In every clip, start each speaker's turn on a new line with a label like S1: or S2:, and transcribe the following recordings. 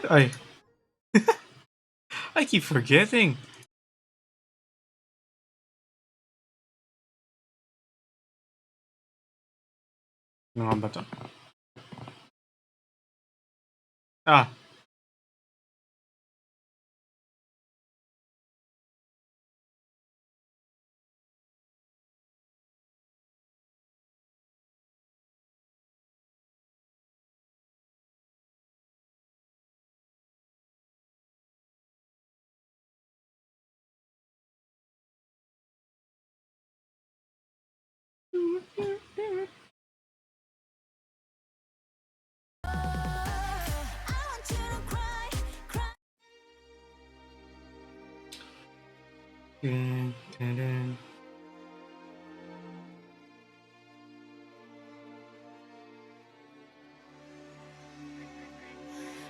S1: Ay. I keep forgetting. Ano nga ba to? Ah. Dun, dun, dun.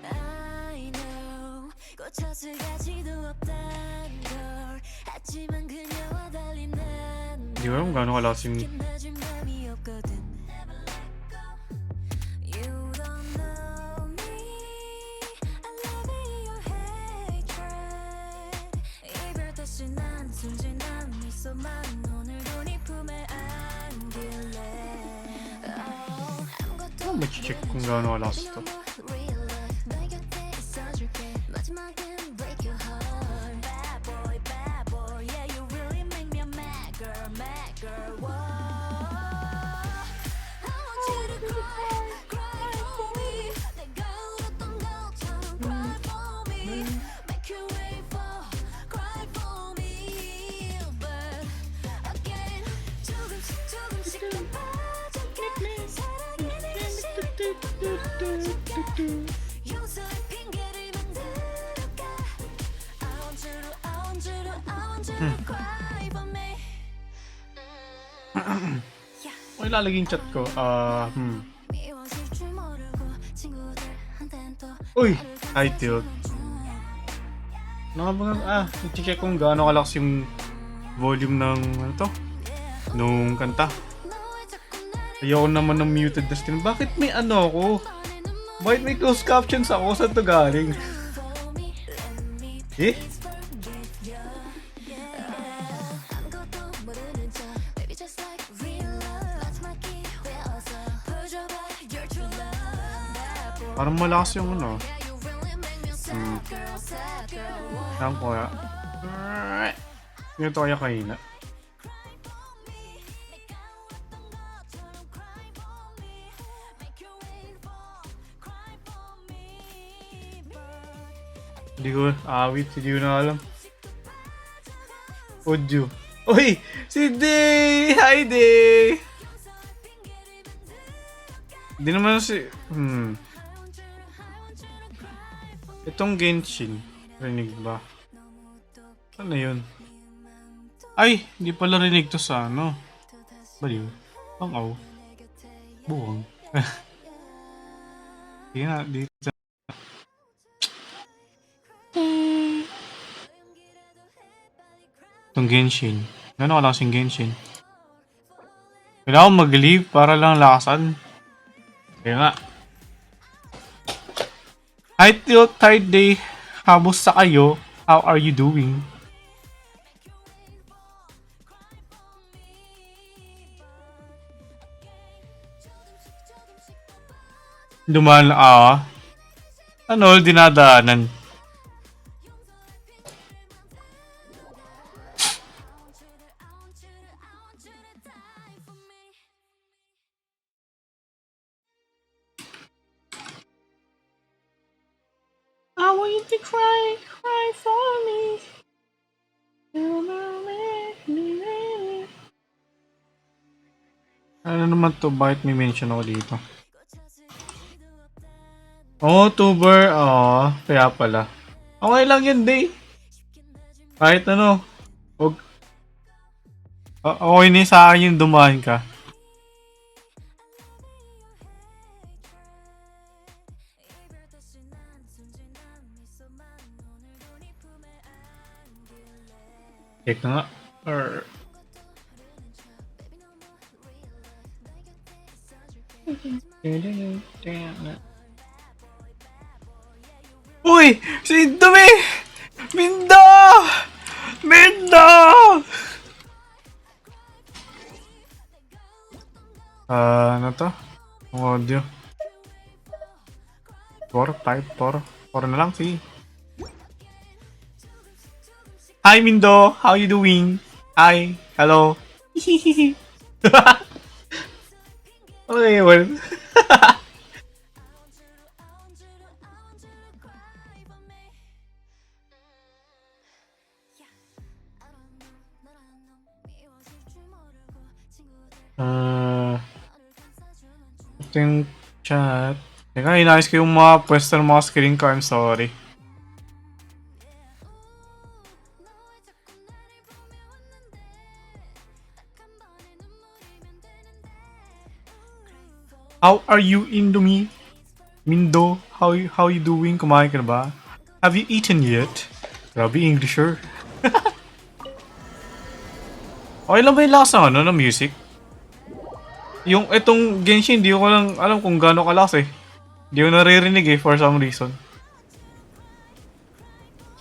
S2: I know 꽂혀서 가지도 없단 걸 하지만 그녀와 달린 난
S1: Di ko alam gaano kalakas yung
S2: 끝나준 맘이 없거든 Never let go You don't know me I live in your hatred 이별 다시 난 순진한 미소만 오늘도 네 품에 안길래
S1: oh, mag-check kung gaano kalakas to. O ilalagay yung chat ko. Uy! Hi, Tilt. Ano nga ba? I-check kung gaano kalakas yung volume ng ano to? Nung kanta. Ayoko naman ng muted na stream. Bakit may ano ako? Bakit may closed captions ako? Saan to galing? Eh? Parang malakas yung ano. Saan ko kaya? Ganito kaya kahina. Hindi ko awit, hindi ko na alam. Audio. Uy! Si Day! Hi, Day! Hindi naman si... Itong Genshin. Rinig ba? Ano yun? Ay! Hindi pala rinig to sa ano. Baliw. Pangaw. Buwang. Hindi na, dito. Itong Genshin. Gano'n ka lang Genshin? Kailangan ko mag-leave para lang lakasan. Kaya nga. Hi Tilt, hi Day. Kamusta kayo? How are you doing? Dumaan ano, dinadaanan. I want you to cry, cry for me. Ano naman to? Bakit may mention ako dito? Oh, tuber. Kaya pala. Okay lang yun, Day. Kahit ano. Okay na sa akin yung dumaan ka. Check na nga. Uy! Si Dumi! Mindo! Mindo! Ano to? Ang audio. 4, 5, 4. 4 na lang, sige. Hi, Mindo! How you doing? Hi! Hello! Okay, well. Ito yung chat. Teka, inayos ko yung mga pwesto ng mga screen ko. I'm sorry. How are you, Indomie? Mindo, how you doing? Kumain ka na ba? Have you eaten yet? Grabe, Englisher. Okay lang ba yung lakas ng ano, ng music? Yung itong Genshin, di ko lang alam kung gaano kalakas eh. Di ko naririnig eh, for some reason.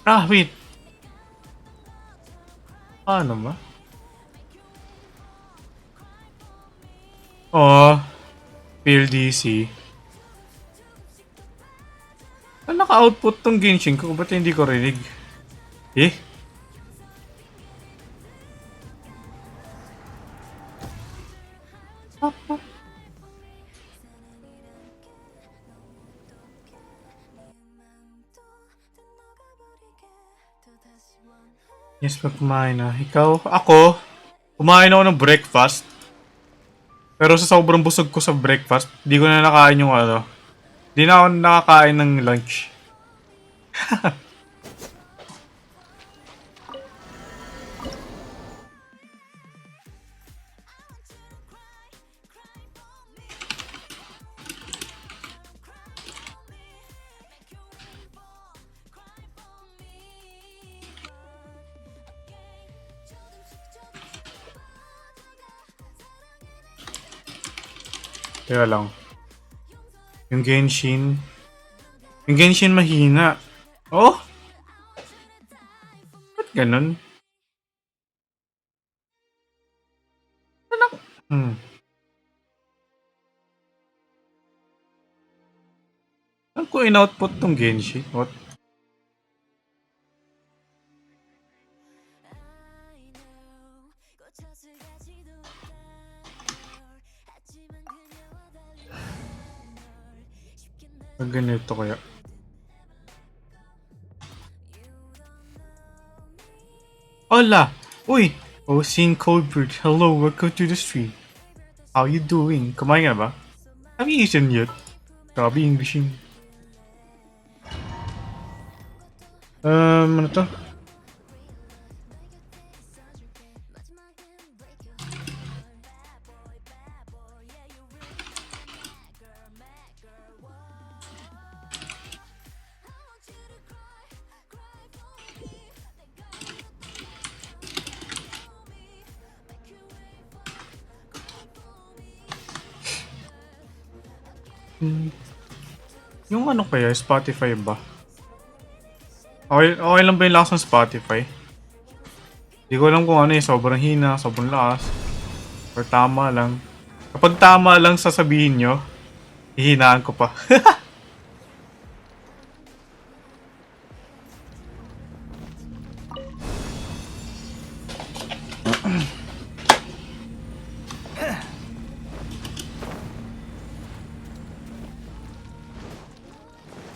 S1: Ah, wait. Ano ba? Oh, PLDC. Ano naka-output tong Genshin ko? Ba't hindi ko rinig? Eh? Yes, pag kumain na. Ikaw? Ako? Kumain ako ng breakfast. Pero sa sobrang busog ko sa breakfast, di ko na nakain yung ano. Di na ako nakakain ng lunch. Kaya lang. Yung Genshin. Yung Genshin mahina. Oh? Ba't ganun? Hmm. Saan ko in-output tong Genshin? What? Pag ganito kaya. Hola! Uy! Oh, seeing Colbert. Hello, welcome to the stream. How you doing? Kumain ka na ba? Have you eaten yet? Grabe English yun. Ano to? Yung ano kaya, Spotify ba? Okay lang ba yung lakas ng Spotify? Hindi ko alam kung ano eh, sobrang hina, sobrang lakas. Or tama lang. Kapag tama lang sasabihin nyo, hihinaan ko pa.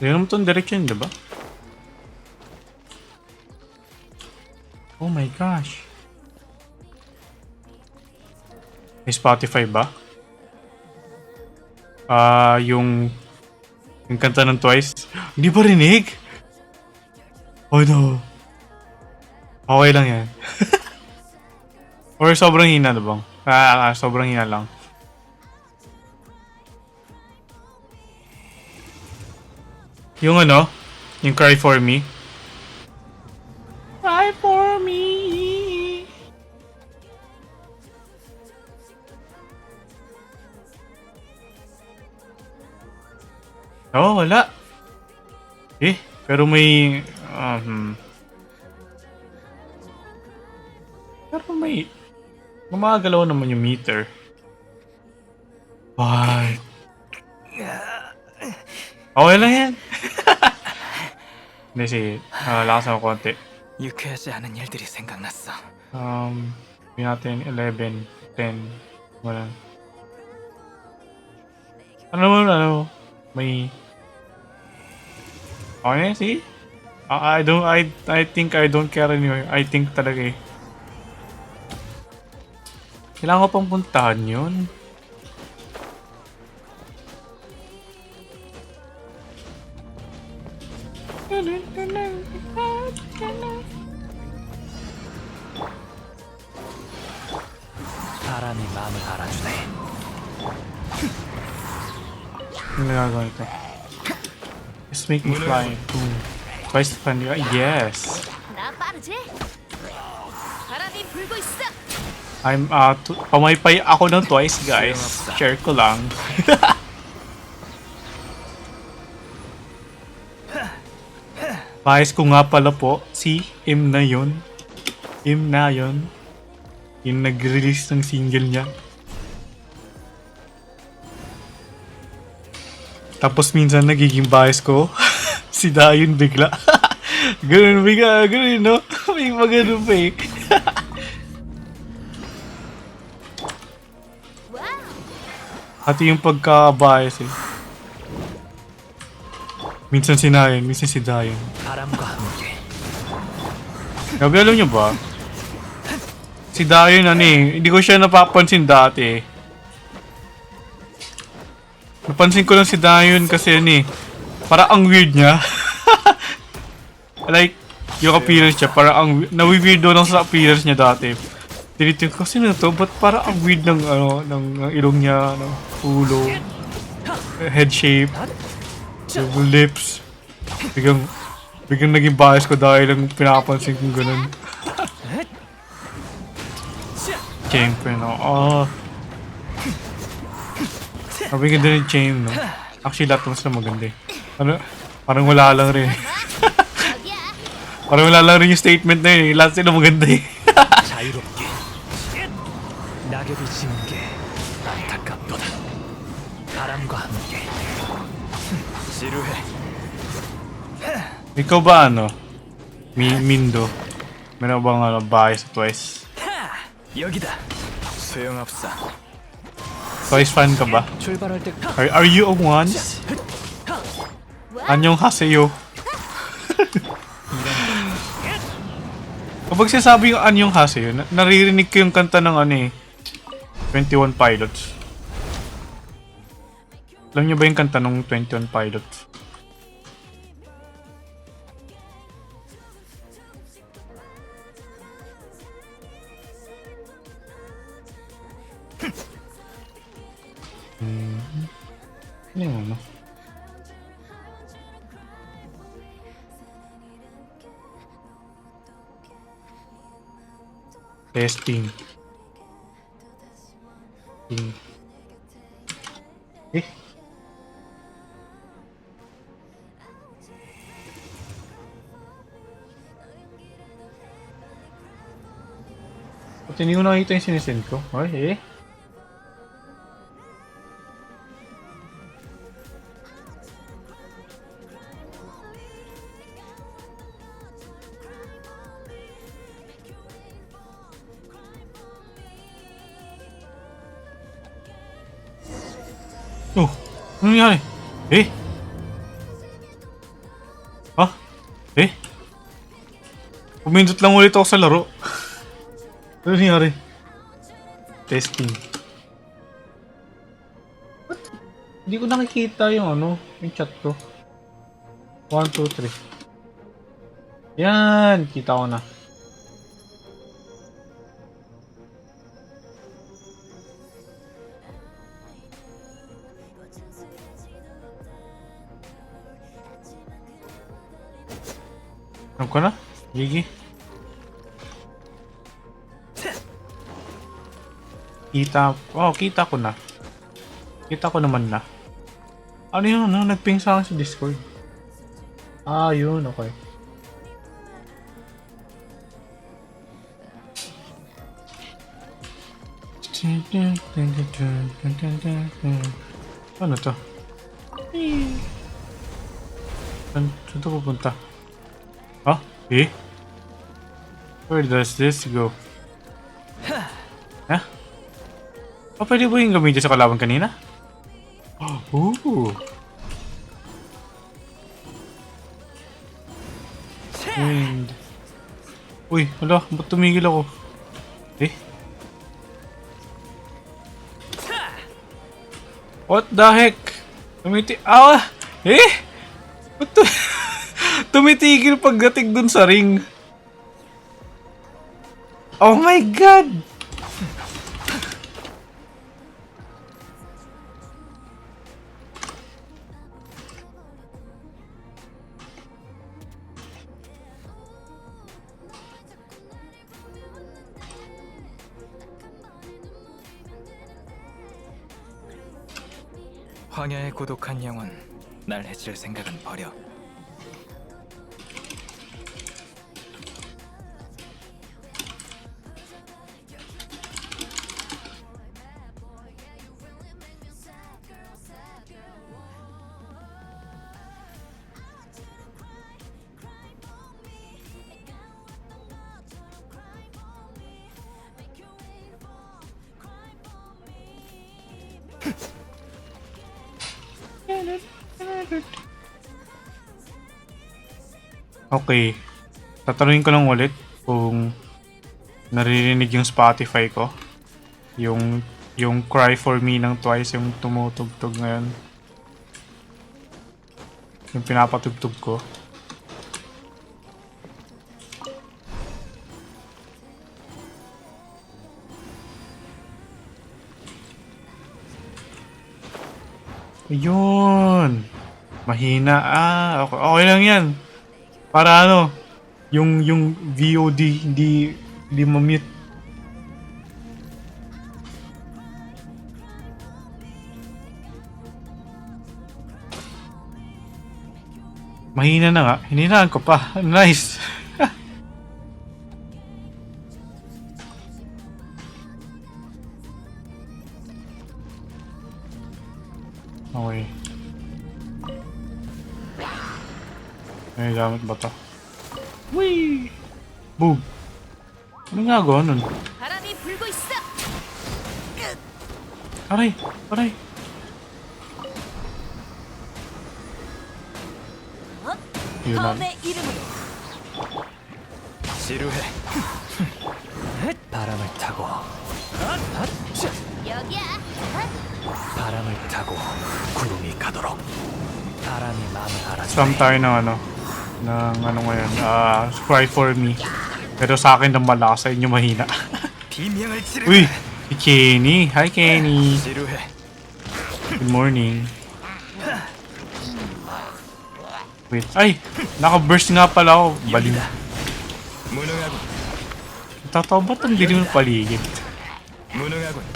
S1: Hindi naman itong direction, diba? Oh my gosh. May Spotify ba? Yung kanta ng Twice. Hindi pa rinig? Oh no. Okay lang yan. Or sobrang hina na bang? Sobrang hina lang. Yung ano? Yung Cry For Me. Cry For Me. Oh, wala. Eh? Pero may... pero may... Gumagalaw naman yung meter. Why? Okay lang yan. Hindi, sige. Lakas ako konti.
S3: 유쾌하지 않은 일들이 생각났어.
S1: Yun natin 11, 10, wala. Ano, may... Okay, see? I think I don't care anymore. I think talaga eh. Kailangan ko pang puntahan yun.
S3: 바람이 마음을 알아주네.
S1: Ano nagagawa nito? Just make me fly. Twice fun. Yes!
S2: 나 빠르지? 바람이 불고 있어.
S1: I'm pamaypay ako ng twice, guys. Share ko lang. Bias ko nga pala po, si M na yun. M na yun. Yung nag-release ng single niya. Tapos minsan nagiging bias ko, si Dayon bigla. Ganun bigla, ganun no? May magano pa eh. Pati yung pagka-bias eh. Minsan si Nayon, minsan si Dayon.
S3: 바람과 함께.
S1: Gabi, alam nyo ba? Si Dayon hindi ko siya napapansin dati eh. Napansin ko lang si Dayon kasi para ang weird niya. Like, yung appearance niya, para ang nawi-weirdo lang sa appearance niya dati. Tinitin ko, sino to? Ba't para ang weird ng ng ilong niya, ulo, head shape, yung lips. Biglang naging bias ko dahil lang pinapansin kong ganun. Siyempre, no? Sabi ganda ng chain, no? Actually, lahat mas na maganda eh. Parang wala lang rin. Parang wala lang rin yung statement na yun. Lahat sila maganda eh.
S3: 자유롭게. 낙엽이 지는 게 안타깝도다. 바람과 함께. 지루해.
S1: Ikaw ba Mindo? Meron bang bias twice?
S3: 여기다. 소용없어.
S1: Twice fan ka ba?
S3: 출발할 때
S1: Are you a once? Anyong haseyo? Kapag sinasabi yung anyong haseyo, naririnig ko yung kanta ng 21 Pilots. Alam niyo ba yung kanta ng 21 Pilots? Ano yung Testing. Eh? Ba't hindi ko nakita yung sinisend ko? Ay, eh? Oh, ano nangyari? Eh? Ha? Eh? Pumindot lang ulit ako sa laro. Ano nangyari? Testing. What? Hindi ko nakikita yung yung chat ko. 1, 2, 3. Yan! Kita ko na. Alam ko na? Gigi. Kita ko na. Kita ko naman na. Ano yun? Nagping sa akin sa Discord. Ah, yun. Okay. Ano to? Saan to pupunta? Ah? Eh? Where does this go? Ha? Oh, pwede ba yung gamitin sa kalaban kanina? Ooh. Wind. Uy, hala, ba't tumigil ako? Eh? What the heck? Ah! Eh? Ba't tumitigil pagdating dun sa ring? Oh my god!
S3: 황야의 고독한 영혼, 날 해칠 생각은 버려.
S1: Okay. Tatanungin ko lang ulit kung naririnig yung Spotify ko. Yung Cry For Me ng Twice yung tumutugtog ngayon. Yung pinapatugtog ko. Ayun! Mahina. Ah, okay, okay lang yan. Para ano, yung VOD hindi ma-mute. Mahina na nga. Hininaan ko pa. Nice. Okay. May gamit ba to? Whee! Boom! Ano nga gawa nun?
S2: 바람이 불고 있어.
S1: Aray! Aray! Yun na.
S2: 검의 이름으로
S3: 지루해. 바람을 타고
S2: 여기야.
S3: 바람을 타고 구름이 가도록. 바람이 마음을 알아주네.
S1: Scam tayo ng ano. Ng ano ngayon. Cry For Me. Pero sa akin ng malakas, sa inyo mahina.
S3: 비명을 지르.
S1: Uy! Si Kenny! Hi Kenny!
S3: 지루해.
S1: Good morning. Wait. Ay! Naka-burst nga pala ako. Baliw.
S3: 무능하군.
S1: Totoo ba't ang dilim ng paligid?
S3: 무능하군.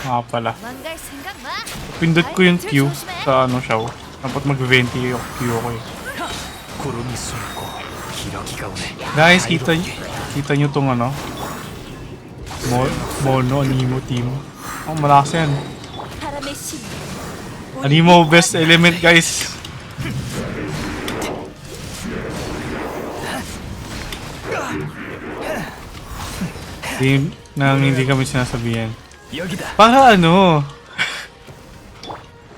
S1: Nga pala.
S2: 도망갈 생각 마.
S1: Pindot ko yung Q sa ano siya. Dapat mag-venti yung Q ako eh.
S3: 구름이 숨고 기러기가 오네.
S1: Guys, kita nyo tong ano? Mono, Animo team. Oh, malakas yan.
S2: 바람의 신.
S1: Animo best element guys. Hindi kami sinasabihan.
S3: 여기다.
S1: Para ano?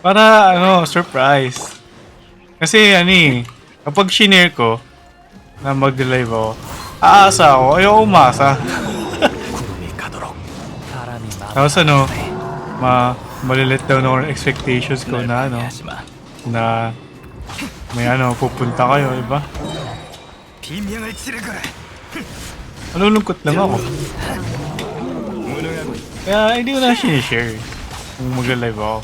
S1: Para ano, surprise. Kasi ano eh, kapag shinare ko na mag-live ako, aasa ako, ayaw umasa.
S3: 구름이 가도록. 바람이 마음을
S1: Tapos ano, malilit down ako ng expectations ko na ano,
S3: 하지 마.
S1: na may ano, pupunta kayo, diba?
S3: 비명을 지르거라.
S1: Malulungkot lang ako.
S3: 무능하군.
S1: Kaya hindi ko na sinishare kung mag-live ako.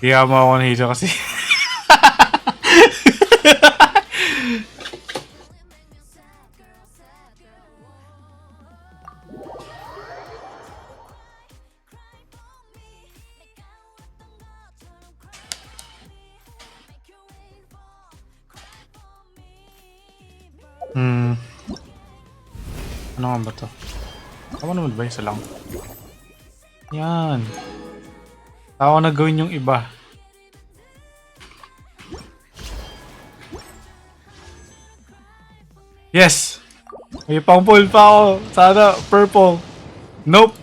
S1: Kaya mo ako na kasi. Ano nga ba to? Ako naman ba isa lang? Yan. Ako na gawin yung iba. Yes! May pang-pull pa ako. Sana purple. Nope.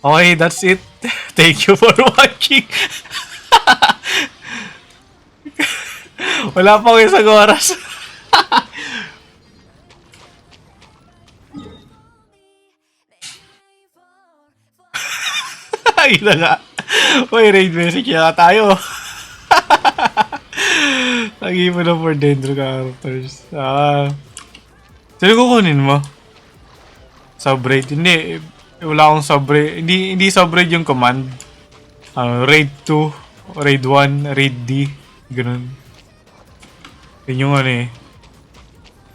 S1: Okay, that's it. Thank you for watching. Wala pang isang oras. Ay na nga. Uy, raid message na tayo. Lagi mo na for dendro characters. Sino kukunin mo? Subraid? Hindi. Wala akong subraid. Hindi subraid yung command. Raid 2, raid 1, raid D. Ganun. Yun yung ano eh.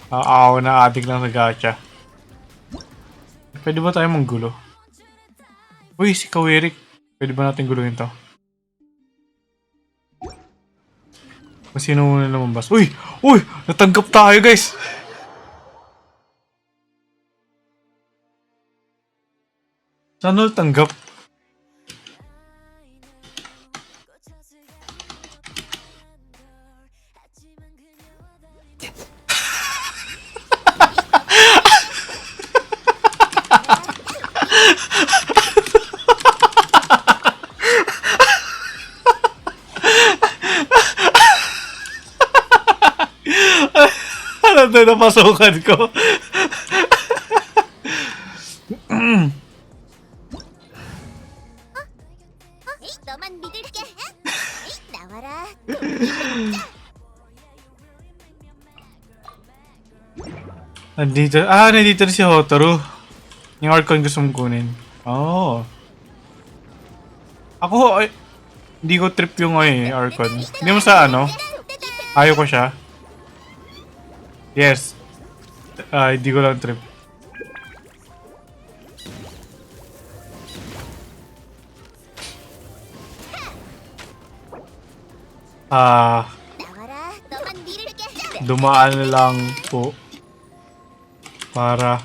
S1: Ako na adik lang sa gacha. Pwede ba tayo manggulo? Uy, si Kawirik. Pwede ba natin guluhin to? Kung sino muna lumabas. Uy! Uy! Natanggap tayo, guys! Saan natanggap? Ano to napasukan ko?
S2: 너만 믿을게. 나와라.
S1: Nandito na si Hotaru. Yung Archon gusto mong kunin. Oh. Ako, hindi ko trip yung Archon. Hindi mo sa ano? Ayaw ko siya. Yes. Hindi ko lang trip.
S2: 나와라. 너만 믿을게.
S1: Dumaan lang po para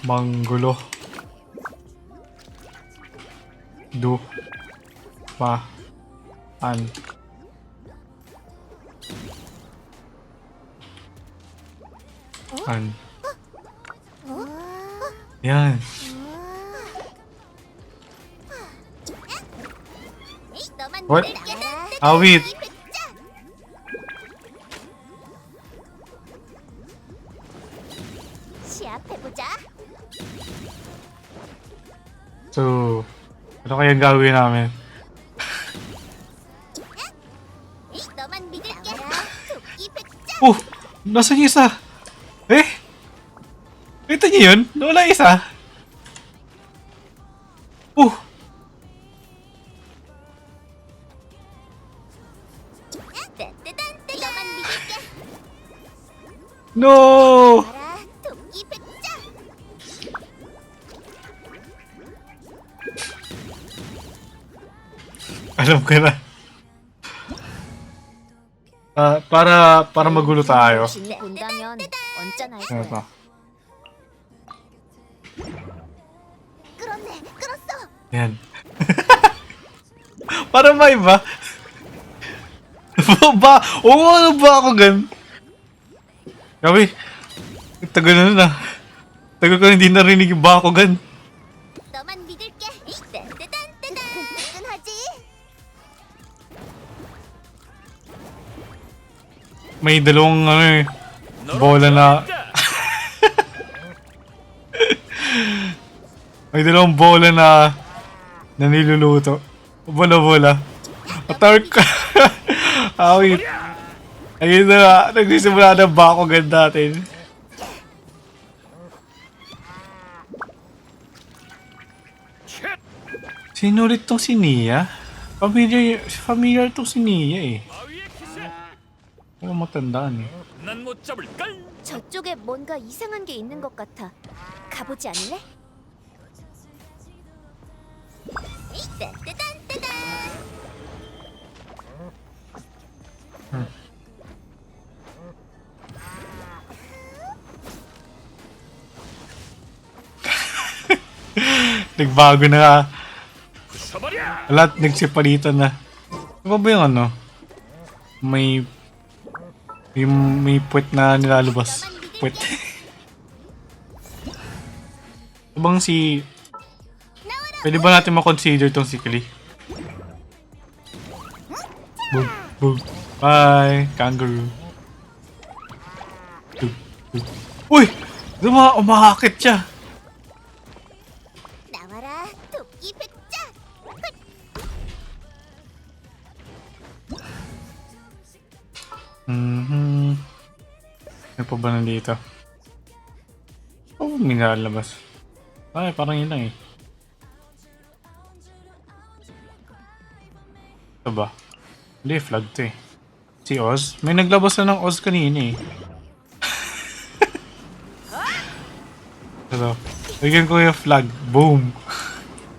S1: manggulo. An. Yan.
S2: 너만
S1: What?
S2: 믿을게.
S1: Awit.
S2: 시합해보자.
S1: So, ano kayang gawin namin?
S2: 너만 믿을게. 토끼 백자.
S1: Nasaan yung isa? Ito niyo yun? Wala isa.
S2: 너만 믿을게.
S1: No!
S2: 나와라. 토끼 백자.
S1: Alam ko na. Para magulo tayo.
S2: 본다면 언짢아 할
S1: Ano
S2: 거야.
S1: to?
S2: 끌었네. 끌었어.
S1: Yan. Para may ba? Ano ba ako gan? Gabi. Tagal na. Tagal ko hindi narinig yung Bakugan.
S2: 너만 믿을게. 딴딴딴딴. 끈끈하지?
S1: May dalawang bola na... May dalawang bola na niluluto. Bola-bola. Atark ka. Awit. Ayun na, nagsisimula na Bakugan natin. Sino ulit tong si Nia? Familiar tong si Nia eh. Pero matandaan eh.
S2: 저쪽에 뭔가 이상한 게 있는 것 같아. 가보지 않을래? 딴딴딴딴.
S1: Nagbago na nga. Lahat nagsipalitan na. Ano ba yung ano? May puwet na nilalabas. Puwet. Ito bang si... Pwede ba natin makonsider tong si Klee? Boom, boom. Bye, kangaroo. Uy! Umakakit siya.
S2: 나와라 도끼 백자.
S1: Ano pa ba nandito? Oh, may nalalabas. Ay, parang yun lang eh. Ito ba? Hindi, flag to eh. Si Oz? May naglabas na ng Oz kanina eh. Ito. Lagyan ko yung flag. Boom!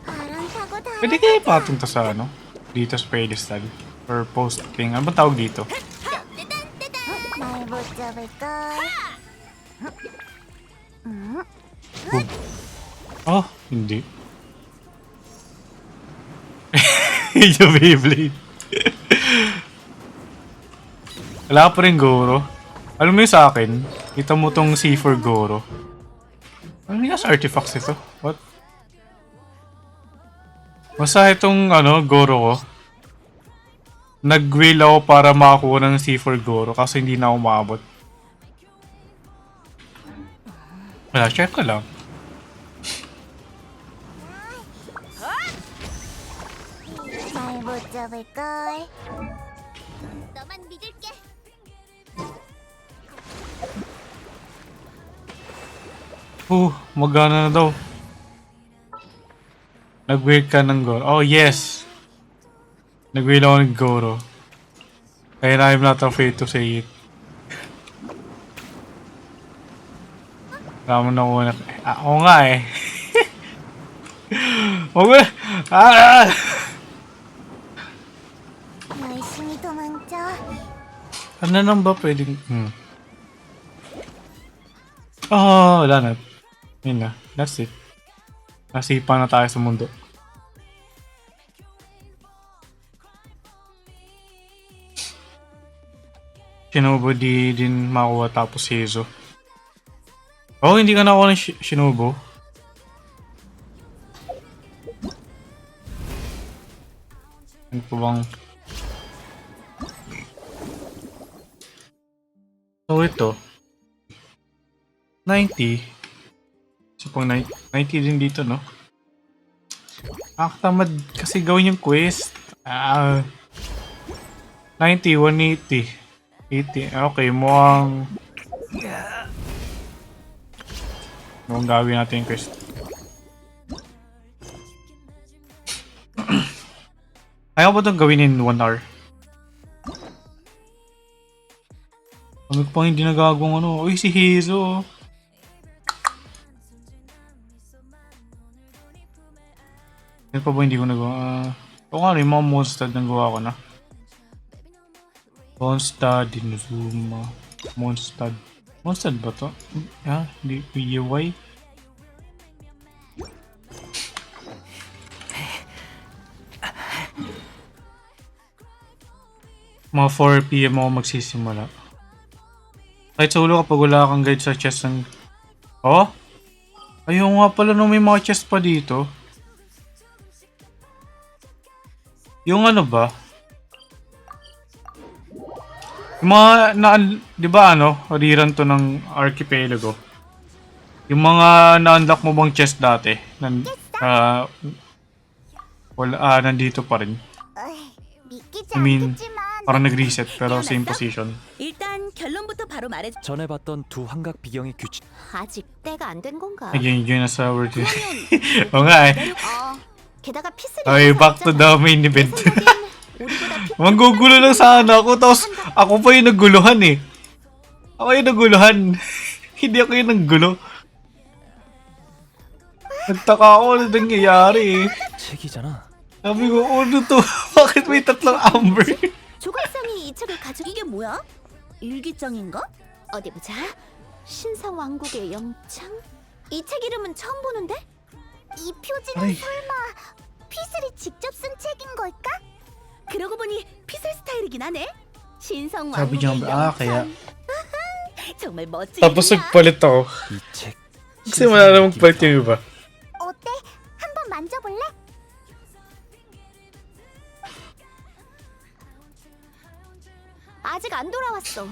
S2: 바람 타고 다.
S1: Pwede kaya ipatong to sa ano? Dito sa pedestal. Or posting. Ano ba tawag dito?
S2: 날 못 잡을 걸.
S1: Boom. Oh, hindi. Yung Beyblade. Wala pa rin Goro. Alam mo yung sa akin, kita mo tong C4 Goro. Ano yung nasa artifacts ito? What? Basta itong ano, Goro ko. Nag-wheel ako para makakuha ng C4 Goro kasi hindi na ako maabot. Wala, check ko lang.
S2: 날 못 잡을 걸. 너만 믿을게.
S1: Magana na daw. Nag-wheel ka ng Goro. Oh, yes! Nag-wheel ako ng Goro. Kaya I'm not afraid to say it. Wala mo na una. Oo nga eh. Huwag mo na.
S2: 열심히 도망쳐.
S1: Ano nang ba pwedeng... wala na. Yun na. That's it. Nasipa na tayo sa mundo. Shinobu di din makuha tapos heizou. Oh, hindi ka nakuha ng Shinobu. Ano pa bang... So ito 90. So pang 90 din dito, no? Tamad kasi gawin yung quest. 90, 180. 80. Okay, mukhang gawin natin yung quest. Ayaw ba itong gawin in 1 hour? Kami ko pang hindi nagagawang ano. Uy, si Heizou. Yan pa ba hindi ko nagawa? Oo nga rin, mga Mondstadt nang gawa ko na. Mondstadt, Dinuzuma. Mondstadt. Mondstadt ba to? Hindi. UI. Mga 4 PM ako magsisimula. Kahit sa ulo kapag wala kang guide sa chest ng... Oh? Ayun nga pala nung may mga chest pa dito. Yung ano ba? Yung mga di ba ano? Rerun to ng Archipelago. Yung mga na-unlock mo bang chest dati? Nandito pa rin.
S2: 믿기지
S1: I mean,
S2: 않겠지만.
S1: parang nag-reset pero same position.
S4: 일단 결론부터 바로 말해.
S3: 전에 봤던 두 환각 비경의 규칙
S2: 아직 때가 안 된 건가?
S1: Again, yun na sa word. Oo nga eh.
S2: 게다가 피스리.
S1: Okay, back to the main event. Manggugulo lang sana ako, tapos ako pa yung naguluhan eh. Ako yung naguluhan. Hindi ako yung naggulo. Nagtaka ako ano nangyayari eh.
S3: 책이잖아.
S1: Sabi ko, ano to? Bakit may tatlong amber?
S2: 조각상이 이 책을 가지고 이게 뭐야? 일기장인가? 어디 보자. 신사왕국의 영창? 이 책 이름은 처음 보는데?
S5: 이 표지는
S1: 아이.
S5: 설마 피슬이 직접 쓴 책인 걸까?
S4: 그러고 보니 피슬 스타일이긴 하네. 신성
S1: Sabi niya,
S4: 왕국의
S1: kaya.
S4: 영창. 정말 멋지게.
S1: Tapos nagpalit ako.
S3: 이책
S1: Kasi wala namang palit yung iba.
S5: 어때? 한번 만져볼래? 아직 안 돌아왔어.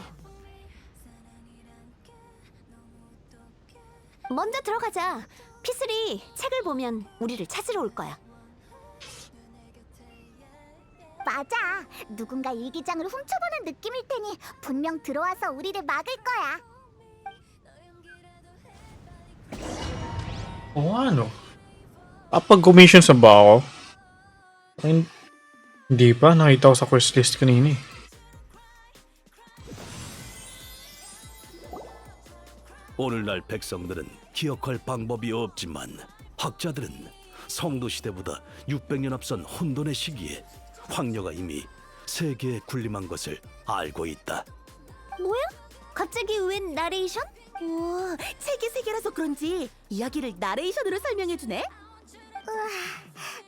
S5: 먼저 들어가자. 피슬이 책을 보면 우리를 찾으러 올 거야. 맞아. 누군가 일기장을 훔쳐보는 느낌일 테니 분명 들어와서 우리를 막을 거야.
S1: Oo nga, no? Kapag-commissions na ba ako? Hindi pa. Nakita ko sa quest list kanina eh.
S6: 오늘날 백성들은 기억할 방법이 없지만 학자들은 성도 시대보다 600년 앞선 혼돈의 시기에 황녀가 이미 세계에 군림한 것을 알고 있다.
S5: 뭐야? 갑자기 웬 나레이션?
S4: 우와, 책이 세 개라서 그런지 이야기를 나레이션으로 설명해주네.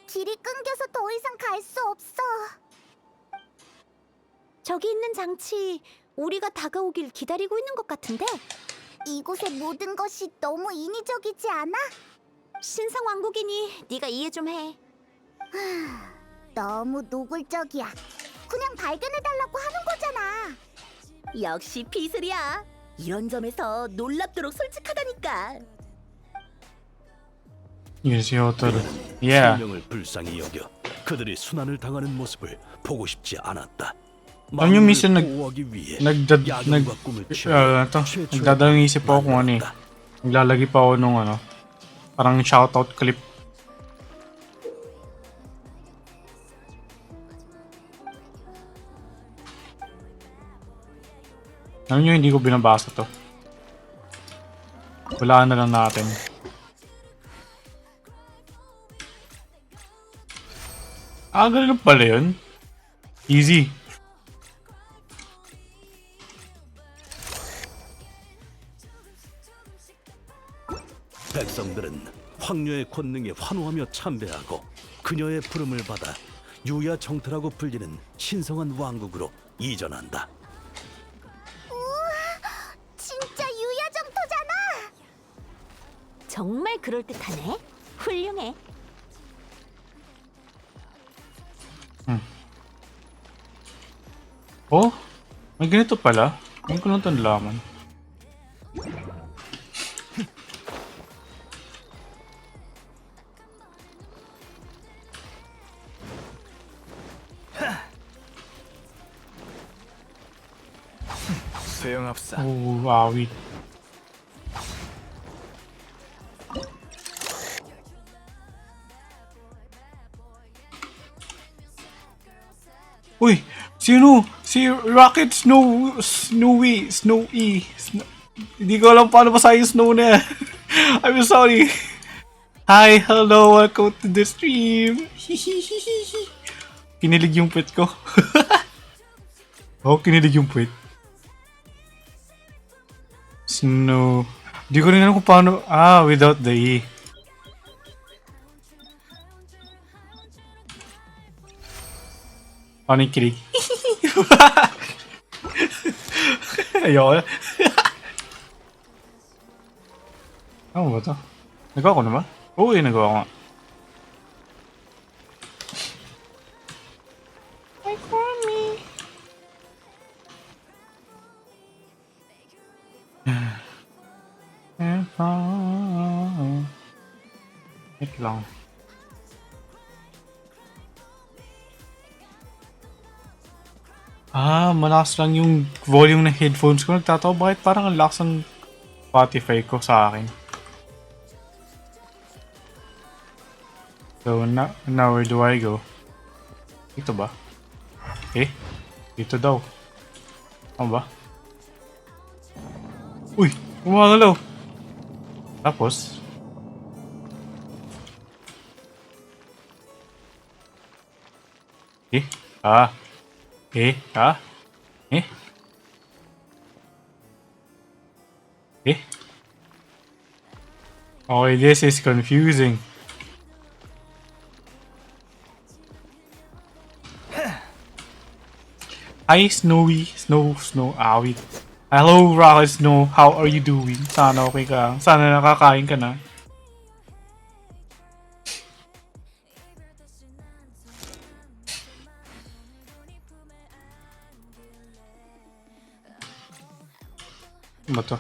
S5: 길이 끊겨서 더 이상 갈 수 없어. 저기 있는 장치, 우리가 다가오길 기다리고 있는 것 같은데? 이곳의 모든 것이 너무 인위적이지 않아? 신성 왕국이니 네가 이해 좀 해. 너무 노골적이야. 그냥 발견해달라고 하는 거잖아.
S4: 역시 피슬이야. 이런 점에서 놀랍도록 솔직하다니까.
S1: Yun si Hotor. Yeah.
S6: 생명을 불쌍히 여겨 그들이 순환을 당하는 모습을 보고 싶지 않았다.
S1: Alam niyo, minsan
S6: 보호하기 위해 야경과 꿈을
S1: nagdadalang isip ako kung ano eh. Naglalagay pa ako nung ano. Parang shoutout clip. Alam niyo, hindi ko binabasa to. Wala na lang natin. Ganun pala yun. Easy.
S6: 백성들은 황녀의 권능에 환호하며 참배하고 그녀의 부름을 받아 유야 정토라고 불리는 신성한 왕국으로 이전한다.
S5: 진짜 유야정토잖아.
S4: 정말 그럴듯하네. 훌륭해.
S1: Oh? May ganito pala? Ngayon ko lang ito nalaman.
S3: 소용없어.
S1: Oh, awit. Uy! Sino? Si Rocket Snowy. Hindi ko alam paano basahin yung snow na yan. I'm sorry. Hi, hello, welcome to the stream. Kinilig yung pet ko. Oh, kinilig yung pet. Snow. Di ko rin alam kung paano. Without the E. Paano yung kilig? Ayoko na. Ano ba ito? Nagawa ko na ba? Oo, nagawa ko nga. Hi, Kwame. Wait lang. Malakas lang yung volume ng headphones ko. Nagtatawa, bakit parang ang lakas ng Spotify ko sa akin? So, now where do I go? Dito ba? Dito daw. Ano ba? Uy! Umagalaw! Tapos? Okay, this is confusing. Hi, Snowy. Snow, awit. Hello, Rocket Snow. How are you doing? Sana okay ka. Sana nakakain ka na. Ano ba to?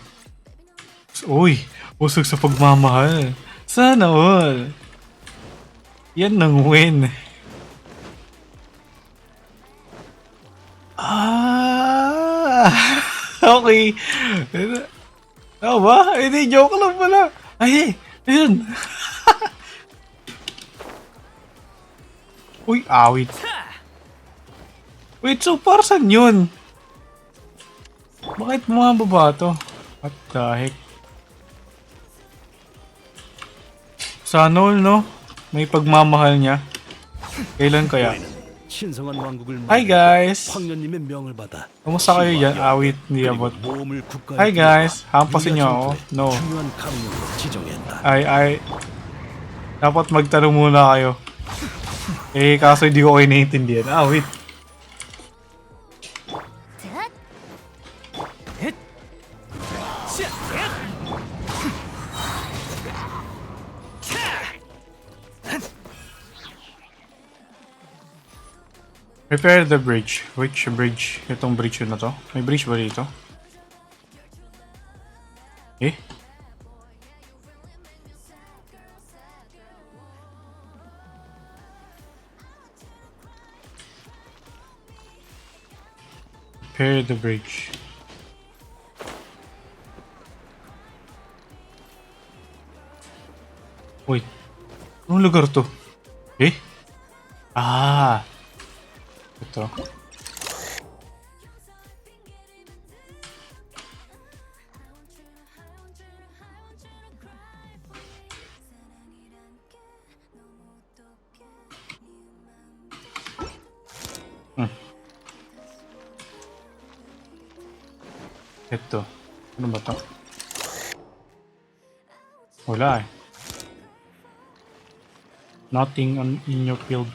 S1: Uy! Usog sa pagmamahal. Sana all. Yan nang win. Ah! Okay. Ano ba? Hindi, joke lang pala. Ay, ayun. Uy, awit. Wait, so para saan yun? Bakit mga baba to? What the heck? Sana all, no? May pagmamahal niya. Kailan kaya?
S6: 신성한 왕국을
S1: Hi guys!
S6: 황녀님의 명을 받아
S1: Kamusta kayo dyan? Awit, hindi abot.
S6: 모험을 국가에
S1: Hi guys! hampasin niyo ako? No.
S6: 중요한 가문으로 지정했다.
S1: Ay. Dapat magtanong muna kayo. Eh, kaso hindi ko kayo naiintindihan. Awit. Prepare the bridge. Which bridge? Itong bridge na to? May bridge ba dito? Eh? Prepare the bridge. Wait. Anong lugar to? Eh? Ah! Ito. Ito. Ano ba to? Wala eh. Nothing in your field.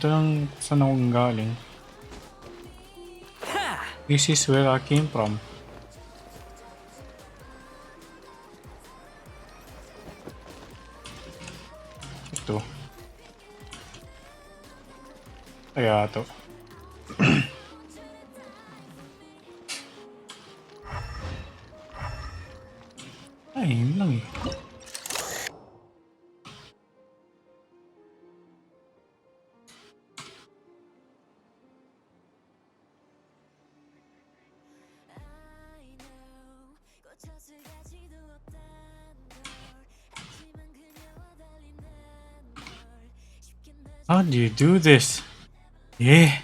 S1: Ito lang saan akong galing. This is where I came from. Ito. Kaya ito. Ay, yun lang eh. How do you do this? Yeah.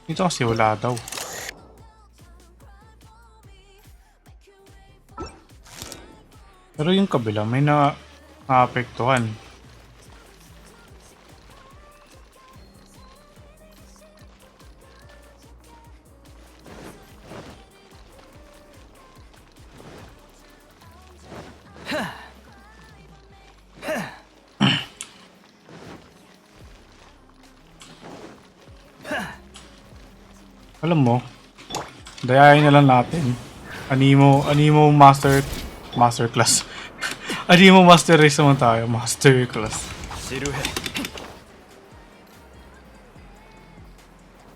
S1: Dito kasi wala daw. Pero yung kabila may naapektuhan. Alam mo, dayain na lang natin. Animo masterclass. Animo master race naman tayo. Masterclass.
S3: 지루해.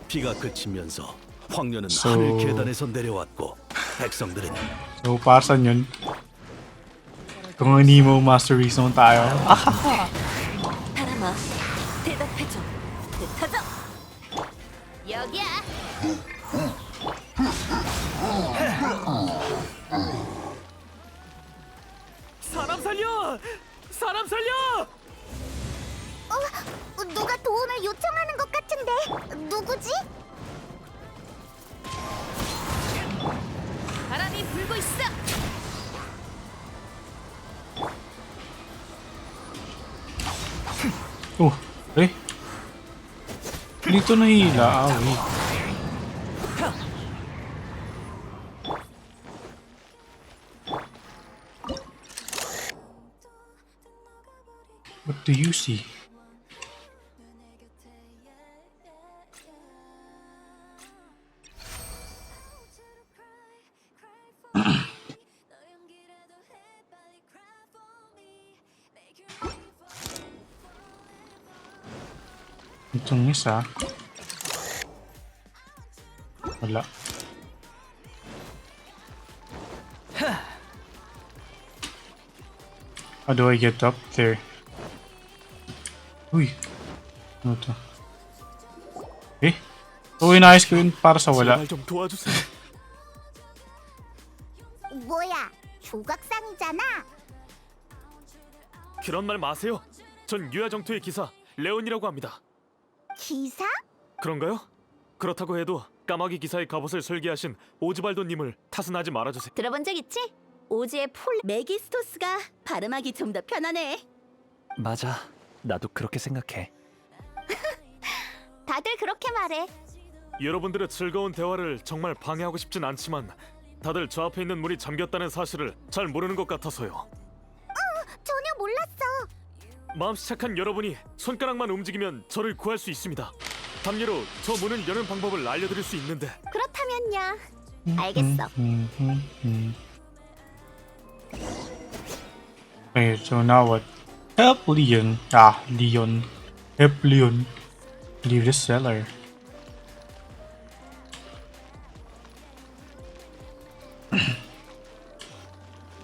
S6: 비가 그치면서 황녀는
S1: So-
S6: 하늘 계단에서 내려왔고 백성들은
S1: So, para saan yun? Kung Animo master race naman tayo.
S4: 사람아, 대답해줘. 흩어져. 여기야.
S3: 사람 살려! 사람 살려!
S5: 누가 도움을 요청하는 것 같은데 누구지?
S4: 바람이 불고 있어.
S1: Oh, eh? Dito nahihila. Ah, wait. What do you see? Itong isa. Wala. How do I get up there? Uy. Ano to? Eh? So, inayos ko yun para sa wala.
S3: 제발 좀 도와주세요.
S5: 뭐야, 조각상이잖아.
S3: 그런 말 마세요. 전 유야정토의 기사 레온이라고 합니다.
S5: 기사?
S3: 그런가요? 그렇다고 해도 까마귀 기사의 갑옷을 설계하신 오즈발도님을 탓은하지 말아주세요.
S4: 들어본 적 있지? 오즈의 폴 메기스토스가 발음하기 좀 더 편하네.
S3: 맞아. 나도 그렇게 생각해.
S5: 다들 그렇게 말해.
S3: 여러분들의 즐거운 대화를 정말 방해하고 싶진 않지만 다들 저 앞에 있는 문이 잠겼다는 사실을 잘 모르는 것 같아서요.
S5: 전혀 몰랐어.
S3: 마음씨 착한 여러분이 손가락만 움직이면 저를 구할 수 있습니다. 담례로 저 문을 여는 방법을 알려드릴 수 있는데
S5: 그렇다면야. 알겠어.
S1: Okay, so now what? Help Leon. Ah, Leon. Help Leon. Leave the cellar.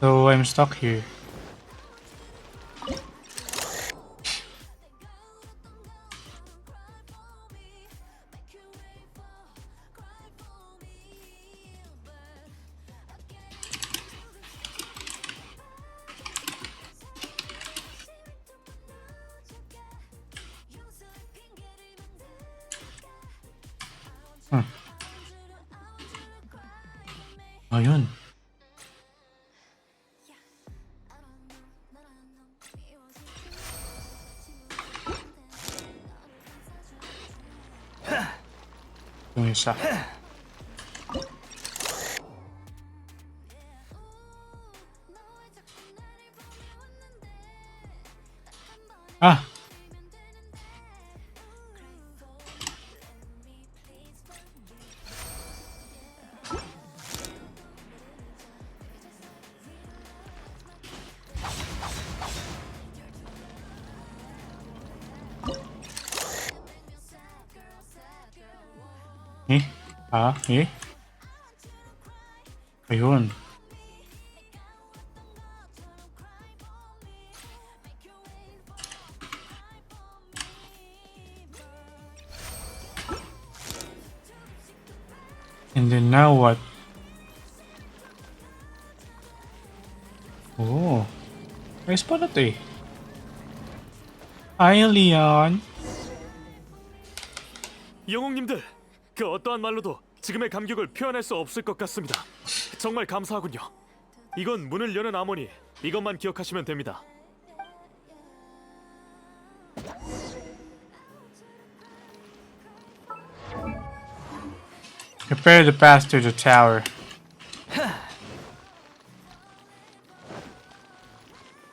S1: So I'm stuck here. Ayun. Yung isa. Ah! Eh? Ah? Eh? Ayun. And then now what? Oh. Ayos pala to eh. Hi, Leon.
S3: 영웅님들, 그 어떠한 말로도 지금의 감격을 표현할 수 없을 것 같습니다. 정말 감사하군요. 이건 문을 여는 암호니 이것만 기억하시면 됩니다.
S1: Prepare the path to the tower.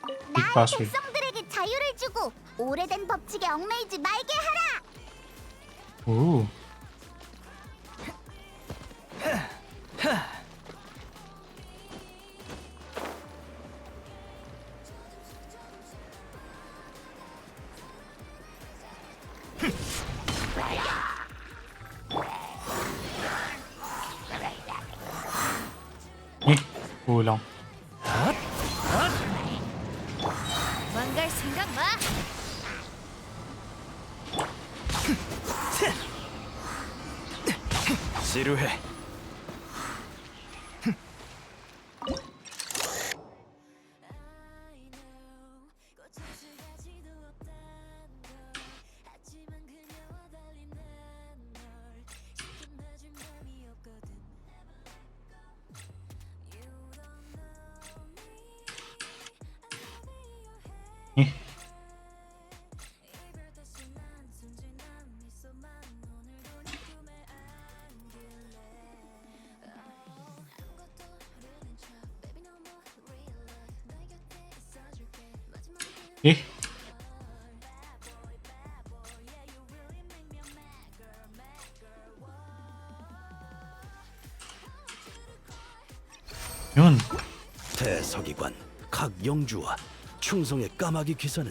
S1: Big
S5: 나의
S1: password.
S5: 백성들에게 자유를 주고 오래된 법칙에 얽매이지 말게 하라.
S1: Ooh. Eh, kulang.
S4: 망갈 생각 마.
S3: 지루해.
S1: 예? yun.
S6: 대서기관 각 영주와 충성의 까마귀 기사는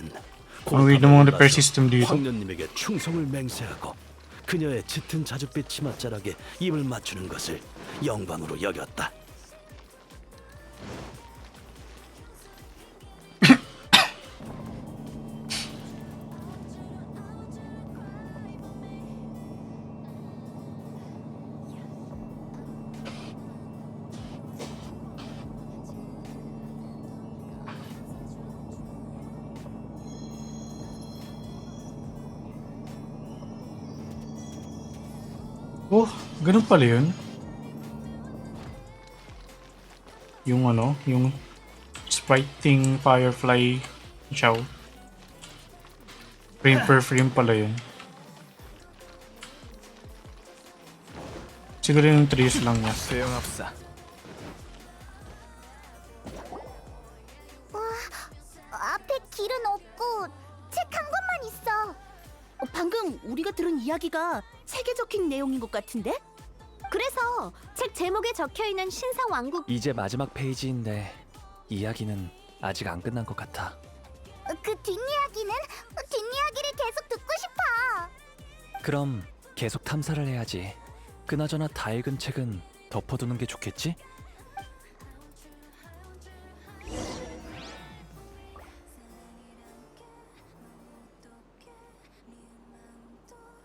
S1: Ang weird ng mga repair system dito.
S6: 황년님에게 충성을 맹세하고 그녀의 짙은 자줏빛 치맛자락에 입을 맞추는 것을 영광으로 여겼다.
S1: Oh, ganun pala yun. Yung ano, yung spriting firefly chow. Frame per frame pala yun. Siguro yung trees lang niya.
S3: 소용없어.
S5: 앞에 길은 없고 책 한 권만 있어.
S4: 방금 우리가 들은 이야기가 책에 적힌 내용인 것 같은데?
S5: 그래서 책 제목에 적혀있는 신상 왕국
S3: 이제 마지막 페이지인데 이야기는 아직 안 끝난 것 같아.
S5: 그 뒷이야기는 뒷이야기를 계속 듣고 싶어.
S3: 그럼 계속 탐사를 해야지. 그나저나 다 읽은 책은 덮어두는 게 좋겠지?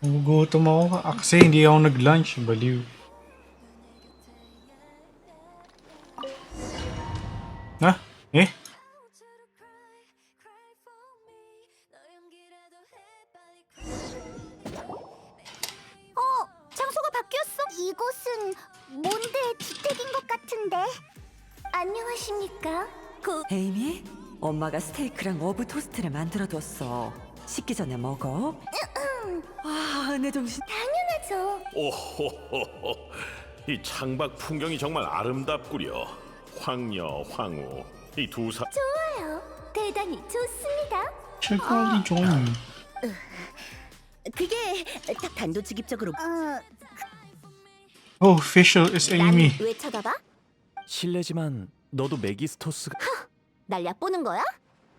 S1: Nagugutom ako kasi hindi ako nag-lunch. Baliw. Ha? Eh?
S5: 장소가 바뀌었어? 이곳은 몬드의 주택인 것 같은데. 안녕하십니까?
S7: 에이미, 엄마가 스테이크랑 어브 토스트를 만들어뒀어. 식기 전에 먹어. 아, 내 정신.
S5: 당연하죠.
S8: 오호호호, 이 창밖 풍경이 정말 아름답구려. 황녀, 황후, 이 두 사...
S5: 좋아요. 대단히 좋습니다.
S1: Charlie John.
S4: 그게 딱 단도직입적으로
S1: Oh, official is Amy.
S5: 난 왜 쳐다봐?
S3: 실례지만 너도 메기스토스가
S5: 날 얕보는 거야?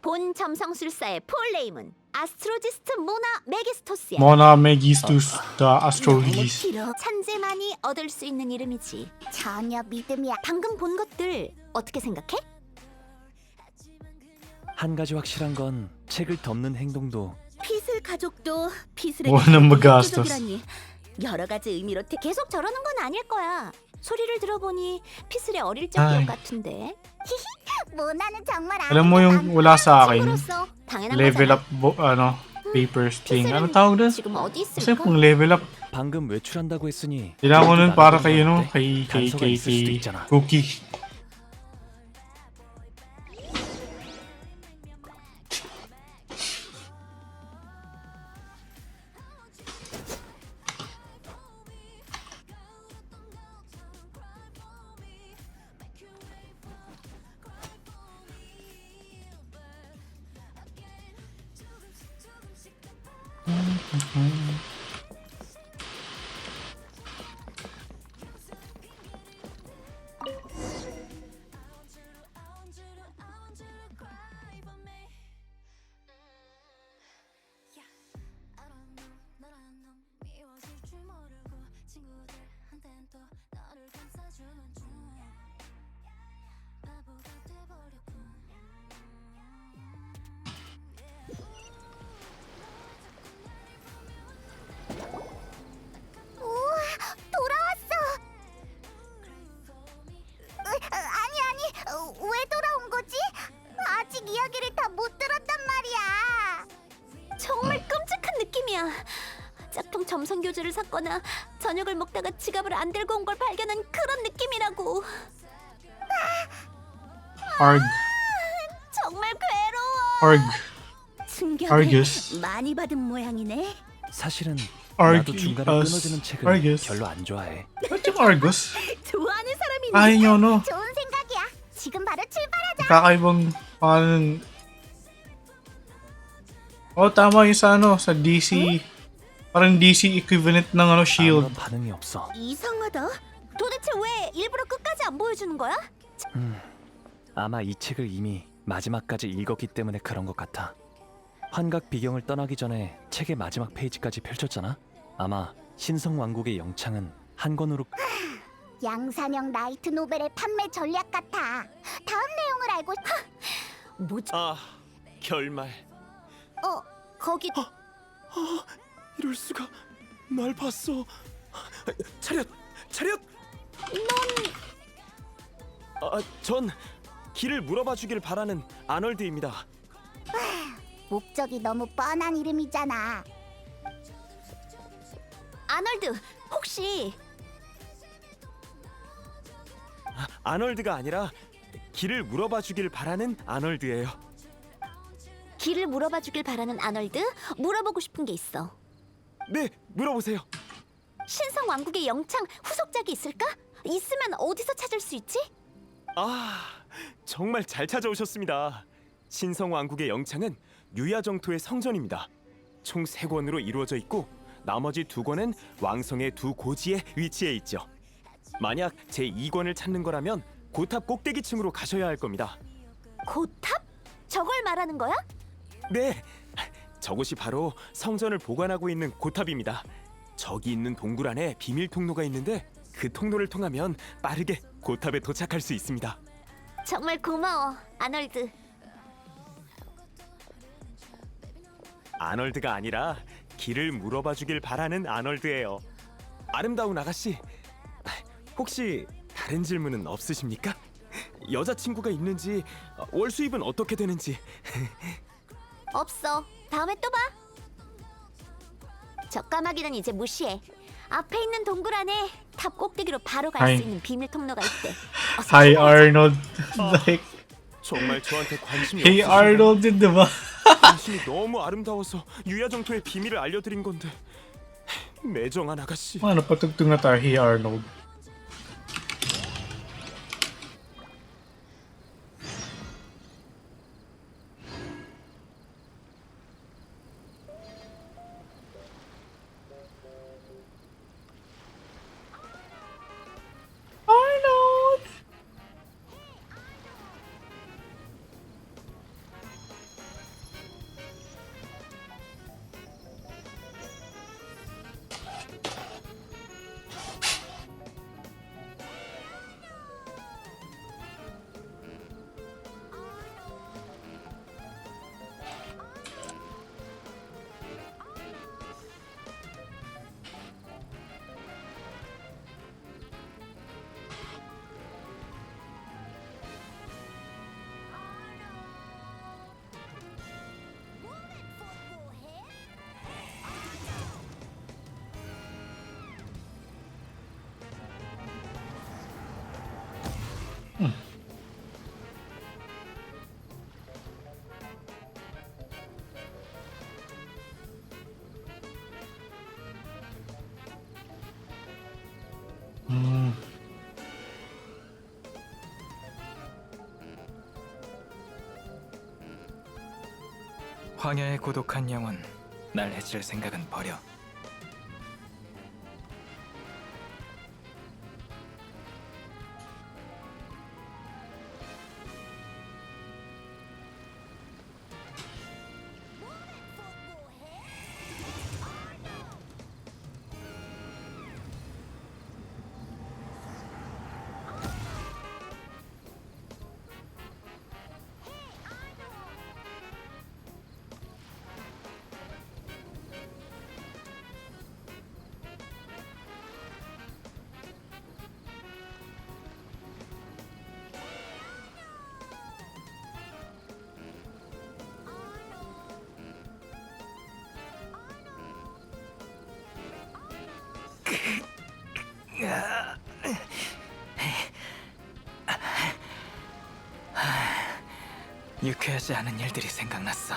S5: 본 점성술사의 폴네임은 아스트로지스트 모나 메기스토스야.
S1: Mona Megistus the Astrologist.
S4: 길어.
S5: 천재만이 얻을 수 있는 이름이지. 전혀 믿음이 방금 본 것들 어떻게 생각해?
S3: 한 가지 확실한 건 책을 덮는 행동도
S4: 피슬 가족도 피슬의
S1: 워낙 무가스토스.
S4: 가족이라니 여러 가지 의미로
S5: 계속 저러는 건 아닐 거야. 소리를 들어보니 피슬의 어릴 적
S1: 아이.
S5: 기억 같은데. 모나는 정말
S1: Alam mo yung wala sa akin,
S5: 친구로서 당연한
S1: level
S5: 거잖아.
S1: up papers thing. Ano tawag doon?
S5: 지금 어디
S1: Kasi
S5: 있을까?
S1: kung level up,
S3: 방금 외출한다고 했으니
S1: kailangan ko nun
S3: 너도
S1: para
S3: 나가는
S1: kay,
S3: 건
S1: ano,
S3: 어때?
S1: kay
S3: 단서가 있을 수도 있잖아.
S1: Cookie.
S5: 우와, 돌아왔어. 보통 점선 교주를 샀거나 저녁을 먹다가 지갑을 안 들고 온 걸 발견한 그런 느낌이라고.
S1: Arg.
S5: 정말 괴로워.
S1: Arg.
S4: 충격을
S1: Argus.
S4: 많이 받은 모양이네.
S3: 사실은
S1: Arg.
S3: 나도 중간에
S1: Us.
S3: 끊어지는 책을
S1: Argus.
S3: 별로 안 좋아해.
S1: Ba't yung Argus?
S4: 좋아하는 사람이
S1: Ayaw nyo, no?
S5: 좋은 생각이야. 지금 바로 출발하자.
S1: Kakaibang pangalan. Oh, tama yung sa ano, sa DC. Parang DC equivalent ng ano, Shield.
S3: 아무런 반응이 없어.
S4: 이상하다.
S5: 도대체 왜 일부러 끝까지 안 보여주는 거야?
S3: 아마 이 책을 이미 마지막까지 읽었기 때문에 그런 것 같아. 환각 비경을 떠나기 전에 책의 마지막 페이지까지 펼쳤잖아. 아마 신성 왕국의 영창은 한 권으로
S5: 양산형 라이트 노벨의 판매 전략 같아. 다음 내용을 알고
S4: 뭐지?
S3: 아, 결말.
S5: 거기
S3: 이럴 수가. 날 봤어. 차렷! 차렷! 전 길을 물어봐 주길 바라는 아놀드입니다.
S5: 목적이 너무 뻔한 이름이잖아. 아놀드, 혹시
S3: 아놀드가 아니라 길을 물어봐 주길 바라는 아놀드예요.
S5: 길을 물어봐 주길 바라는 아놀드? 물어보고 싶은 게 있어.
S3: 네, 물어보세요.
S5: 신성 왕국의 영창 후속작이 있을까? 있으면 어디서 찾을 수 있지?
S3: 아, 정말 잘 찾아오셨습니다. 신성 왕국의 영창은 유야정토의 성전입니다. 총 3권으로 이루어져 있고 나머지 2권은 왕성의 두 고지에 위치해 있죠. 만약 제2권을 찾는 거라면 고탑 꼭대기층으로 가셔야 할 겁니다.
S5: 고탑? 저걸 말하는 거야?
S3: 네, 저곳이 바로 성전을 보관하고 있는 고탑입니다. 저기 있는 동굴 안에 비밀 통로가 있는데 그 통로를 통하면 빠르게 고탑에 도착할 수 있습니다.
S5: 정말 고마워, 아놀드.
S3: 아놀드가 아니라 길을 물어봐 주길 바라는 아놀드예요. 아름다운 아가씨, 혹시 다른 질문은 없으십니까? 여자친구가 있는지, 월 수입은 어떻게 되는지.
S5: 없어. 다음에 또 봐. 저 까마귀는 이제 무시해. 앞에 있는 동굴 안에 탑 꼭대기로 바로 갈
S1: 아이.
S5: 수 있는 비밀 통로가 있대. 어서
S1: Hi
S5: 찾아보자.
S1: Arnold. Like,
S3: 정말 저한테 관심이
S1: hey
S3: 없으신가요?
S1: Arnold din, diba?
S3: 당신이 너무 아름다워서 유야정토의 비밀을 알려드린 건데. 매정한 아가씨.
S1: Ano, patugtog na tayo, Hey Arnold. Arnold!
S9: 황야의 고독한 영혼, 날 해칠 생각은 버려. 유쾌하지 않은 일들이 생각났어.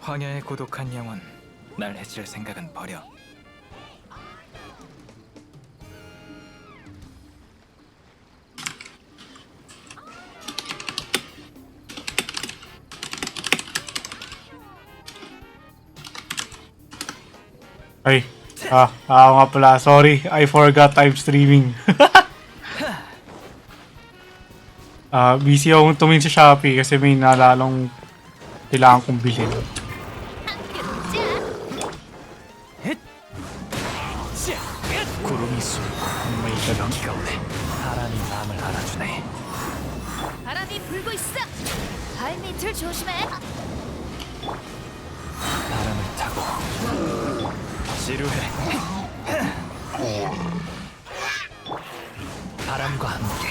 S9: 황야의 고독한 영혼, 날 해칠 생각은 버려.
S1: Ay, ako nga pala. Sorry, I forgot I'm streaming. Busy akong tumingin sa Shopee kasi may nalalong kailangan kong bilhin.
S9: 구름이 술,
S1: May ganun.
S9: 가오네. 바람이 마음을 알아주네.
S5: 바람이 불고 있어. 발밑을 조심해.
S9: 바람을 타고 지루해. 바람과 함께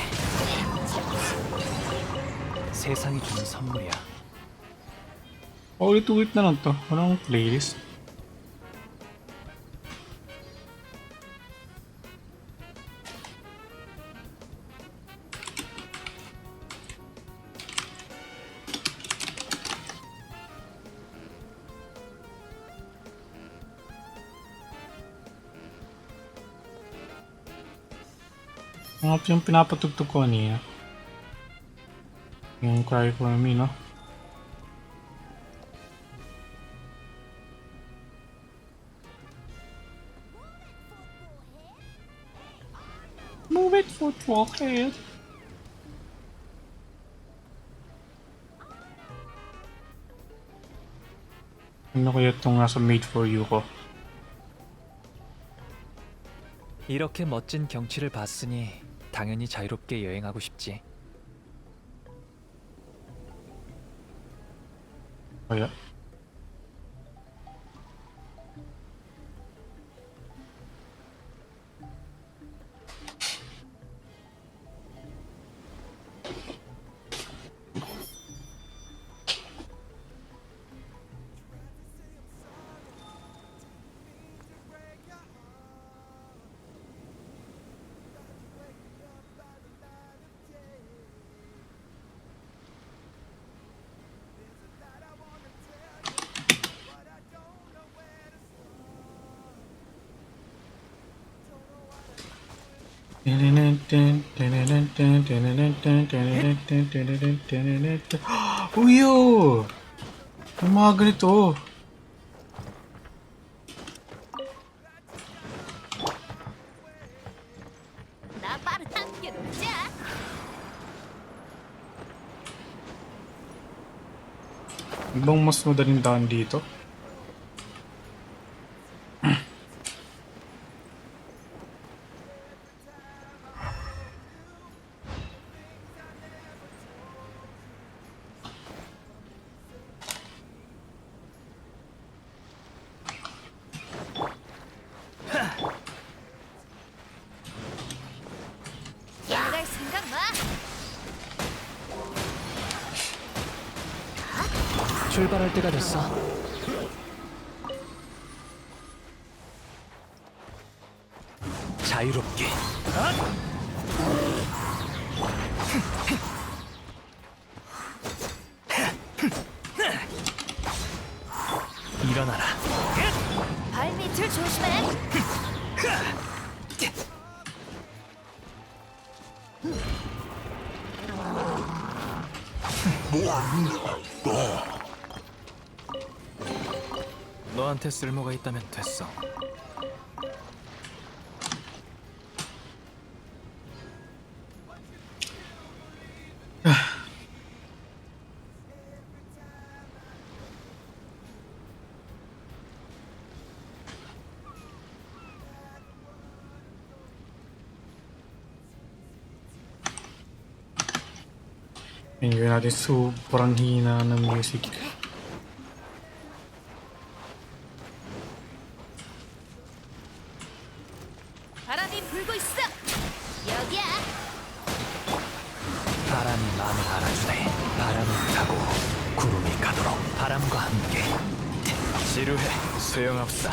S9: 세상이 주는 선물이야.
S1: Ulit-ulit na lang to. Walang playlist. Yung pinapatugtog ko niya. Yung Cry For Me, no? Move it, football head. Ano kaya itong nasa Made For You ko?
S9: 이렇게 멋진 경치를 봤으니 당연히 자유롭게 여행하고 싶지.
S1: Kaya? Uyo! Yung mga ganito.
S5: 나 빠르 함께 놀자.
S1: Ibang mas madaling daan dito.
S5: 나갈 생각 마.
S9: 출발할 때가 됐어. 자유롭게. 일어나라.
S5: 발밑을 조심해.
S9: 너한테 쓸모가 있다면 됐어.
S1: Enjoy natin sobrang hina ng music.
S2: 바람이 불고 있어. 여기야.
S9: 바람이 마음을 알아주네. 바람을 타고 구름이 가도록 바람과 함께. 지루해. 소용없어.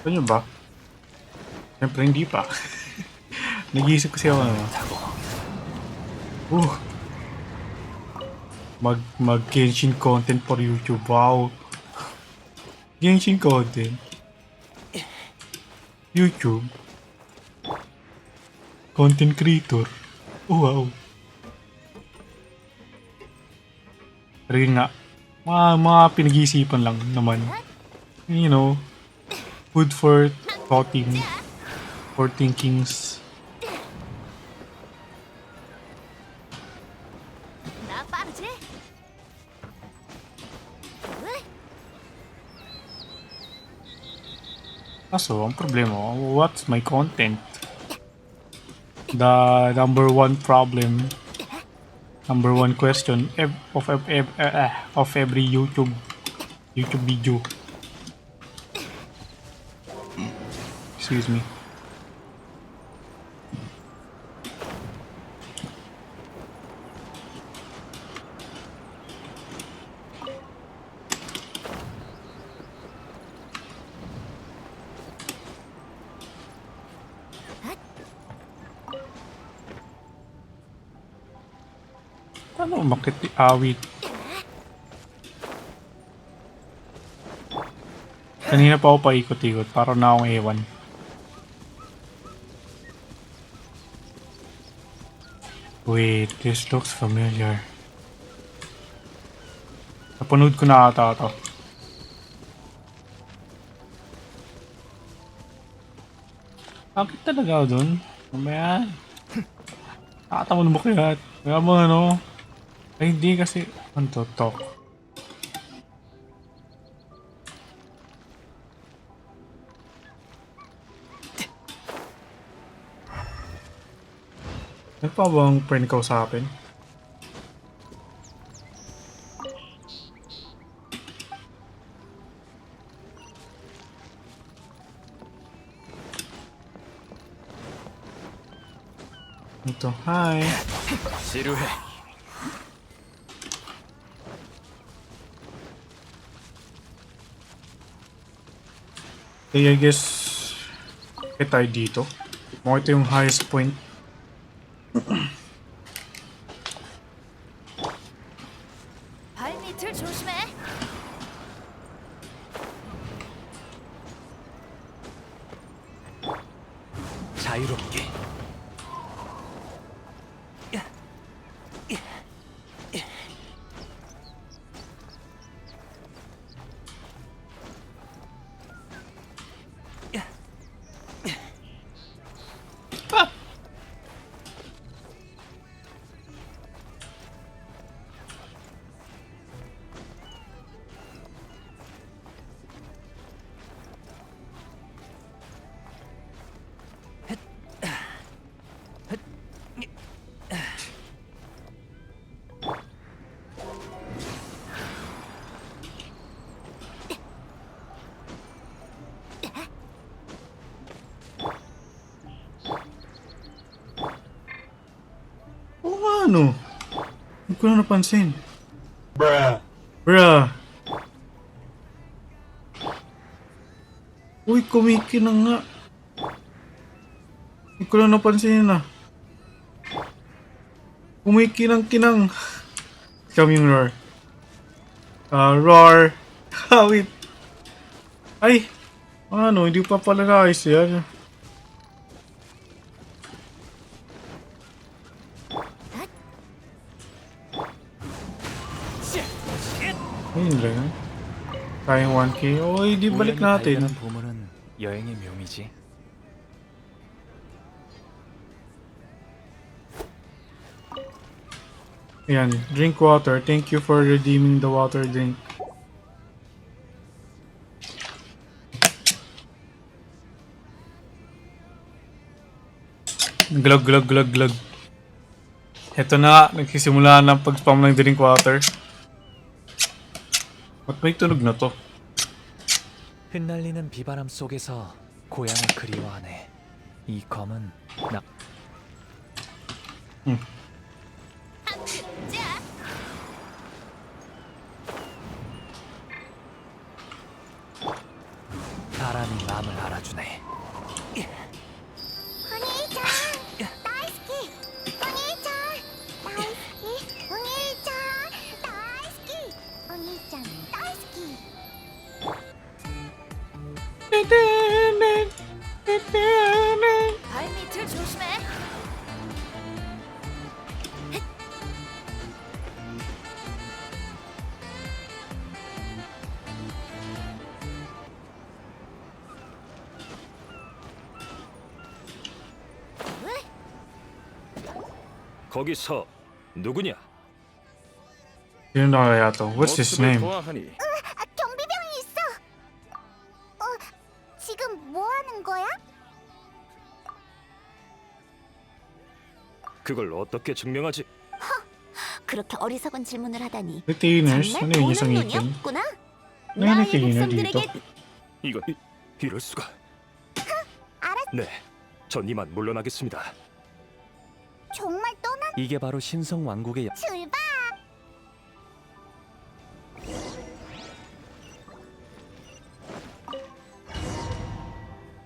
S1: Ano ba? Siyempre hindi pa. Nag-iisip kasi ako ano.
S9: 타고
S1: Mag Genshin content for YouTube. Wow. Genshin content. YouTube. Content creator. Oh, wow. Pero yun nga. Mga pinag-iisipan lang naman. You know. Food for thoughting. For thinkings.
S2: 나 빠르지?
S1: Kaso, ang problema, what's my content? The number one problem, number one question of every YouTube video. Excuse me. Ano, bakit awit? Kanina pa ako paikot-ikot, para na akong ewan. Wait, this looks familiar. Napanood ko na ata ito. Bakit talaga ako dun? Mamaya. Nakatawa na ba kaya? Kaya mo ano? Ay hindi kasi. Ano to? Talk. Ano pa bang friend kausapin? Ito, hi!
S9: 지루해.
S1: Okay, I guess tayo dito. Mukhang ito yung highest point.
S2: 발밑을 조심해.
S9: 자유롭게.
S1: Oo nga ano? Hindi ko na napansin. Bruh. Uy, kumikinang nga. Hindi ko na napansin na. Kumikinang-kinang. Come yung roar. Roar. Wait. Ay. Ano, hindi pa pala naayos yan. Ayun lang. Kayang 1K. Oy, di balik natin.
S9: 발견한 보물은 여행의 묘미지.
S1: Ayan, drink water. Thank you for redeeming the water drink. Glug, glug, glug, glug. Ito na nga, nagsisimula na ang pag-spam ng drink water. Ba't may tunog na to?
S9: 흩날리는 비바람 속에서 고향을 그리워하네. 이 검은 나 바람이 마음을 알아주네.
S5: お兄ちゃん大好き。お兄ちゃん大好き。お兄ちゃん大好き。お兄ちゃん大好き。발밑을 조심해.
S6: 거기서 누구냐?
S1: Sino na kaya to? What's his
S6: 모습을
S1: name?
S6: 보아하니
S5: 경비병이 있어. 지금 뭐 하는 거야?
S6: 그걸 어떻게 증명하지?
S5: 그렇게 어리석은 질문을 하다니.
S1: Retainers?
S5: 정말
S1: Ano yung
S5: 보는
S1: isang
S5: 눈이
S1: item?
S5: 없구나.
S1: Ano yung
S5: 나의
S1: retainer dito?
S5: 백성들에게
S6: 이럴 수가.
S5: 알았.
S6: 네, 전 이만 물러나겠습니다.
S5: 정말 떠나
S9: 이게 바로 신성 왕국의
S5: 출발.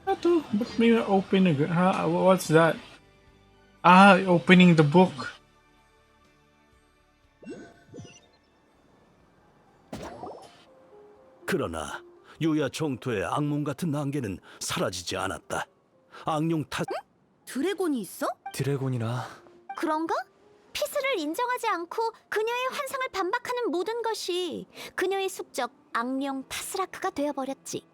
S1: Ano to? Ba't may open ha? What's that? Ah, opening the book.
S6: 그러나 유야 정토의 악몽 같은 안개는 사라지지 않았다. 악룡 탓
S4: 드래곤이 있어?
S9: 드래곤이라
S5: 그런가? 피스를 인정하지 않고 그녀의 환상을 반박하는 모든 것이 그녀의 숙적 악령 타스라크가 되어버렸지.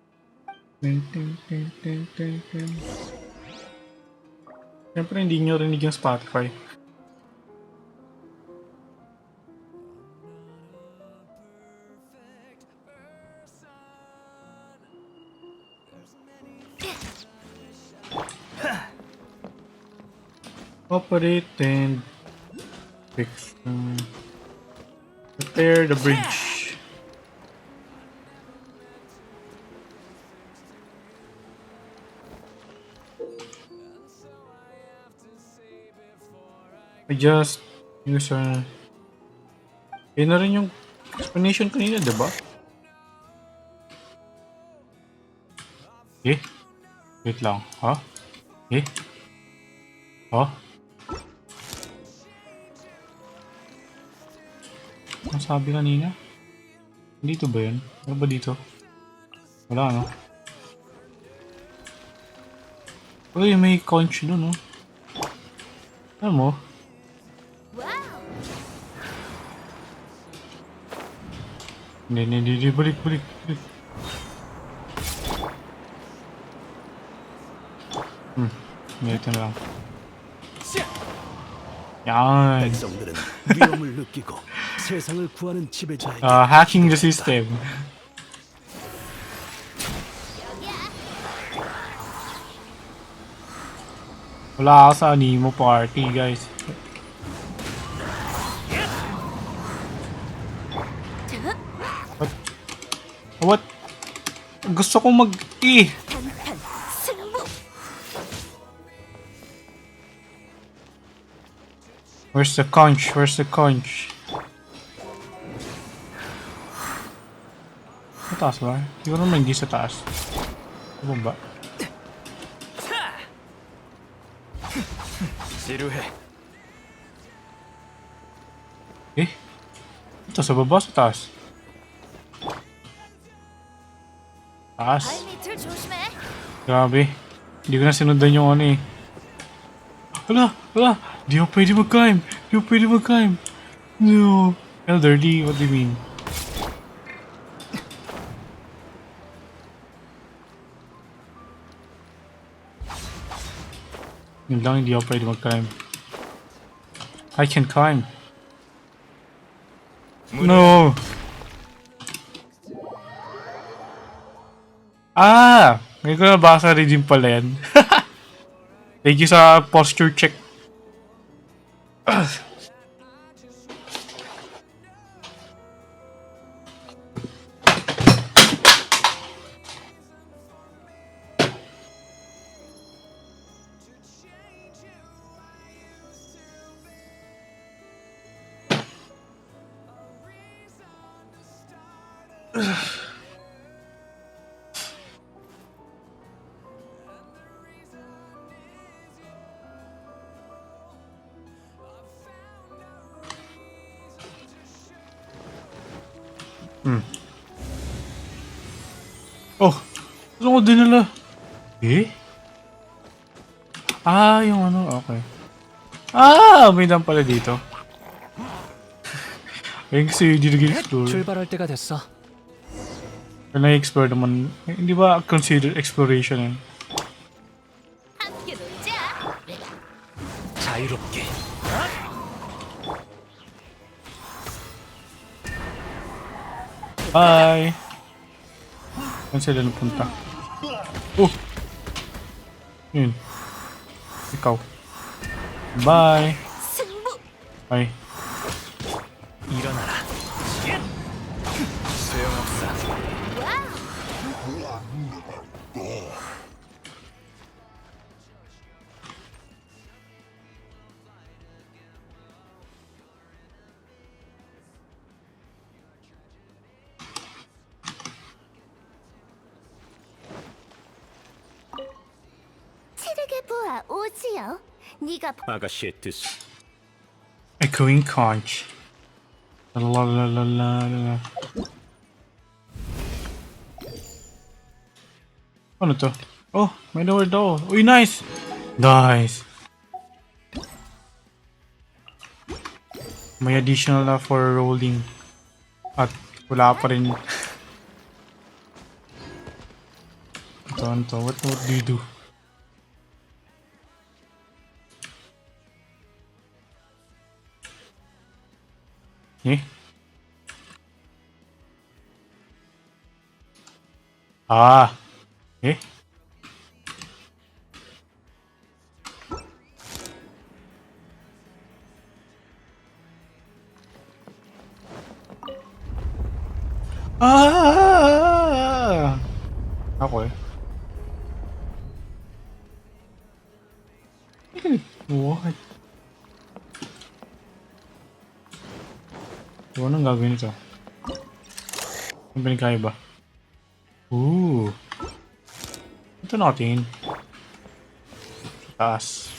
S1: Siyempre hindi nyo rinig yung Spotify. Operate and fix. Repair the bridge. Adjust user. Yun na rin yung explanation kanina, diba? Eh? Wait lang. Ha? Eh? Ha? Ang sabi kanina? Dito ba yun? Ano ba dito? Wala, no? Uy, may conch doon, no? Alam mo? Hindi, balik. Ito na lang. Yan.
S6: 백성들은 위험을 느끼고 세상을 구하는 지배자에게
S1: Hacking the system. Wala ako sa Animo party, guys. What? Gusto kong mag-i. Where's the conch? Sa taas ba? Hindi ko naman hindi sa taas. Sa baba.
S3: 지루해.
S1: Ito, sa baba, sa taas. Taas.
S5: 발밑을 조심해.
S1: Grabe. Hindi ko na sinundan yung ano eh. Hala! Di ako pwede mag-climb. No. Elderly, what do you mean? Yun lang, hindi ako pwede mag-climb. I can climb. No! May ko nabasa rin din pala yan. Thank you sa posture check. Oh, gusto ko dinala. Eh? Ah, yung ano, okay. Ah, may dam pala dito. Ayun kasi hindi nag-explore.
S9: 출발할 때가 됐어.
S1: Kung na-explore naman, hindi ba consider exploration yun?
S2: 함께 놀자.
S9: 자유롭게.
S1: Bye! Saan sila napunta? Oh! Yun. Ikaw. Bye!
S4: 승부.
S1: Bye.
S9: 일어나라. 소용없어.
S5: 칠흑의 부하 오지요. 네가
S8: 아가씨의 뜻.
S1: Echoing conch. Lalalala. Ano to? Oh, may lower daw. Uy, nice! Nice! May additional na for rolling. At wala pa rin. Ito. What do you do? Eh? Ah. Eh? Ah! Ako eh. What? Anong gagawin ito? Ang pinagkaiba? Ooh. Ito natin. Sa taas.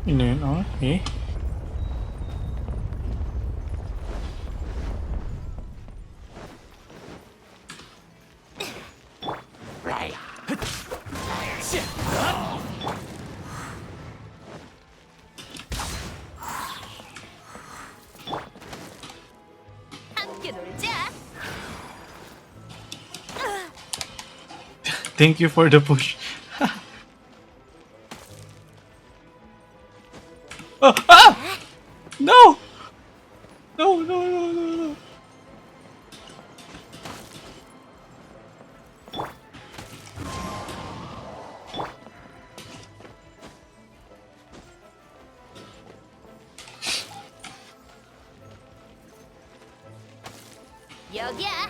S1: Yun na yun, oh. Eh?
S2: 함께 놀자.
S1: Thank you for the push. Oh, ah! No! No.
S2: 여기야.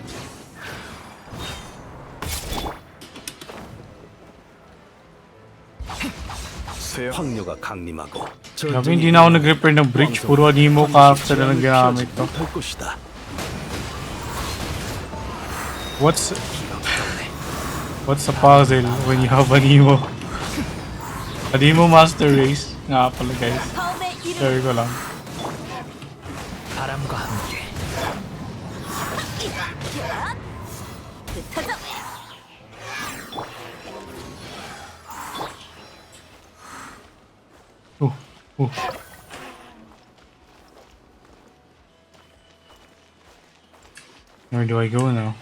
S6: 황녀가 강림하고
S1: Grabe, hindi na ako nag-repair ng bridge. Puro animo character na lang ginamit to.
S6: 할 것이다.
S1: What's the puzzle when you have animo? Animo master race. Nga pala guys. Share ko lang.
S9: 바람과 함께.
S1: Oh. Where do I go now?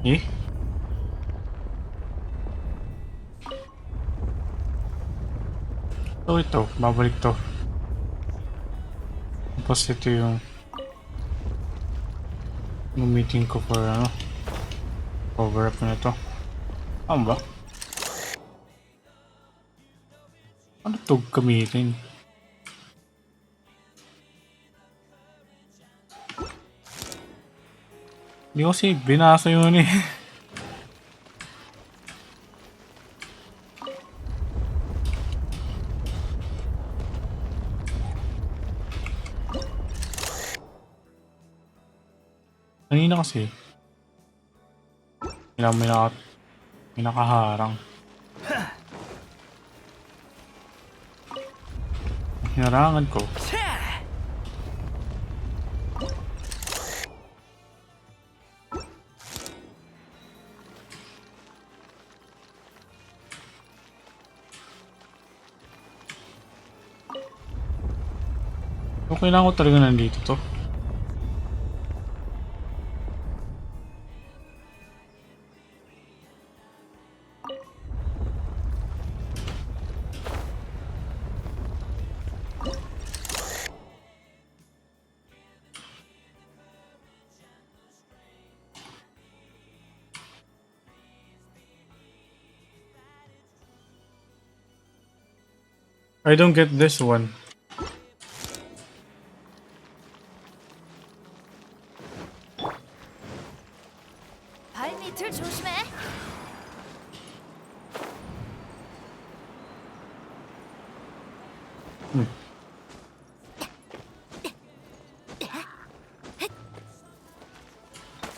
S1: Eh? Oh, ito. Babalik to. Tapos ito yung meeting ko for ano, cover up na ito. Ano ba? Ano to gamitin? Hindi ko kasi binasa yun eh. Kanina kasi may nakaharang. Hinarangan ko. So, kailangan ko talaga nandito to. I don't get this one.
S2: 발밑을 조심해.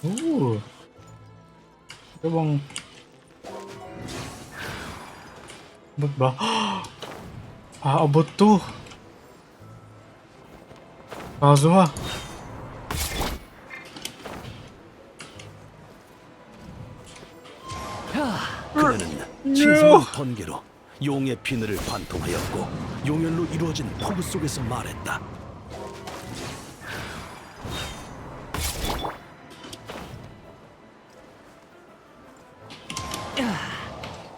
S1: Ooh. Ito bang... Ba't ba? Aabot to. Kaso ha.
S6: 그녀는 신성한 번개로 용의 비늘을 관통하였고 용혈로 이루어진 포구 속에서 말했다.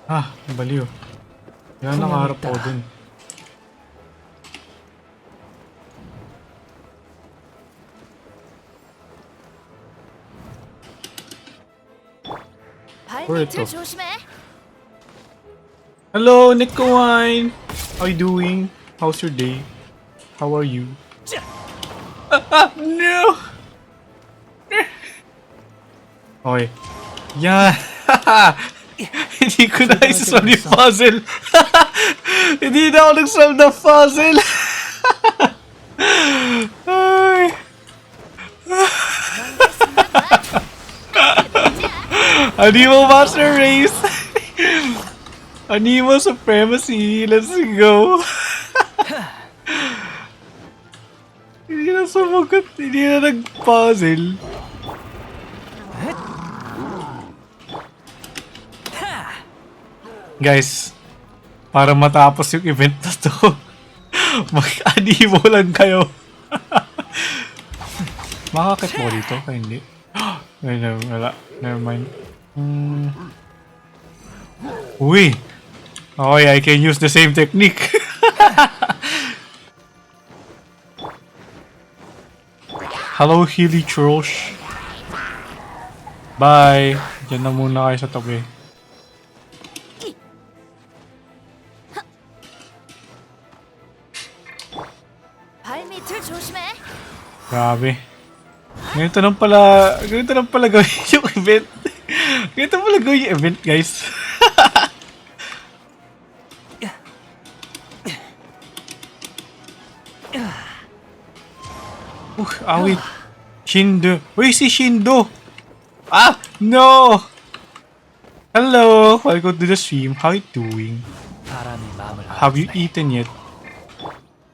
S1: Ah, baliw. Yan nakaharap ako dun.
S2: 발밑을 조심해.
S1: Hello, Nico Wine. How you doing? How's your day? How are you? No! Okay. Yan! Hindi ko na isa-solve yung puzzle. Hindi na ako nag-solve ng puzzle. Ay. Animo Master Race! Animo Supremacy! Let's go! Hindi na sumagot. Hindi na nag-puzzle. Guys, para matapos yung event na to, mag-animo lang kayo. Makakit mo dito? Ay, hindi. Ay, no, wala. Never mind. Uy! Okay, I can use the same technique. Hello, Hilly Trolls. Bye. Diyan na muna kayo sa tabi.
S2: 발밑을 조심해.
S1: Grabe. Ganito lang pala gawin yung event. Ganito pala gawin yung event, guys. Wait. Shindo. Where is si Shindo? Ah! No! Hello! Welcome to the stream. How you doing?
S9: 바람이 마음을
S1: Have you eaten yet?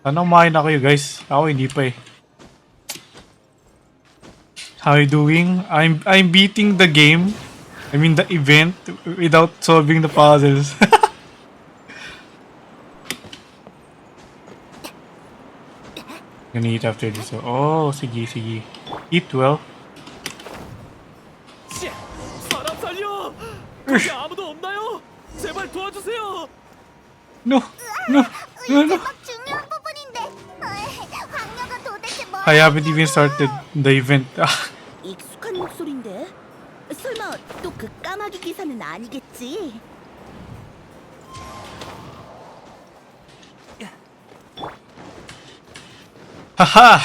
S1: Sana kumain na kayo, guys. Ako hindi pa eh. How you doing? I'm beating the game. I mean the event without solving the puzzles. Gonna eat after this. Oh, sige, sige. Eat well.
S3: 사람 살려! 거기 아무도 없나요? 제발 도와주세요.
S1: No, no, no, no.
S5: 막 중요한 부분인데. 황녀가 도대체 뭐?
S1: I haven't even started the event.
S4: 익숙한 목소리인데. 설마 또 그 까마귀 기사는 아니겠지?
S1: Haha!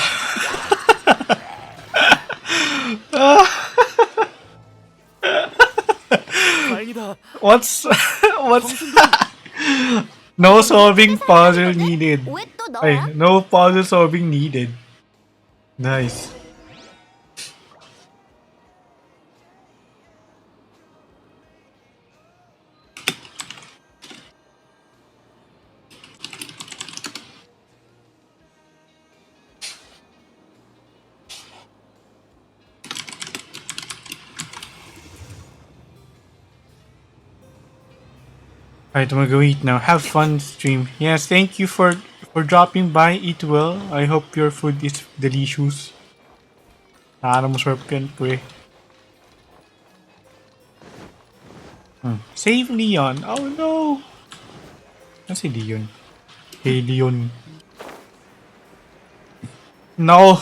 S3: 다행이다.
S1: What's no solving puzzle needed.
S5: 왜또
S1: Ay,
S5: 너야?
S1: no puzzle solving needed. Nice. Alright, I'm gonna go eat now. Have fun stream. Yes, thank you for dropping by. Eat well. I hope your food is delicious. Sana masarap yan po eh. Save Leon. Oh no! Ano si Leon? Hey Leon. No!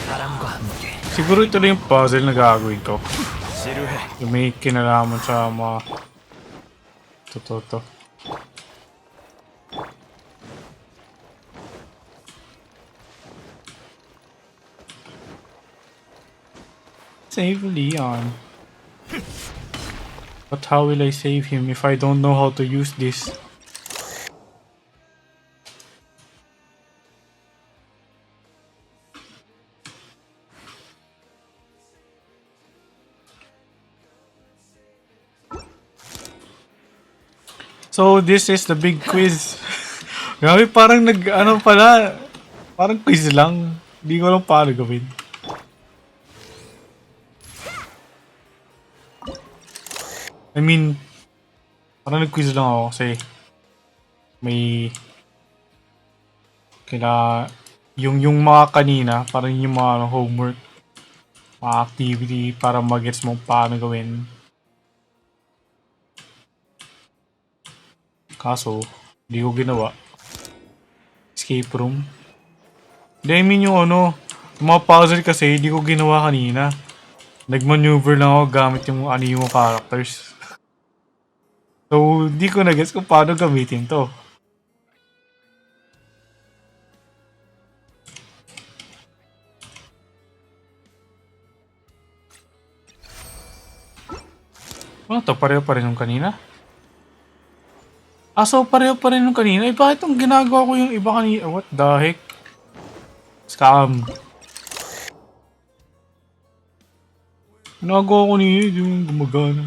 S9: 바람과 함께
S1: Siguro ito lang yung puzzle na gagawin ko.
S3: 지루해.
S1: Yung may kinalaman sa mga... to. Save Leon. But how will I save him if I don't know how to use this? So this is the big quiz. Grabe, parang parang quiz lang. Hindi ko alam paano gawin. I mean, parang nag-quiz lang ako kasi may yung mga kanina, parang yung mga homework, mga activity para mag-gets mo paano gawin. Kaso, di ko ginawa. Escape room. I mean yung yung mga puzzle kasi, di ko ginawa kanina. Nag-maneuver lang ako gamit yung animo characters. So, di ko na-guess kung paano gamitin to. Ano to? Pareho pa rin nung kanina? Ah, so pareho pa rin nung kanina? Eh, bakit ang ginagawa ko yung iba kanina? What the heck? Scam. Ginagawa ko niya yung gumagana.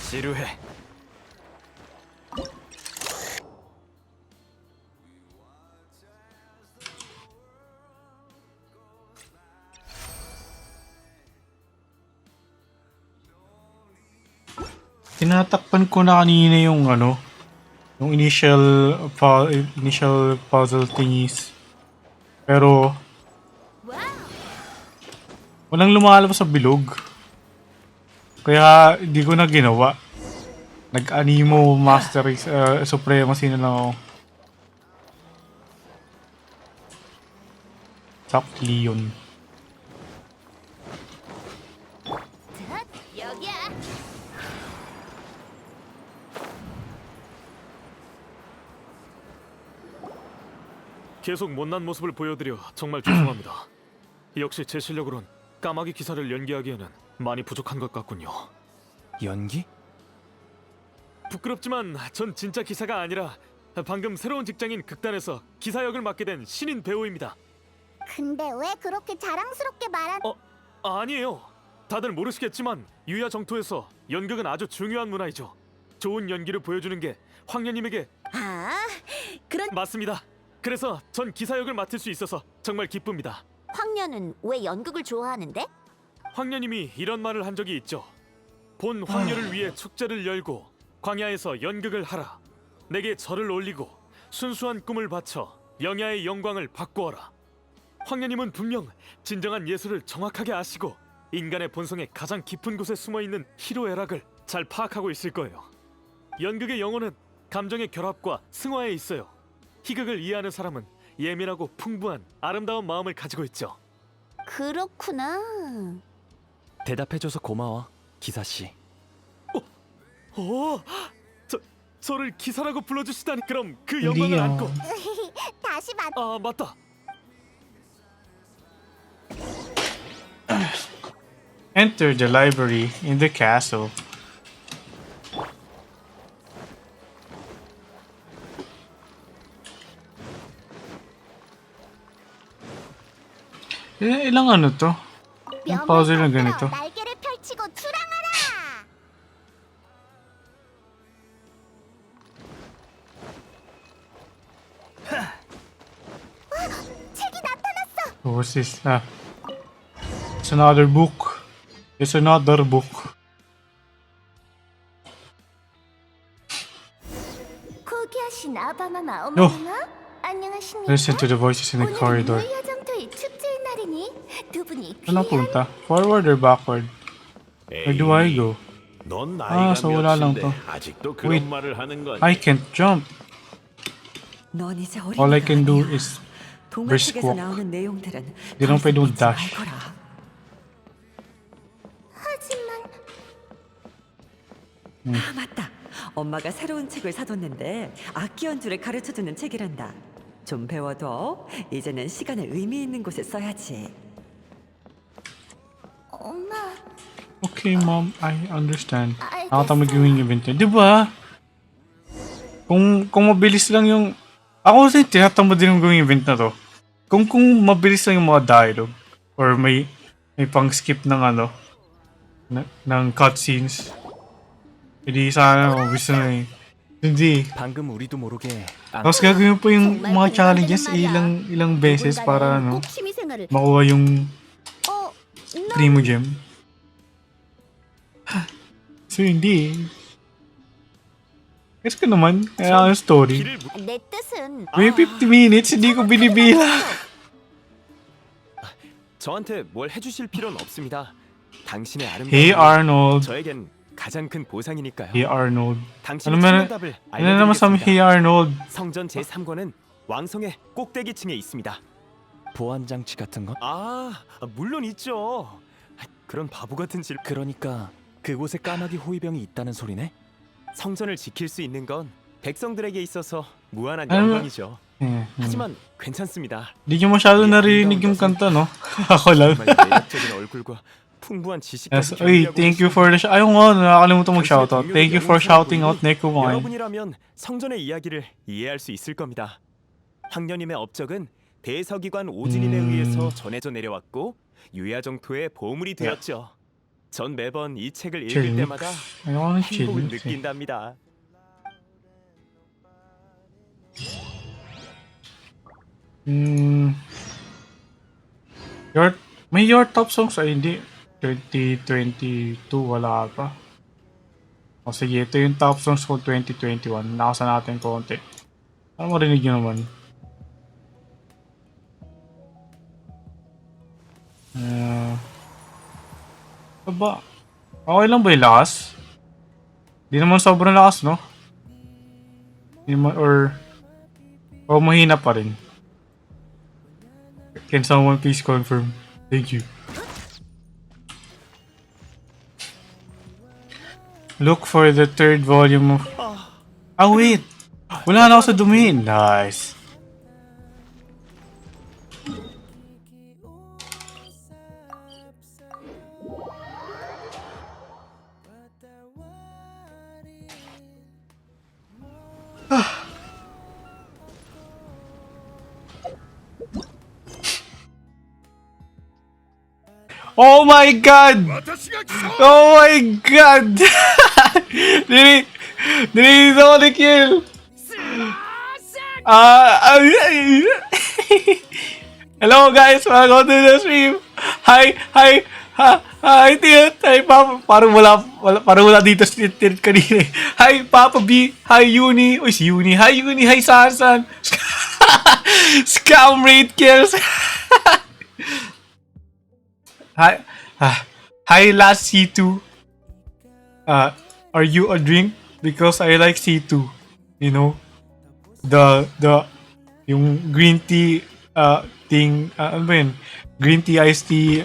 S3: 지루해.
S1: Tinatakpan ko na kanina yung ano, yung initial puzzle thingies. Pero walang lumalabas sa bilog. Kaya hindi ko na ginawa. Nag-animo mastery supremacy na lang ako. Exactly yun.
S5: 여기야.
S3: 계속 못난 모습을 보여드려 정말 죄송합니다. 역시 제 실력으론 까마귀 기사를 연기하기에는 많이 부족한 것 같군요.
S9: 연기?
S3: 부끄럽지만 전 진짜 기사가 아니라 방금 새로운 직장인 극단에서 기사 역을 맡게 된 신인 배우입니다.
S5: 근데 왜 그렇게 자랑스럽게 말한?
S3: 아니에요. 다들 모르시겠지만 유야 정토에서 연극은 아주 중요한 문화이죠. 좋은 연기를 보여주는 게 황녀님에게
S4: 아, 그런
S3: 맞습니다. 그래서 전 기사 역을 맡을 수 있어서 정말 기쁩니다.
S4: 황녀는 왜 연극을 좋아하는데?
S3: 황녀님이 이런 말을 한 적이 있죠. 본 황녀를 위해 축제를 열고 광야에서 연극을 하라. 내게 절을 올리고 순수한 꿈을 바쳐 영야의 영광을 바꾸어라. 황녀님은 분명 진정한 예술을 정확하게 아시고 인간의 본성의 가장 깊은 곳에 숨어있는 희로애락을 잘 파악하고 있을 거예요. 연극의 영혼은 감정의 결합과 승화에 있어요. 희극을 이해하는 사람은 예민하고 풍부한 아름다운 마음을 가지고 있죠.
S4: 그렇구나.
S9: 대답해줘서 고마워, 기사 씨.
S3: 저를 기사라고 불러주시다니. 그럼 그 영광을
S1: 리얼.
S3: 안고.
S5: 다시 만.
S3: 아 맞다.
S1: Enter the library in the castle. Ilang ano to? Yung puzzle na ganito.
S5: 날개를 펼치고 출항하라. 책이 나타났어.
S1: So what's this? Ah. It's another book. It's another book.
S5: 고귀하신 아바마마
S1: 요.
S5: 어머니마. 안녕하십니까?
S1: Listen to the voices in the corridor.
S5: 오늘은 유야정토의 축제의 날이니 두 분이
S1: Saan
S5: 귀한
S1: napunta? Forward or backward? Where do I go?
S8: 넌 나이가
S1: so wala lang
S8: 몇인데
S1: to.
S8: 아직도 그런
S1: Wait.
S8: 말을 하는 거니?
S1: I can't jump.
S7: 넌 이제 어린이가
S1: All I can do
S7: 아니야.
S1: is
S7: 동화책에서
S1: brisk walk.
S7: 나오는 내용들은
S1: Di lang pwede
S7: 믿지
S1: mag-dash.
S7: 말거라.
S5: 하지만
S7: 아 맞다. 엄마가 새로운 책을 사뒀는데 악기 연주를 가르쳐주는 책이란다. 좀 배워둬. 이제는 시간을 의미 있는 곳에 써야지.
S5: 엄마
S1: Okay, Mom. I understand.
S5: 알겠어.
S1: Nakata magiging event yun. Diba? Kung mabilis lang yung... Ako kasi tinatamad din yung gawing event na to. Kung mabilis lang yung mga dialogue or may pang skip ng ano ng cutscenes. Hindi sana mabilis na eh. Hindi.
S9: 방금 우리도 모르게
S1: Tapos gagawin po yung mga challenges ilang beses para ano
S4: 꼭 취미생활을
S1: makuha yung
S5: 너
S1: Primo Gem. So hindi. Kasi ka naman, kaya ang story.
S3: 길을 물-
S5: 내 뜻은
S1: May 50 minutes, hindi ko binibilang.
S3: 저한테 뭘 해주실 필요는 없습니다. 당신의 아름다운
S1: Hey Arnold.
S3: 저에겐 가장 큰 보상이니까요.
S1: Hey Arnold.
S3: 당신의
S1: Ano man,
S3: 답을
S1: ano naman sa Hey
S3: 알려드리겠습니다.
S1: Arnold?
S3: 성전 제3권은 왕성의 꼭대기층에 있습니다.
S9: 보안 장치 같은 건?
S3: 물론 있죠. 그런 바보 같은 질.
S9: 그러니까 그곳에 까마귀 호위병이 있다는 소리네?
S3: 성전을 지킬 수 있는 건 백성들에게 있어서 무한한
S1: Ano?
S3: 영광이죠.
S1: Eh,
S3: 하지만 괜찮습니다.
S1: Di nyo masyado narinig yung kanta, no? Ako lang.
S3: 정말 매력적인 얼굴과 풍부한 지식까지
S1: Yes. Uy, thank you for the Ayaw nga, nakakalimutan mag-shoutout. Thank you for shouting out, Neko Wine.
S3: 여러분이라면 성전의 이야기를 이해할 수 있을 겁니다. 황녀님의 업적은 대서기관 오진인에 의해서 전해져 내려왔고 유야정토의 보물이 되었죠. 전 매번 이 책을 읽을
S1: 재밌-
S3: 때마다
S1: Ayaw nga ng
S3: 행복을
S1: chill.
S3: 느낀답니다.
S1: Your top songs ay hindi. 2022 wala pa. O sige, ito yung top songs ko 2021. Nakasan natin konti. Para marinig nyo naman. Aba, okay lang ba yung lakas? Di naman sobrang lakas, no? Di naman, or mahina pa rin. Can someone please confirm? Thank you. Look for the third volume of... Ah, wait! Wala na ako sa domain. Nice. Oh my god! Oh my god! Nilito ko ni Kill! Hello guys! Welcome to the stream! Hi Tilt! Hi Papa! Parang wala dito si Tilt kanina. Hi Papa B! Hi Uni! Uy si Uni! Hi Uni! Hi Sansan! Scam rate kills! Hi last C2. Are you a drink? Because I like C2. You know? Yung green tea thing, ano ba yun? Green tea iced tea,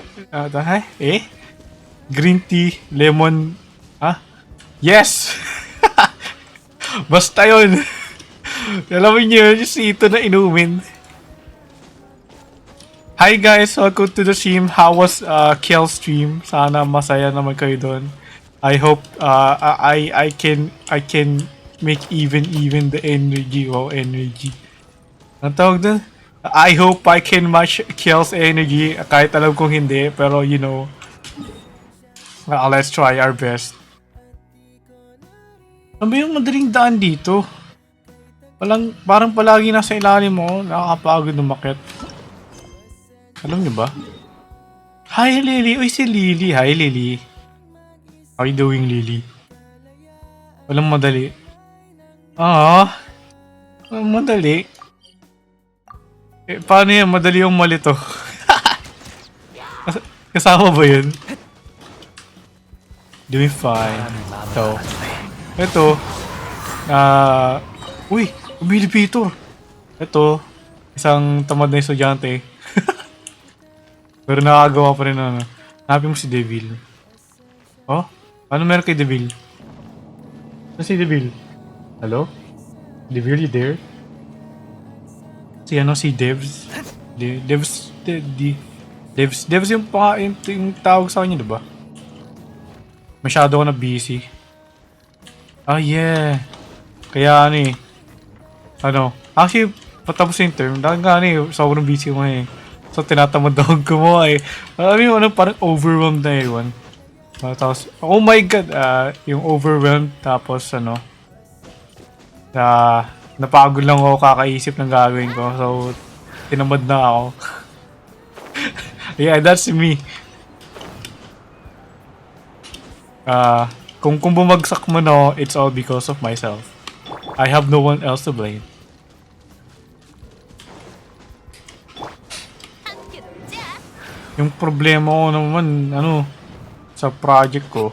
S1: green tea lemon, yes! Basta yun. Alam mo nyo, yung C2 na inumin. Hi guys, welcome to the stream. How was Kel's stream? Sana masaya naman kayo doon. I hope I can make even the energy. Wow, energy. Ang tawag doon? I hope I can match Kel's energy kahit alam kong hindi, pero you know. Let's try our best. Ano ba yung madaling daan dito? Parang palagi nasa ilalim mo, nakakapagod umakyat. Alam niyo ba? Hi Lily! Uy si Lily! Hi Lily! How you doing Lily? Walang madali. Walang madali. Paano yan? Madali yung malito. Kasama ba yun? Doing fine. Ito. Uy! Umilipitor! Ito. Isang tamad na estudyante. Pero nakagawa pa rin ano. Hanapin mo si Devil. Oh? Paano meron kay Devil? Saan si Devil? Hello? Devil, you there? Si Devs? Devs yung tawag sa kanya, diba? Masyado ako na busy. Yeah. Kaya actually, patapos yung term. Dahil nga sobrang busy ko ngayon. So, tinatamad akong gumawa eh. Alam mo, parang overwhelmed na everyone. Tapos, oh my god, yung overwhelmed, tapos napagod lang ako kakaisip ng gagawin ko. So, tinamad na ako. Yeah, that's me. Kung bumagsak mo it's all because of myself. I have no one else to blame. Yung problema ko naman, sa project ko,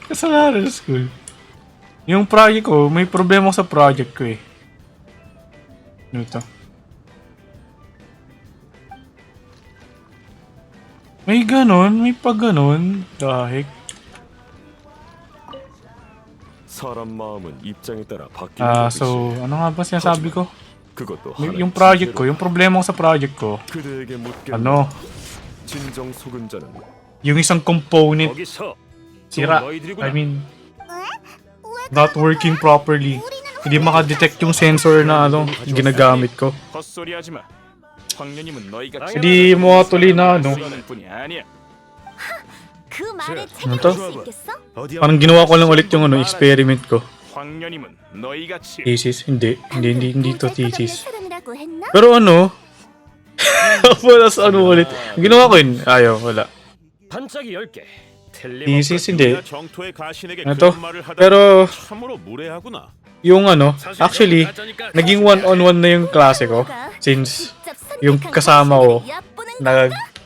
S1: Kasalanan sa school. Yung project ko, may problema sa project ko eh. Ano ito? May ganon, may pag ganon. Dahil.
S3: 사람 마음은 입장에 따라 바뀌는
S1: So, ano nga ba sinasabi ko?
S3: 그것도
S1: Yung project ko, yung problema ko sa project ko,
S3: 그대에게 묻겠다.
S1: ano,
S3: 진정 속은 자는
S1: yung isang component,
S3: 거기서
S1: sira. I mean, not working properly. Hindi makadetect yung sensor na ano, ginagamit ko.
S3: 헛소리하지 마. 황년님은 너희가
S1: Hindi mo tuloy na ano.
S3: 뿐이 아니야.
S5: 그 말에
S1: ano
S5: 책임질
S1: to?
S5: 수 있겠어?
S1: Parang ginawa ko lang ulit yung ano, experiment ko.
S3: 황년님은 너희같이
S1: Thesis, hindi to
S5: 모자이크
S1: thesis.
S5: 잡는 사람이라고 했나?
S1: Pero ano, wala sa ano ulit. Ang ginawa ko yun, ayaw, wala.
S8: 반짝이 10개.
S1: Thesis, hindi.
S8: 정토의 가신에게
S1: Ano to?
S8: 그런 말을 하다니
S1: Pero,
S8: 참으로 무례하구나.
S1: yung ano, actually, naging one-on-one na yung klase ko. Since, yung kasama ko,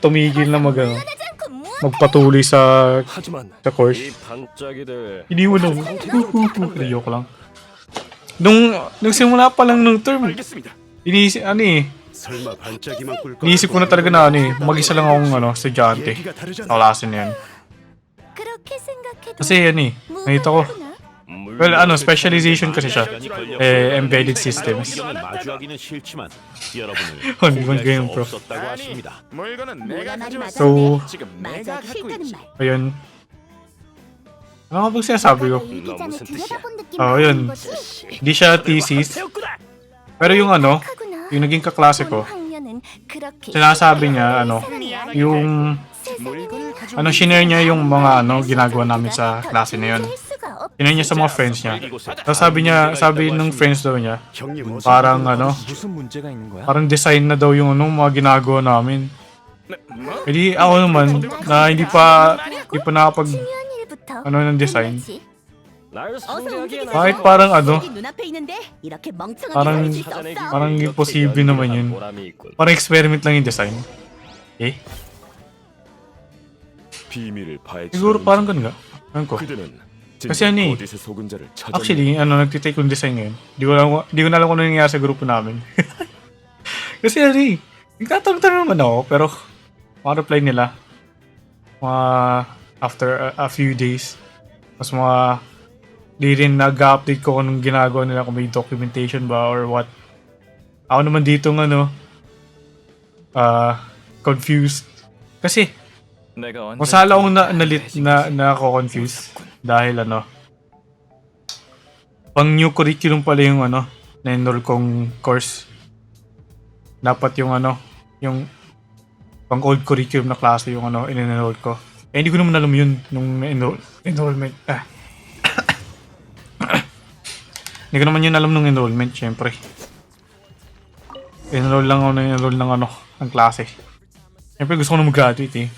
S1: tumigil na magpatuloy sa course.
S8: 반짝이들
S1: Iniwan ako. Ayoko lang. Nung simula pa lang nung term,
S6: 설마 반짝이만 꿀 거.
S1: iniisip ko na talaga na mag-isa lang akong estudyante. Sa klase na yan.
S5: 그렇게 생각해도
S1: Kasi nakita ko. Well, specialization kasi siya. Embedded systems.
S8: 환경을 마주하기는 싫지만 여러분을
S1: Ano bang
S8: 포기할
S1: ganyan,
S8: 수
S1: bro?
S8: 없었다고 하십니다.
S3: 물건은 내가
S5: 말이
S3: 가져왔어.
S1: So,
S3: 지금 내가
S5: 맞아
S3: 갖고
S5: 싫다는
S3: 있지.
S5: 말.
S1: ayun. Ano nga bang sinasabi ko?
S5: 일기장을 들여다본 느낌
S1: yun.
S5: 받는 거지?
S1: Hindi siya thesis. Pero yung
S5: 하구나.
S1: yung naging kaklase ko,
S5: 황년은 그렇게
S1: sinasabi niya, yung,
S3: 물건을 가져.
S1: shinare niya yung mga, ginagawa namin sa klase na yun. Shinare niya sa mga friends niya. Tapos sabi nung friends daw niya,
S6: 형님 어서
S1: parang,
S3: 무슨 문제가 있는 거야?
S1: parang design na daw yung, mga ginagawa namin. Hindi ako naman, na hindi pa nakapag,
S5: 중요한 일부터
S1: ng design.
S5: 끝내지.
S8: 날
S5: 어서
S8: 상대하기에는
S5: 움직이세요.
S1: Kahit parang
S5: 여기 눈앞에 있는데 이렇게 멍청하게
S1: parang-
S5: 있을 수 없어.
S1: parang imposible naman yun.
S8: 보람이 있군.
S1: Parang experiment lang yung design.
S3: 비밀을 파헤치는
S1: Siguro parang ganun nga. Ewan ko.
S3: 그들은
S1: Kasi ano eh,
S3: 거짓의 속은 자를 찾아.
S1: actually, nagtitake yung design ngayon. Di ko na alam kung ano nangyayari sa grupo namin. Kasi nagtatanong naman ako, pero reply nila after a few days. Mas di rin nag-update ko kung anong ginagawa nila, kung may documentation ba or what. Ako naman dito confused. Kasi,
S9: 내가
S1: kung saan akong nako-confuse dahil pang new curriculum pala yung na-enroll kong course. Dapat yung yung pang old curriculum na klase yung in-enroll ko. Hindi ko naman alam yun nung enrollment. Hindi ko naman yun alam nung enrollment, syempre. Enroll lang ng ang klase. Syempre gusto ko na mag-graduate eh.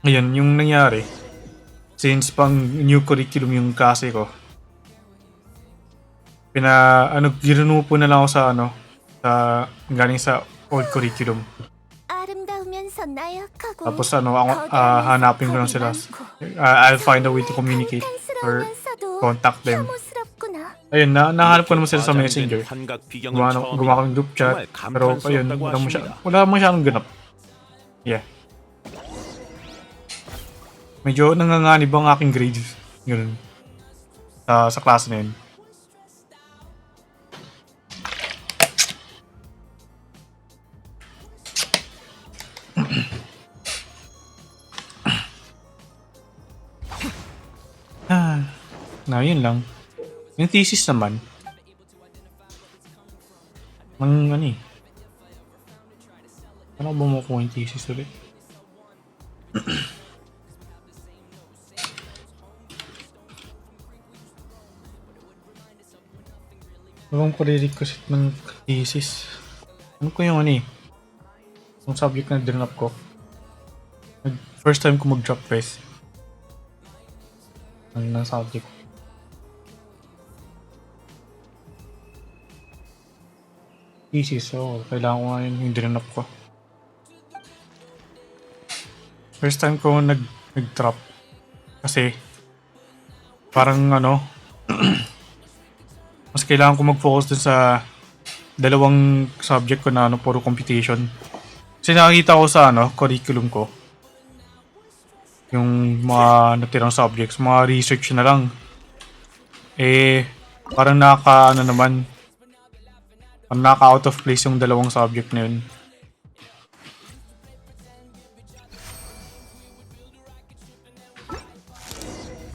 S1: Ngayon, yung nangyari, since pang new curriculum yung klase ko, ginunupo na lang ako sa galing sa old curriculum.
S5: 아름다우면서 나약하고
S1: Tapos hanapin ko lang sila. I'll find a way to communicate or contact them.
S5: 혐오스럽구나.
S1: Ayun, nahanap ko naman sila sa messenger.
S8: 환각 비경은
S1: Gumawa ng group chat. Pero ayun, wala masyadong ganap. Yeah. Medyo nanganganib ang aking grades. Ganun. Sa klase na yun. Yun lang. Yung thesis naman, ano ba makuha yung thesis ulit? Huwag ko re-request ng thesis. Ano ko yung yung subject na dinrop ko. First time ko mag-drop press. Ng subject. Thesis, so kailangan ko nga yung dinrop ko. First time ko nag-drop Kasi, parang ano, mas kailangan ko mag-focus dun sa dalawang subject ko na ano, puro computation. Kasi nakakita ko sa ano, curriculum ko, yung mga natirang subjects, mga research na lang. Eh, parang naka, ano naman, parang naka out of place yung dalawang subject na yun.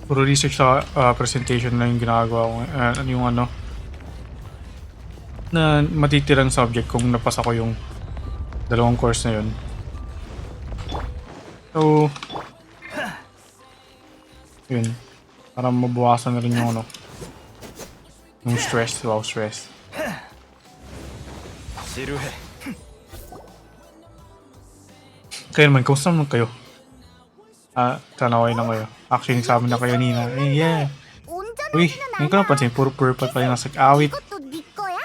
S1: Puro research sa presentation na yung ginagawa ko. Yung ano, na matitirang subject kung napasa ko yung dalawang course na yun. So, yun. Para mabawasan na rin yung ano, yung stress. Wow, stress.
S3: 지루해.
S1: Kayo naman, kamusta naman kayo? Sana okay lang kayo. Actually, nagsabi na kayo nina. Eh, yeah. Uy, ngayon ko napansin, puro purple pa yung nasa awit.
S5: 이것도 네 거야?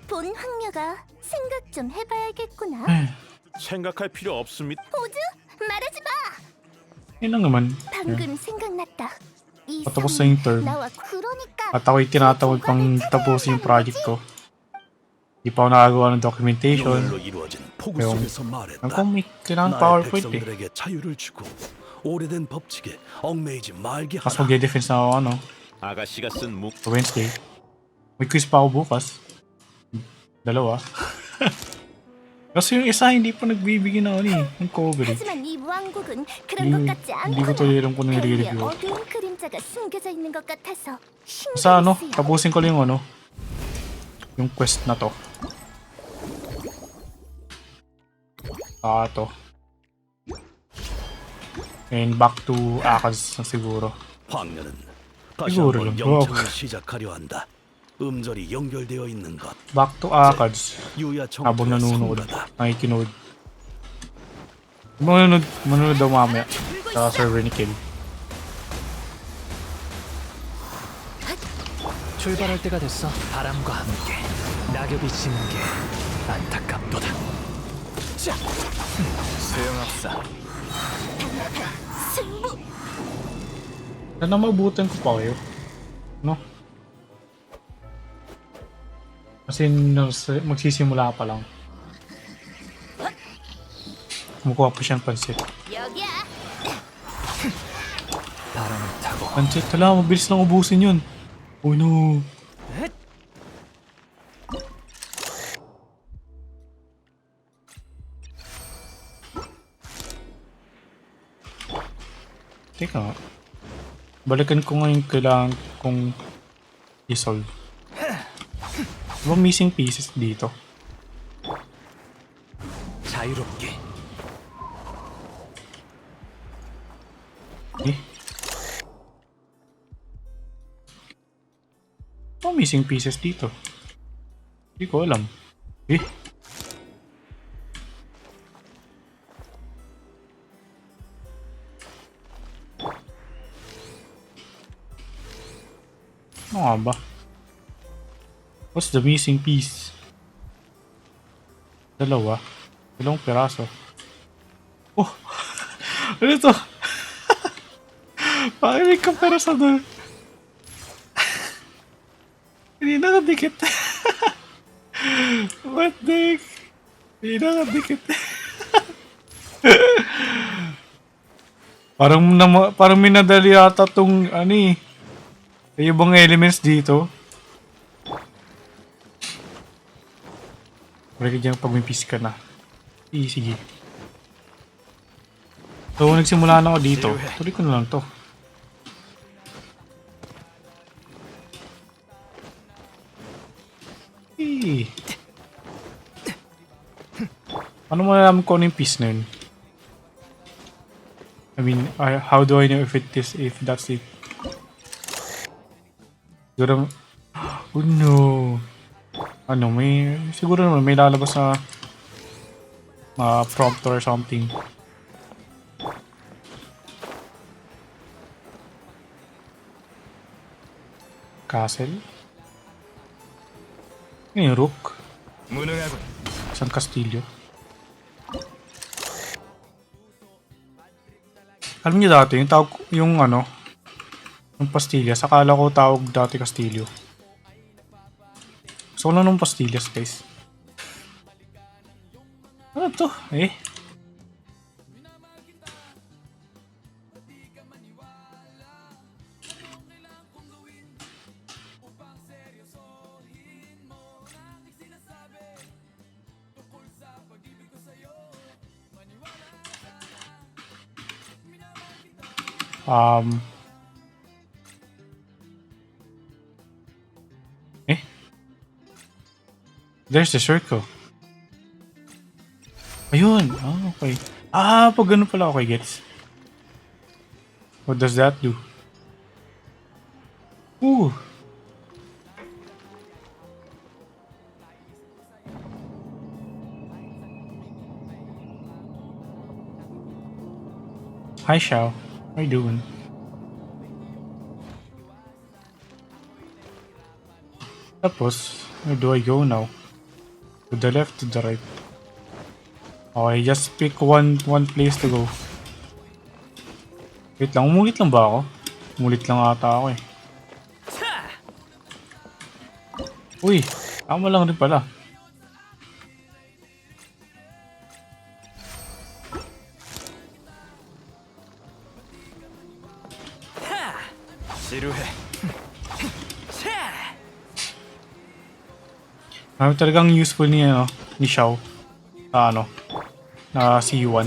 S5: 본 황녀가 생각 좀 해봐야겠구나.
S8: 생각할 필요 없습니다.
S5: 호주 말하지 마.
S1: Yun lang naman.
S5: 방금 생각났다. 이
S1: Patapos na yung term.
S5: 나와 그러니까
S1: At ako'y tinatawag pang tapusin yung project ko. Di pa ako nakagawa ng documentation.
S6: 용혈로 이루어진 포구
S1: yung-
S6: 속에서 말했다.
S1: Ang may kailangan
S6: 나의
S1: PowerPoint eh.
S6: 백성들에게 자유를 주고 오래된 법칙에 얽매이지 말게
S1: Mas
S6: 하라.
S1: mag-defense na ako ano,
S8: 아가씨가 쓴 묵.
S1: sa Wednesday. May quiz pa ako bukas. 2. Kasi yung isa hindi pa nagbibigay na ano eh, ng cover eh.
S5: 하지만 이 무왕국은 그런 것
S1: Hindi,
S5: 같지
S1: hindi ko to
S5: 않구나.
S1: alam kung
S5: 배후에
S1: nire-review.
S5: 어두운 그림자가 숨겨져 있는 것 같아서
S1: Sa ano,
S5: 신경이 쓰여.
S1: tapusin ko lang yung ano, yung quest na to. To. And back to Akaz na siguro.
S6: 황녀는 다시
S1: 이거를
S6: 한번
S1: 뭐-
S6: 영창을 시작하려 한다. 음절이 연결되어 있는 것
S1: Back to Akaz.
S6: 유야
S1: Habang
S6: 정토의
S1: nanonood,
S6: 성가다.
S1: nakikinood. Manunod daw mamaya sa server ni Kim.
S9: 출발할 때가 됐어. 바람과 함께 낙엽이 지는 게 안타깝도다. 자, 소용없어.
S1: Sana mabutan ko pa kayo. No? Kasi magsisimula pa lang. Kumukuha pa siyang pansit.
S5: 여기야.
S9: 바람을 타고
S1: Pansit, tala, mabilis lang ubusin yun. Oh no. Teka nga. Balikan ko nga yung kailangan kong i-solve. Diba missing pieces dito?
S9: 자유롭게
S1: Eh? Diba missing pieces dito? Hindi ko alam. Eh? Ano nga ba? What's the missing piece? Dalawang piraso. Oh! Ano ito? Bakit may kapiraso doon? Hindi nakadikit. What the heck? Hindi nakadikit. Parang minadali yata tong ano eh. May ibang elements dito. Balik dyan pag may piece ka na. Sige. So, nagsimula na ako dito. Tuloy ko na lang to. Ano mo alam ko ano yung piece na yun? I mean, how do I know if that's it? Siguro, oh no. Ano, siguro naman may lalabas na prompt or something. Castle? Ano yung rook?
S3: 무능하군.
S1: Isang kastilyo? Alam niyo dati, yung tawag, yung ano, yung pastillas, akala ko tawag dati Castillo. Gusto ko lang ng pastillas, guys. Ano to? Eh? Eh? There's the circle. Ayun. Ah, okay. Ah, pag ganun pala. Okay, gets. What does that do? Ooh. Hi, Xiao. How you doing? Tapos, where do I go now? To the left, to the right. Okay, just pick one place to go. Wait lang, umulit lang ba ako? Umulit lang ata ako eh. Uy, tama lang rin pala.
S3: 지루해.
S1: Talagang useful niya, no? Ni Xiao. Ano? Na C1.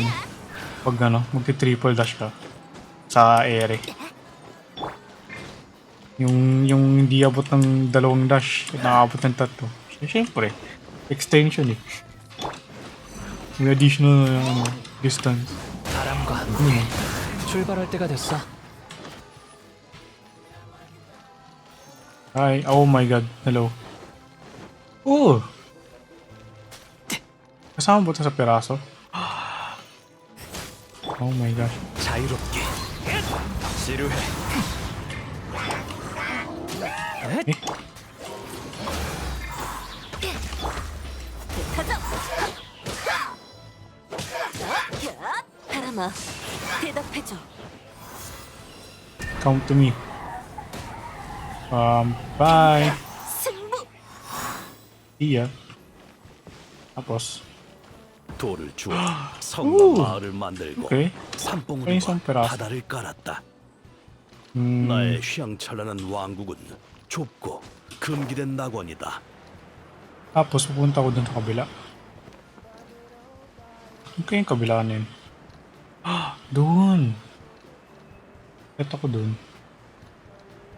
S1: Pag ano, magti-triple dash ka. Sa ere. Yung hindi abot ng 2 dash, nakabot ng 3. Siyempre, extension eh. May additional ano, distance.
S9: 바람과 출발할 때가 됐어.
S1: Hi, oh my god, hello. Oh! Kasama ba ito sa peraso? Oh my gosh.
S3: 자유롭게. 지루해.
S1: Eh?
S4: 바람아, 대답해줘.
S1: Come to me. Bye.
S4: 승부.
S1: See ya. Tapos,
S6: 돌을 주어 성과 마을을 만들고
S1: okay.
S6: 산봉우리와
S1: 펜션 페라스.
S6: 바다를 깔았다. 나의 휘황찬란한 왕국은 좁고 금기된 낙원이다.
S1: Tapos, pupunta ko dun sa kabila. Okay, yung kabila na yun. Doon. Set ako doon.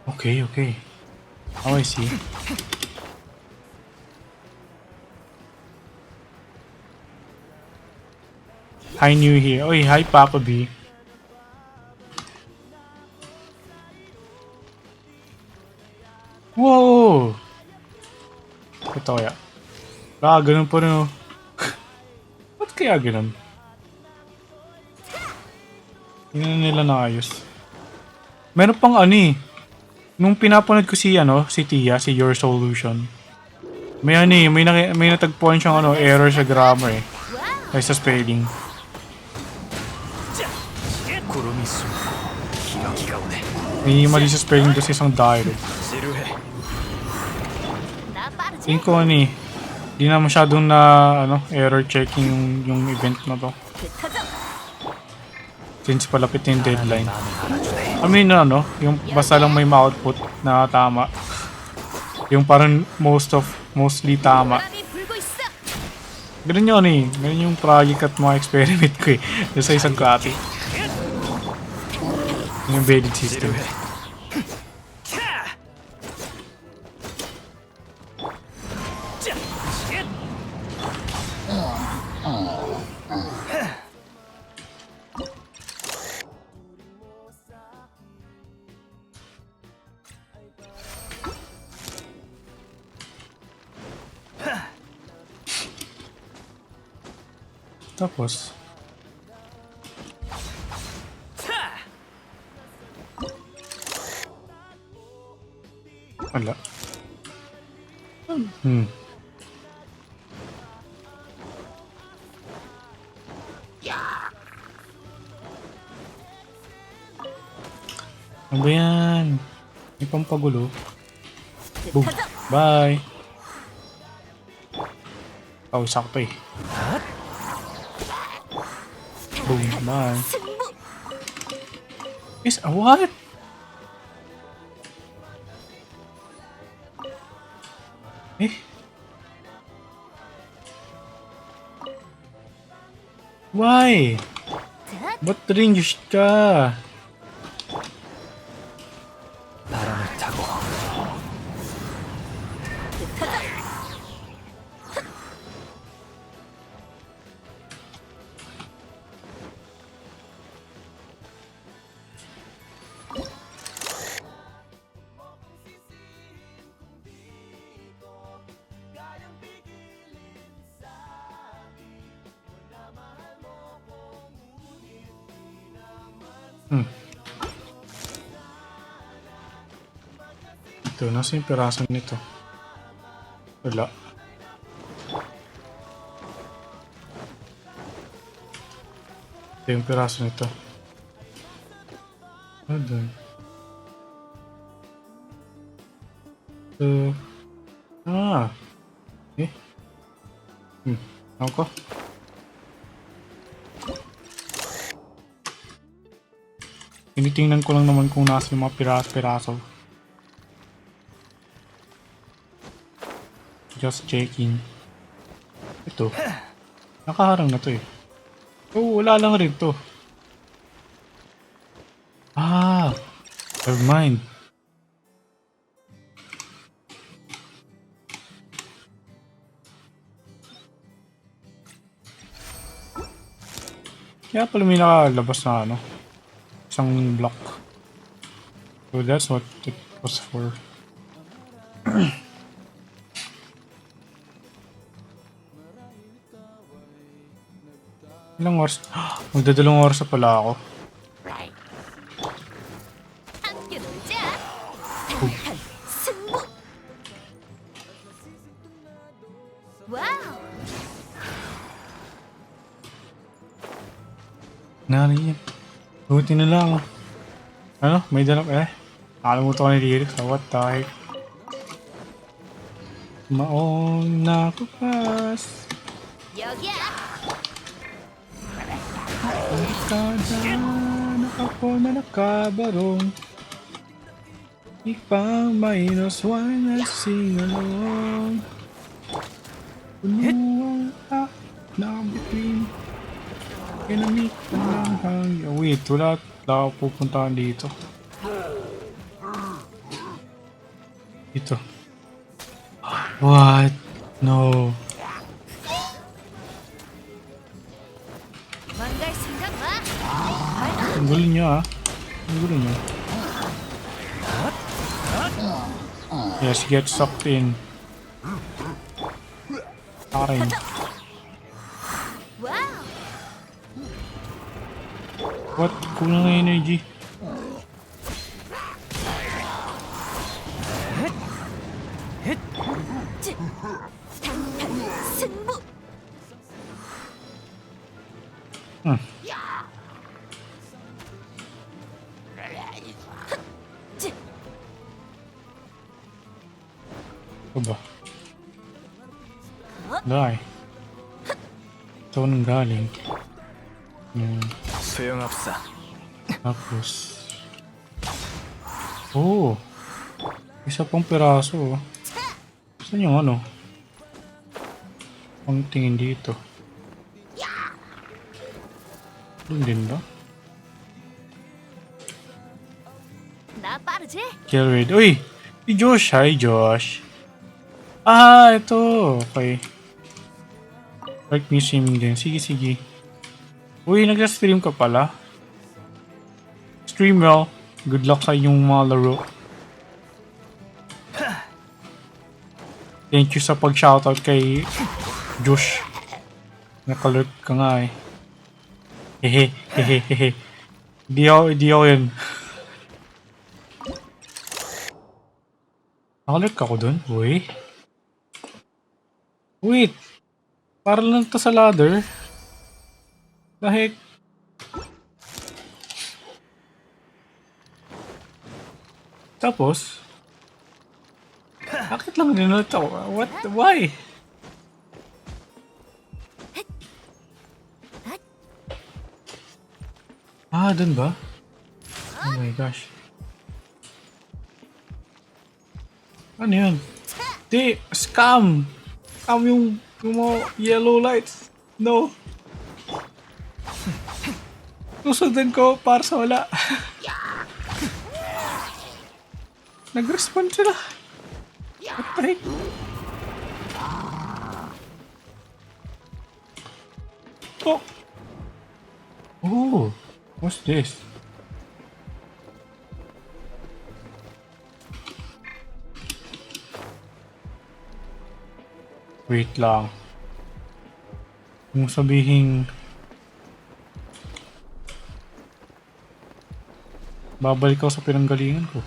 S1: Okay, okay. Now I see. Hi, new here. Oy, hi, Papa B. Whoa! Ito kaya. Ganun pa rin. Ba't kaya ganun? Hindi na nila naayos. Meron pang ano eh. Nung pinapanood ko si Tia, si Your Solution. May ano eh, may natagpuan siyang error sa grammar eh. Ay sa spelling.
S3: 구름이 숨고 기러기가 오네.
S1: May mali sa spelling doon sa isang dialogue.
S3: 지루해.
S4: 나 빠르지?
S1: Tingin ko ano eh. Di na masyadong na error checking yung event na to.
S4: 흩어져.
S1: Since palapit na yung deadline.
S3: 마음을 알아주네.
S1: I mean yung basta lang may ma-output na tama. Yung parang mostly tama.
S4: 바람이 불고 있어.
S1: Ganun yun eh. Ganun yung project at mga experiment ko eh. Doon sa isang klase. Yung embedded system.
S3: 지루해.
S1: Tapos, wala. Ano ba yan? May pampagulo. Boom. Bye. Oh, sakto eh. Boom. Bye. Is what? Eh? Why? Ba't ranged ka?
S9: 바람을 타고
S1: Ito, nasa yung piraso nito? Wala. Ito yung piraso nito. Ano dun? Ito. Eh? Ako? Tinitingnan ko lang naman kung nasa yung mga piraso-piraso. Just checking. Ito. Nakaharang na to eh. Oh, wala lang rin to. Ah! Never mind. Kaya pala may nakalabas na ano. Isang block. So that's what it was for. Ilang oras? Magdadalawang oras na pala ako.
S2: 함께 놀자. 단판 승부. 와우.
S1: Nari yan. Buti na lang. Ano? May dalang nakalimutan ko na yung lyrics. What the heck? Maong nakupas.
S2: 여기야.
S1: Nakadaan ako na nakabarong. Ipang minus one na sing along. Punuang na between. Kinamit na lang hanggang. Wait, wala ako pupuntahan dito. Dito. What? No.
S2: 망갈 생각 마.
S1: Ang gulo niya ah. Ang gulo niya. Yes, get sucked in. Akin.
S2: 와우.
S1: What? Kulang na energy.
S2: 단판 승부.
S1: Ito ba? Die. Ito nang galing.
S3: 소용없어.
S1: Tapos. Oh. Isa pang piraso. Saan yung ano? Ang tingin dito. Doon din ba?
S2: 나 빠르지?
S1: Get rid. Uy! Si Josh. Hi, Josh. Ah, ito. Okay. Like me swimming din. Sige, sige. Uy, nag-stream ka pala. Stream well. Good luck sa inyong mga laro. Thank you sa pag-shoutout kay Josh. Nakalurk ka nga eh. Hehe, hehe, hehe. Di ako yun. Nakalurk ako dun? Uy. Wait. Para lang to sa ladder. The heck? Tapos, bakit lang din ito? What? Why? Ah, dun ba? Oh my gosh. Ano yun? Di, scam! Scam yung mga yellow lights. No. Susundan ko para sa wala. Nag-respond sila. What the heck? Oh! Oh! What's this? Wait lang. Kung sabihin babalik ako sa pinanggalingan ko.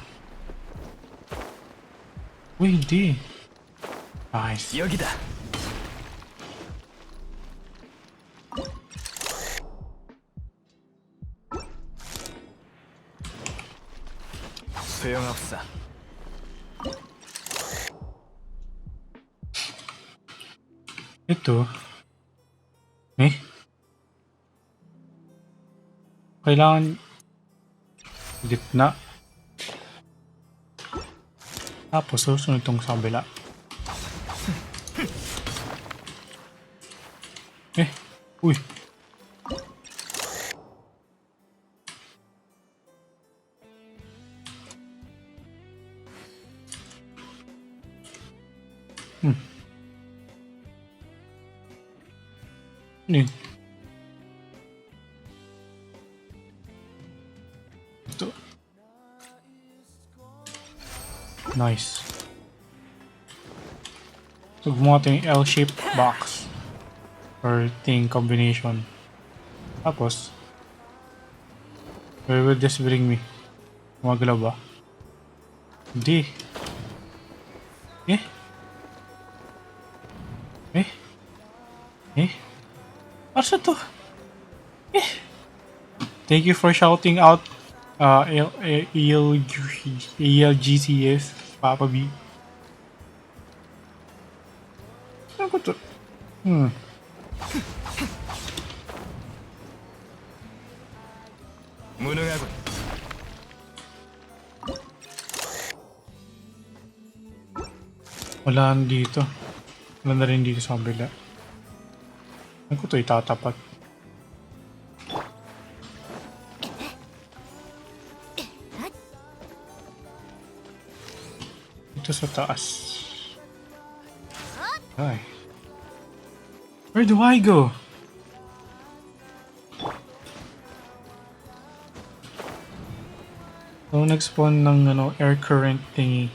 S1: Uy, hindi. Nice.
S3: 여기다. 소용없어.
S1: Ito. Kailangan gitna. Tapos susunod itong sa kabila. Uy. Ano yun? Ito. Nice. So, gumawa ito yung L-shaped box. Or thing combination. Tapos, where will this bring me? Gumagalaw ba? Hindi. What's to? Thank you for shouting out ELGCS, Papa B. Ano ko to?
S3: 무능하군.
S1: Wala dito. Wala na rin dito sa kabila. Ano ko to itatapat? Ito sa taas. Ay. Where do I go? So, nag-spawn ng air current thingy.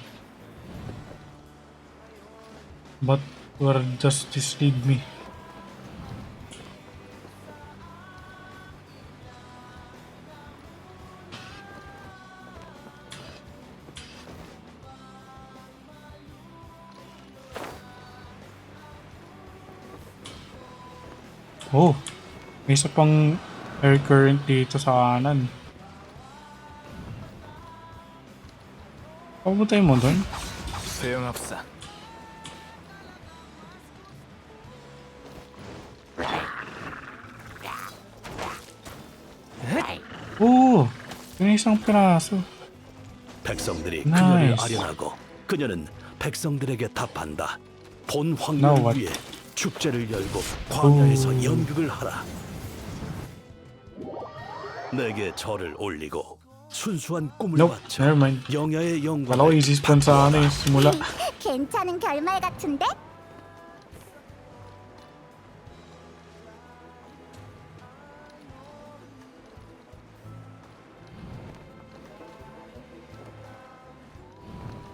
S1: But where does this lead me? Oh, may isa pang air current dito sa kanan. Papuntay mo doon?
S3: 소용없어.
S1: 오! yung isang piraso.
S6: 백성들이
S1: Nice.
S6: 그녀를 아련하고 그녀는 백성들에게 답한다. 본
S1: Now
S6: 황녀를
S1: what?
S6: 위해 축제를 열고 광야에서
S1: 오.
S6: 연극을 하라. 내게 절을 올리고 순수한 꿈을
S1: Nope,
S6: 바쳐
S1: never mind.
S6: 영야의
S1: Kala ko
S6: 영광을
S1: easy spawn sa ano yung simula.
S5: 괜찮은 결말 같은데?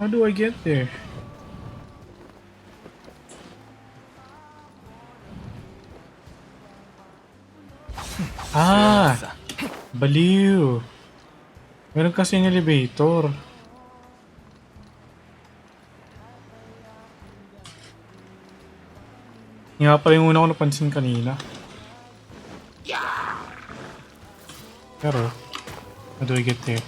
S1: How do I get there? Ah! Baliw! Meron kasi yung elevator. Nga pala yung una ko napansin kanina. Pero, how do I get there?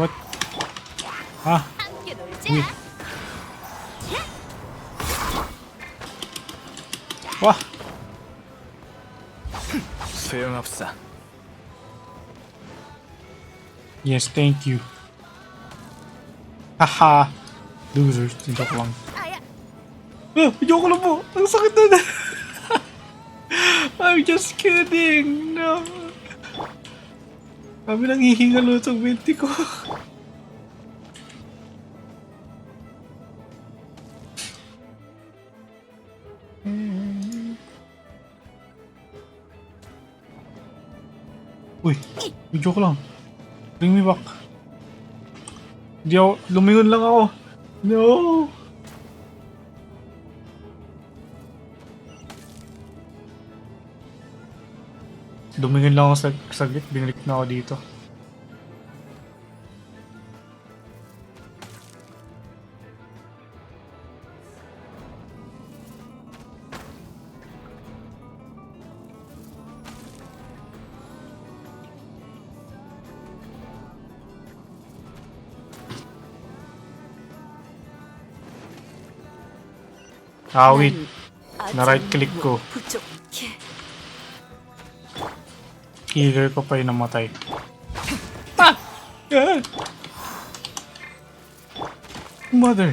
S1: What? Ah,
S2: 함께 놀자.
S1: uy. Wah!
S3: 소용없어.
S1: Yes, thank you. Haha! Losers, joke lang.
S2: 아야.
S1: Joke lang po! Ang sakit na. I'm just kidding! No! Kami nang hihingalo sa 20 ko. Uy! Joke lang. Bring me back. Hindi ako, lumingon lang ako. No! Lumingon lang ako saglit, binalik na ako dito. Ah, wait. Na-right click ko.
S4: 부족해.
S1: Killer ko pa yung namatay. Ah! Ah! Mother!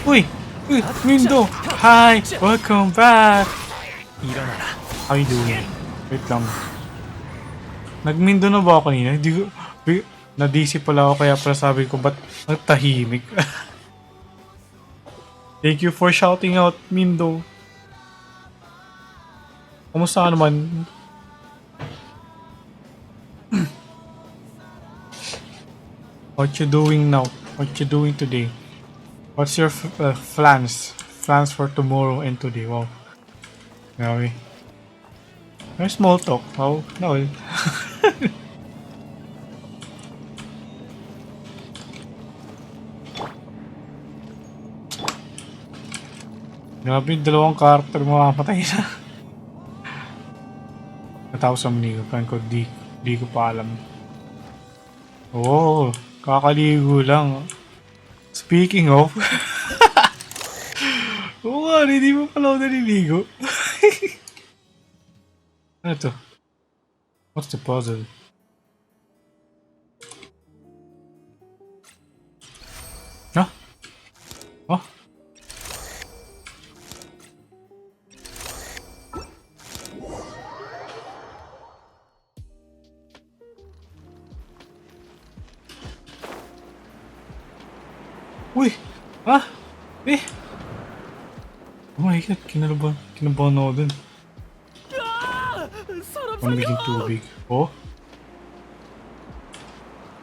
S1: Uy! Uy! Mindo! Hi! Welcome back!
S3: 일어나라.
S1: How you doing? Wait lang. Nagmindo na ba ako kanina? Hindi ko... Na-DC pala ako kaya pala sabi ko ba't nagtahimik? Thank you for shouting out, Mindo. Kamusta ka naman? What you doing now? What you doing today? What's your plans? Plans for tomorrow and today? Wow. Grabe. May small talk. How? No. Grabe, dalawang karakter mamamatay na. Natapos ang maligo. Kan ko, di ko pa alam. Oh, kakaligo lang. Speaking of, oo nga, hindi mo pala ako naliligo. Ano to? What's the puzzle? Huh? Oh? Uy! Ah! Eh! Oh my god, kinabahan ako dun. Ang naging tubig. Oh?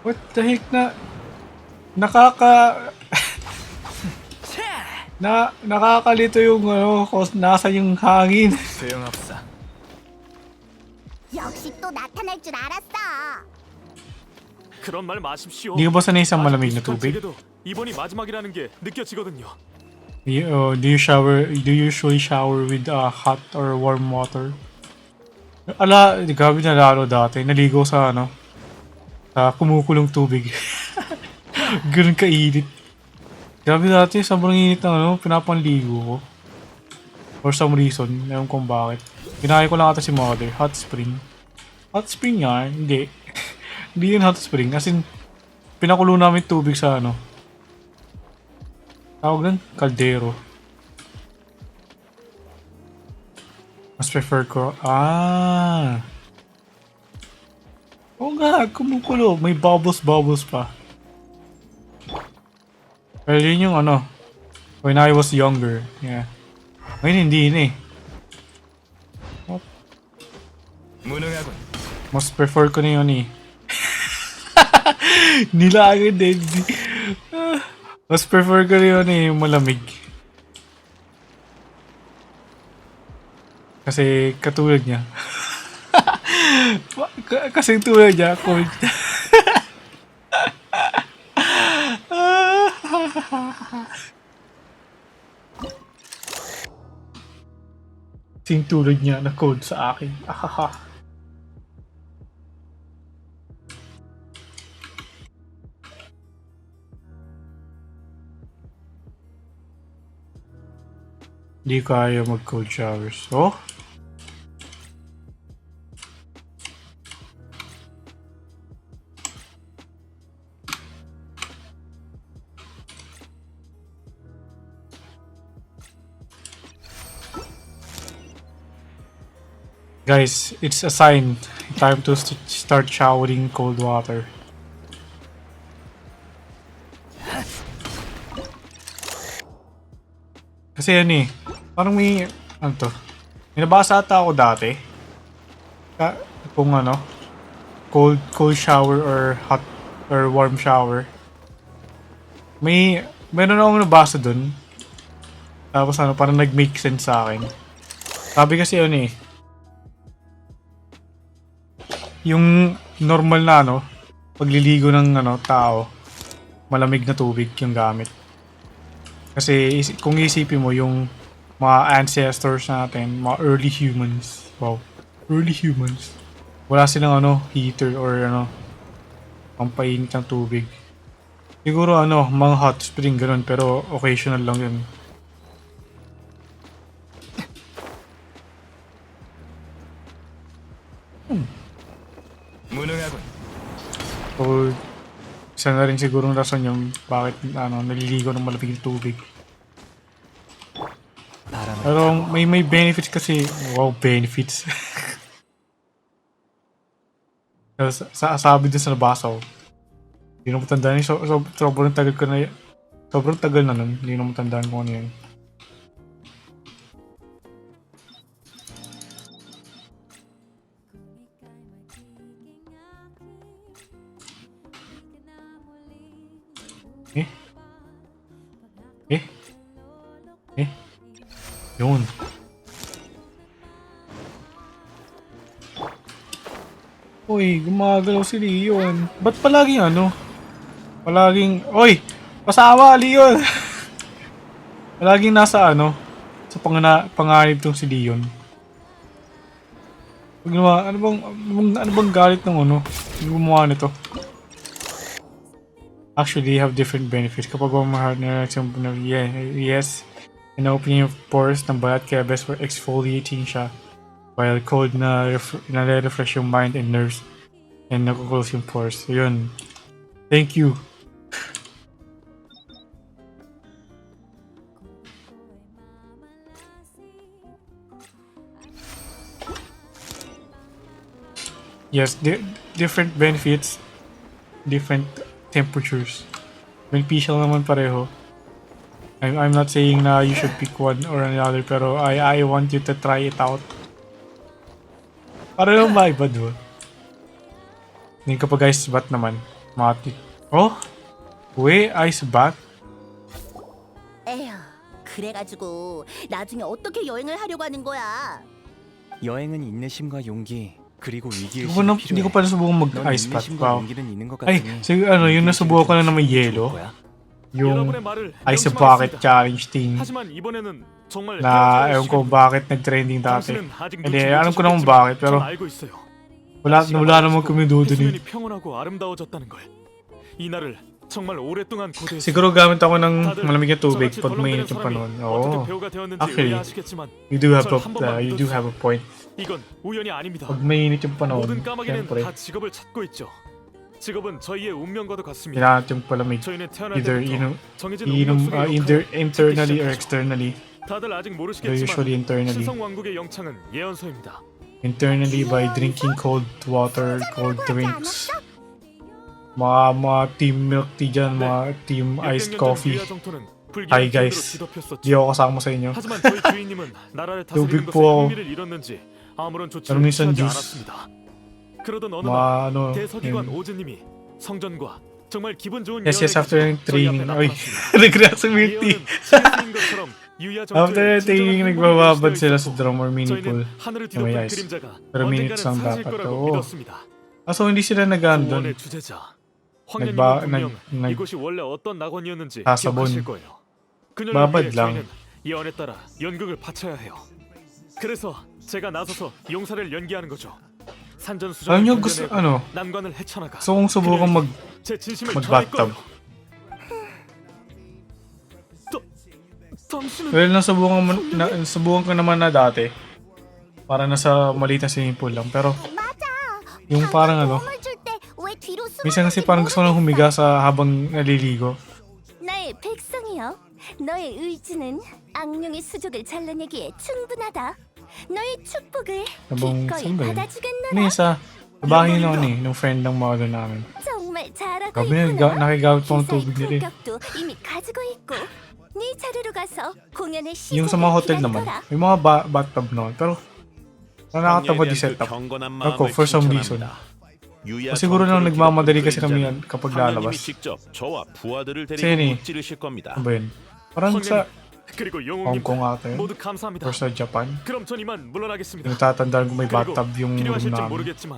S1: What the heck na... Nakakalito yung ano, nasa yung hangin.
S3: 소용없어.
S5: 역시 또 나타날 줄 알았어.
S3: 그런 말 마십시오.
S1: Hindi ka ba sanay sa malamig na tubig?
S3: 제게도 이번이 마지막이라는 게 느껴지거든요.
S1: Do you usually shower with hot or warm water? Ala, grabe na lalo dati. Naligo sa ano, sa kumukulong tubig. Ganun kainit. Grabe dati, sobrang init ng ano, pinapanligo ko. For some reason, ewan kung bakit. Ginaya ko lang ata si mother, hot spring. Hot spring yan? Hindi. Hindi yun hot spring. As in, pinakulo namin tubig sa ano. Tawag lang, kaldero. Mas prefer ko, oo nga, kumukulo. May bubbles pa. Pero yun yung ano, when I was younger. Yeah. Ngayon hindi yun eh.
S3: 무능하군.
S1: Mas prefer ko na yun eh. Nilagay din. Mas prefer ko na yun eh, yung malamig. Kasi katulad niya. Kasi tulad niya, cold. Kasing tulad niya na code sa akin. Ahaha. Di kaya mag-cold showers. Oh? Guys, it's a sign. Time to start showering cold water. Kasi yan eh. Parang may... Ano to? May nabasa ata ako dati. Kung ano, cold shower or hot or warm shower. Meron akong nabasa dun. Tapos ano, parang nag-make sense sa akin. Sabi kasi yun eh. Yung normal na ano, pagliligo ng ano, tao, malamig na tubig yung gamit. Kasi kung isipin mo yung mga ancestors natin, mga early humans. Wow. Early humans. Wala silang ano, heater or ano, pampainit ng tubig. Siguro ano, mga hot spring ganun, pero occasional lang yun. So, isa na rin sigurong rason yung bakit ano, naliligo ng malamig na tubig. Pero may benefits kasi. Wow, benefits. Sabi din sa nabasa ko. Hindi na matandaan yun. Sobrang tagal ko na. Sobrang tagal na nun. Hindi na matandaan ko ano yun. Yun. Uy, gumagalaw si Leon. Ba't palaging ano? Palaging... Uy! Pasawa, Leon! Palaging nasa ano? Sa panganib tong si Leon. Ano bang galit ng ano? Yung gumawa nito? Actually, they have different benefits. Kapag mahal na yes. And opening of pores ng balat kaya best for exfoliating siya. While cold na refresh yung mind and nerves. And nakukulose yung pores. So yun. Thank you. Yes, different benefits. Different temperatures. Beneficial naman pareho. I'm not saying na you should pick one or another, pero I want you to try it out. Para yung maiba doon. Hindi kapag ice bath naman. Matik. Oh? 왜 ice bath?
S4: 에휴, 그래가지고 나중에 어떻게 여행을 하려고 하는 거야?
S3: 여행은 인내심과 용기 그리고 위기의식이
S1: Hindi ko pa nasubukan mag-ice bath. Wow.
S3: 용기는 있는 것
S1: Ay,
S3: 같으니
S1: siguro ano, yung nasubukan ko na naman yelo. Yung ice bucket challenge thing.
S3: 하지만 이번에는 정말
S1: Na ewan ko bakit nag-trending dati. Hindi, alam ko naman bakit, pero
S3: 알고 있어요.
S1: wala naman kami doon eh.
S3: 해수면이 평온하고 아름다워졌다는 걸. 이 날을 정말 오랫동안 고대했어요.
S1: Siguro gamit ako ng malamig na tubig pag mainit yung panahon. Oo. Actually, you do have a point.
S3: 이건 우연이 아닙니다.
S1: Pag mainit yung panahon,
S3: 모든 까마귀는
S1: siyempre,
S3: 다 직업을 찾고 있죠. 직업은 저희의 운명과도 같습니다.
S1: kailangan yung palamig.
S3: 저희는 태어날
S1: Either
S3: 때부터 정해진
S1: inom
S3: 운명 속에
S1: either
S3: 녹아
S1: internally or
S3: 시작하죠.
S1: externally.
S3: 다들 아직
S1: So
S3: 모르시겠지만
S1: usually internally.
S3: 신성 왕국의 영창은 예언서입니다.
S1: Internally by drinking cold water, cold drinks. Mga team milk tea dyan, mga team iced coffee. Hi guys, di ako kasama sa inyo.
S3: 하지만 저희 주인님은 나라를
S1: tubig
S3: 다스리는
S1: po
S3: 것에
S1: ako.
S3: 흥미를 잃었는지 아무런
S1: Pero
S3: 조치를
S1: minsan
S3: 취하지
S1: juice.
S3: 않았습니다. 그러던 어느
S1: Mga
S3: 날
S1: ano,
S3: 대서기관
S1: yun.
S3: 오즈님이 성전과 정말 기분 좋은
S1: Yes,
S3: 예언을
S1: after
S3: 가지고 저희
S1: training.
S3: 앞에
S1: Oy,
S3: 나타났습니다.
S1: nag-react sa milk tea.
S3: 예언은 시리즈인 것처럼 유야
S1: After
S3: 정토에
S1: training,
S3: 진정한
S1: nagbababad
S3: 행복이
S1: sila
S3: 있었고
S1: sa drum or mini pool.
S3: 저희는 하늘을
S1: na may
S3: 뒤덮은
S1: ice.
S3: 그림자가
S1: Pero minutes lang
S3: 언젠가는 사라질
S1: dapat.
S3: 거라고
S1: Oo.
S3: 믿었습니다.
S1: So hindi sila nag-ano dun.
S3: 구원의 주제자 황녀님은
S1: Nagba-
S3: 분명
S1: nag-
S3: 이곳이 원래 어떤 낙원이었는지
S1: sasabon.
S3: 기억하실 거예요. 그녀를
S1: Babad
S3: 위해
S1: lang.
S3: 저희는 예언에 따라 연극을 바쳐야 해요. 그래서 제가 나서서 용사를 연기하는 거죠. 산전수전을
S1: Alam nyo, gusto,
S3: 견뎌내고
S1: ano,
S3: 난관을 헤쳐나가
S1: gusto kong subukan
S3: 제 진심을 전할
S1: mag-bathtub.
S3: 거예요. 더
S1: Well, nasubukan ko naman na dati. Para nasa maliit na swimming pool lang. Pero,
S5: 맞아.
S1: yung parang ano,
S5: 도움을 줄 때 왜 뒤로
S1: minsan kasi
S5: 숨어나지
S1: parang gusto ko lang humiga sa habang naliligo.
S2: 나의 백성이여, 너의 의지는 악령의 수족을 잘라내기에 충분하다. 너의 축복을
S1: Habang,
S2: 기꺼이
S1: saan ba yun?
S2: 받아주겠노라.
S1: Ano yun sa bahay noon eh, nung friend ng mother namin.
S2: 정말 잘하고
S1: Gabi
S2: 있구나.
S1: nakigamit po ng
S2: 기사의
S1: tubig nila eh.
S2: 품격도 이미 가지고 있고 네 자리로 가서 공연의
S1: Yung sa
S2: 시작을
S1: mga hotel naman,
S2: 기다리거라.
S1: may mga bathtub noon. Pero, nakakatawa di setup. Ako, for some reason. O siguro lang nagmamadali kasi kami yan kapag lalabas.
S8: 직접 저와 부하들을
S1: Kasi
S8: 데리고
S1: yun eh.
S8: 찌르실 겁니다.
S1: Ano ba yun? Parang sa
S3: 그리고
S1: Hong
S3: 영웅님
S1: Kong ata yun.
S3: 모두 감사합니다.
S1: Or sa Japan.
S3: 그럼 전 이만 물러나겠습니다.
S1: Yung tatandaan ko may
S3: 그리고
S1: bathtub yung room
S3: 필요하실지
S1: namin.
S3: 모르겠지만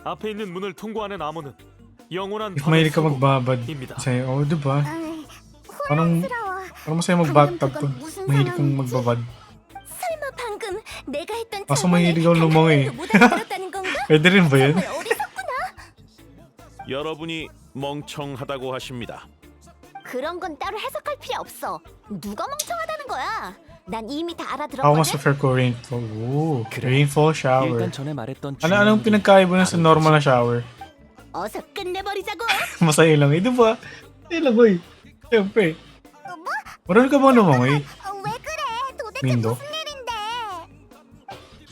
S3: 앞에 있는 문을 통과하는 암호는 영원한
S1: If mahilig ka magbabad
S3: 입니다.
S1: sa'yo, oh diba?
S5: 아이,
S1: Parang,
S5: 혼란스러워.
S1: parang masaya mag-bathtub
S5: 방금
S1: to.
S5: 그건 무슨
S1: Mahilig kang
S5: 상황이지?
S1: magbabad.
S2: 설마 방금 내가 했던
S1: Kaso
S2: 장난을
S1: mahilig ako lumangoy eh.
S2: 단 못 알아들었다는 건가?
S1: Pwede rin ba yun?
S2: 정말 어리석구나.
S8: 여러분이 멍청하다고 하십니다.
S5: 그런 건 따로 해석할 필요 없어. 누가 멍청하다는 거야? 난 이미 다
S1: Ako mas
S5: 알아들었거든.
S1: prefer ko rainfall. Ooh, rainfall shower.
S9: 일단 전에 말했던
S1: Anong pinagkaiba na sa normal na shower?
S5: 어서 끝내버리자고.
S1: Masaya lang eh, diba? Masaya lang boy. Siyempre. Marunong ka ba lumangoy?
S5: 왜 그래? 도대체
S1: Mindo?
S5: 무슨 일인데?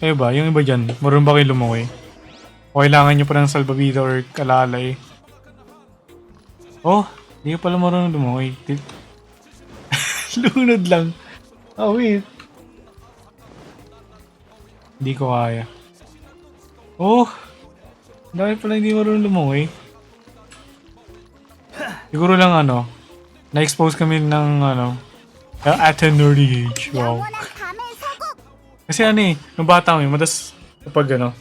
S1: Kayo ba? Yung iba dyan, marunong ba kayo lumangoy? O kailangan nyo pa ng salbabida or kalalay? Oh, hindi ka pala marunong lumangoy. Lunod lang. Oh, wait. Hindi ko kaya. Oh, dahil pala hindi marunong lumangoy. Siguro lang ano, na-expose kami ng ano, at a nerdy age. Wow.
S5: 영원한 밤의 서국.
S1: Kasi ano eh, nung bata kami, matas kapag ano,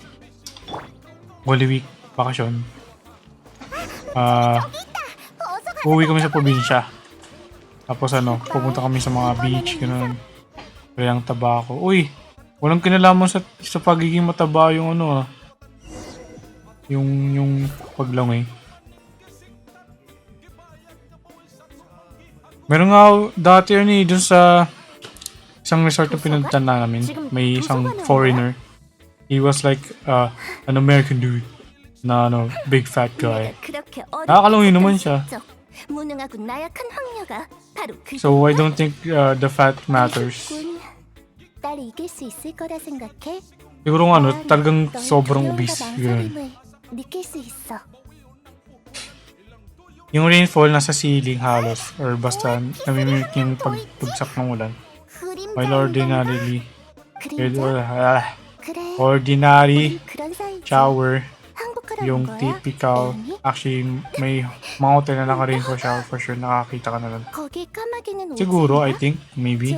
S1: Holy Week, bakasyon. Uwi kami sa probinsya. Tapos ano, pupunta kami sa mga beach, gano'n. Kayang tabako. Uy, walang kinalaman sa pagiging mataba yung ano ah. Yung paglangoy. Meron nga dati yun eh, dun sa isang resort na pinuntan namin. May isang foreigner. He was like an American dude na ano, big fat guy.
S2: 그렇게
S1: Nakakalungin naman siya.
S2: 무능하고 나약한 황녀가 바로 그.
S1: So I don't think the fat matters.
S2: 날 이길 수 있을 거라 생각해?
S1: Siguro nga ano,
S2: 난
S1: talagang
S2: 너의
S1: sobrang
S2: 두려움과
S1: obese. Yun.
S2: 망설임을 느낄 수 있어.
S1: Yung rainfall nasa ceiling halos or basta namimimik yung pagtugsak ng ulan. While ordinarily ordinary shower yung typical actually may mga hotel na naka-rainfall shower for sure nakakita ka na lang. Siguro I think maybe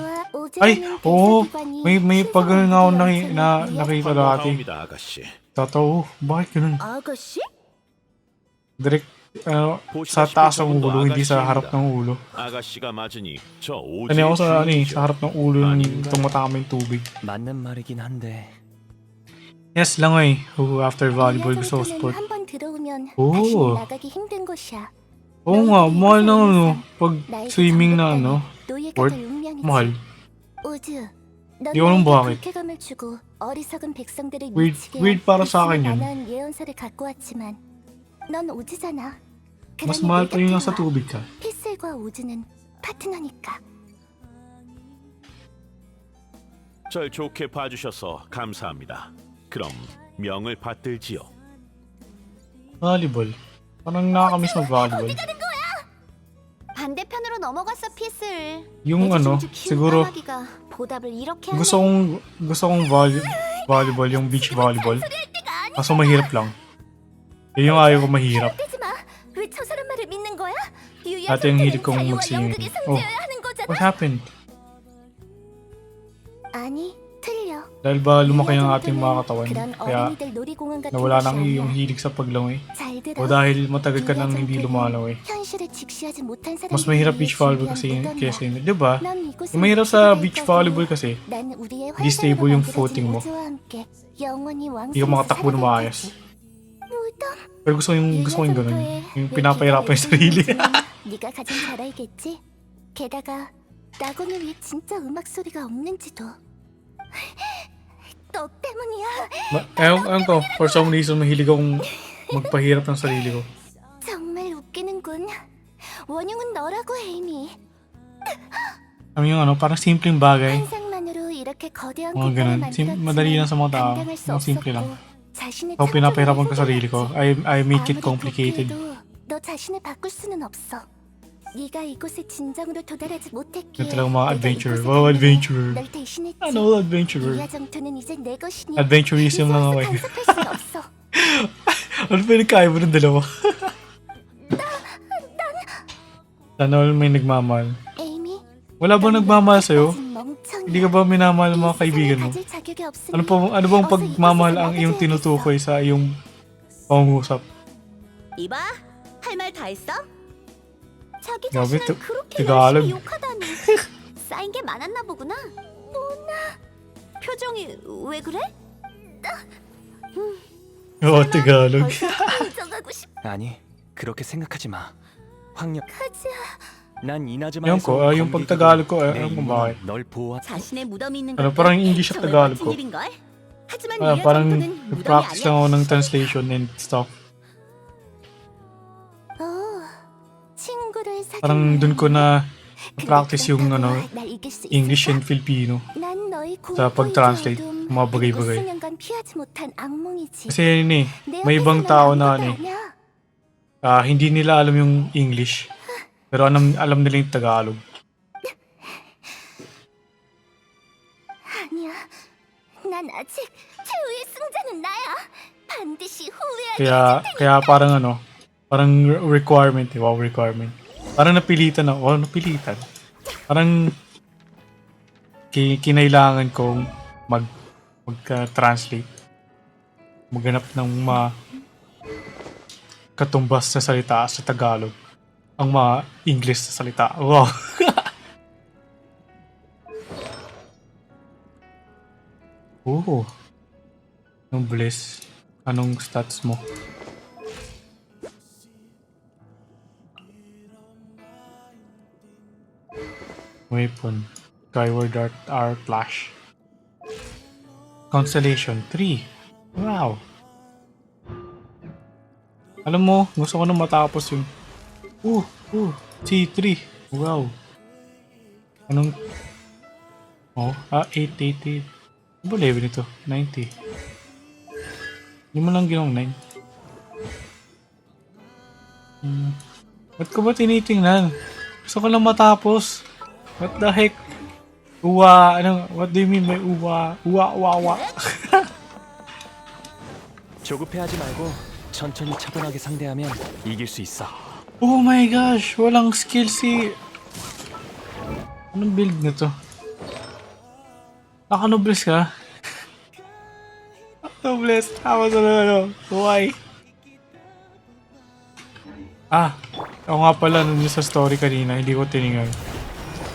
S1: ay oo may pag ganun nga ako nakita dati.
S8: 나옵니다, 아가씨.
S1: Totoo bakit ganun?
S5: 아가씨?
S1: Direct sa taas ng ulo hindi sa harap ng ulo.
S8: 아가씨가 맞으니 저
S1: Ano
S8: 오지.
S1: ako sa ano eh, sa harap ng ulo ng tumatama yung tubig.
S9: 맞는 말이긴 한데
S1: Yes lang eh. After volleyball gusto ko sport.
S2: 한번 들어오면
S1: 오.
S2: 다시 나가기 힘든 곳이야.
S1: Oo nga, mahal na ano. Pag swimming na ano,
S2: 노예가
S1: sport,
S2: 될 운명이지.
S1: mahal.
S2: 우즈,
S1: Di ko alam bakit.
S2: 불쾌감을 주고 어리석은 백성들을
S1: Weird-
S2: 미치게
S1: weird para sa akin yun.
S2: 난 예언서를 갖고 왔지만 넌 오즈잖아.
S1: Mas
S2: 그러니
S1: mahal
S2: 내가
S1: pa yung nasa
S2: 좋아.
S1: tubig ka.
S2: 피슬과 오즈는 파트너니까.
S8: 절 좋게 봐주셔서 감사합니다. 그럼 명을 받들지요.
S1: Volleyball. Parang nakakamiss mag-volleyball.
S5: 반대편으로 넘어갔어 피슬.
S1: Yung ano, siguro
S5: 보답을 이렇게
S1: gusto kong volleyball, yung beach volleyball. Kaso mahirap lang. Yun yung ayaw ko mahirap.
S2: 떼지 마. 왜 저 사람 말을 믿는 거야?
S1: Ate yung hilig kong
S2: 자유와
S1: mag-swimming.
S2: 영국의
S1: Oh,
S2: 상징을 하는 거잖아.
S1: what happened?
S2: 아니, 틀려.
S1: Dahil ba lumaki ang ating mga katawan,
S2: 그런
S1: kaya
S2: 어린이들 놀이공원 같은
S1: nawala
S2: 곳이
S1: nang
S2: 아니야.
S1: iyong hilig sa paglangoy.
S2: 잘 들어.
S1: O dahil matagal ka nang hindi lumalangoy.
S2: 현실을 직시하지 못한
S1: Mas mahirap beach volleyball kasi kesa yun. Diba?
S2: 난 이곳을
S1: Yung mahirap sa
S2: 지키게
S1: beach
S2: 될
S1: volleyball
S2: 거고,
S1: kasi,
S2: 난 우리의
S1: hindi stable yung
S2: 환상으로
S1: footing mo.
S2: 만들어진 우주와 함께 영원히
S1: Hindi ka
S2: 왕성해서
S1: makatakbo ng
S2: 살아갈
S1: maayos.
S2: 거지. 무덤.
S1: Pero gusto ko yung ganun.
S2: 유야정도의
S1: Yung
S2: 내
S1: pinapahirapan yung sarili.
S2: 기다리는 네가 가진 자라이겠지. 게다가
S5: 낙원을 위해 진짜 음악 소리가 없는지도. 너 때문이야.
S1: Ewan ko, for some reason mahilig akong magpahirap ng sarili ko.
S5: 정말 웃기는군. 원흉은 너라고, 에이미.
S1: Alam yung ano, parang simpleng bagay.
S5: 환상만으로 이렇게 거대한
S1: Mga ganun. Madali lang sa mga tao.
S5: 감당할 수
S1: Mga simple lang.
S5: 없었고, 자신의
S1: Ako pinapahirapan ko
S5: 창조력을
S1: sarili ko. I make it
S5: 아무리
S1: complicated.
S5: 도쿄해도 너 자신을 바꿀 수는 없어. 네가 이곳에 진정으로 도달하지 못했기에
S1: Yung talagang mga
S5: 내가
S1: adventurer.
S5: 이곳에
S1: Wow,
S5: 있는
S1: adventurer.
S5: 널 대신했지.
S1: Ano, adventurer?
S5: 이하 정토는 이제 내 것이니
S1: Adventurism lang ako eh.
S5: 간섭할 수는 없어.
S1: Ano pa yung kaya mo ng dalawa? Sana all may nagmamahal.
S5: 에이미,
S1: Wala bang nagmamahal sa'yo?
S5: 아직 멍청이야.
S1: Hindi ka ba minamahal ng mga kaibigan mo?
S5: 가질 자격이 없으니
S1: Ano bang
S5: 어서
S1: pagmamahal
S5: 이곳에서
S1: ang iyong
S5: 나가줘야겠어.
S1: tinutukoy sa iyong pangungusap?
S4: 이봐, 할 말 다 했어?
S5: 자기
S1: 야왜
S5: 자신을
S1: 또-
S5: 그렇게
S1: Tagalog?
S5: 열심히 욕하다니. 쌓인 게 많았나 보구나.
S4: 표정이 왜 그래?
S1: Oo, Tagalog.
S5: 벌써 인정하고 싶어.
S3: 아니, 그렇게 생각하지 마. 황녀,
S5: 가자.
S3: 난
S1: Ewan
S3: 이나즈마에서
S1: ko, yung pag Tagalog ko,
S3: 내
S1: ewan ko
S3: 임무는
S1: bakit.
S3: 널 보호.
S4: 자신의 무덤이 있는
S1: Ano,
S4: 것도
S1: parang English at
S4: 정말
S1: Tagalog
S4: 멋진
S1: ko.
S4: 일인걸? 하지만
S1: Parang
S4: 유야 정도는 무덤이
S1: practice lang
S4: 아니야.
S1: ako ng translation and stuff.
S5: 친구를
S1: Parang
S5: 사귀는
S1: dun ko na practice yung
S5: 그렇다고
S1: ano,
S5: 날 이길 수
S1: English
S5: 있을까?
S1: and Filipino.
S5: 난 너의
S1: sa pag-translate,
S5: 공포이자
S1: mga bagay-bagay.
S5: 이곳 수년간 피하지 못한 악몽이지.
S1: Kasi yun eh,
S5: 내
S1: may ibang
S5: 옆에서는
S1: tao na
S5: 아무것도
S1: ano eh,
S5: 아니야.
S1: hindi nila alam yung English. Pero alam nila yung Tagalog.
S5: 아니야. 난 아직 최후의 승자는 나야. 반드시 후회하게
S1: Kaya parang ano, parang requirement eh, wow, requirement. Parang napilitan ako, napilitan. Parang kinailangan kong mag-translate. Maghanap ng katumbas na salita sa Tagalog. Ang mga English na salita. Wow. Oh. Anong bliss? Anong stats mo? Weapon. Skyward Art Flash. Constellation 3. Wow. Alam mo, gusto ko na matapos yung C3. Wow. Anong 888. Ano ba level nito? 90. Hindi mo lang ginawang 9. Ba't ko ba tinitingnan? Gusto ko lang matapos. What the heck? What do you mean by uwa? Uwa.
S3: 조급해하지 말고 천천히 차분하게 상대하면 이길 수 있어.
S1: Oh my gosh! Walang skill si... Anong build na to? Naka-nobles ka? Nobles? Tama sa ano? Why? Ako nga pala nung sa story kanina, hindi ko tinignan.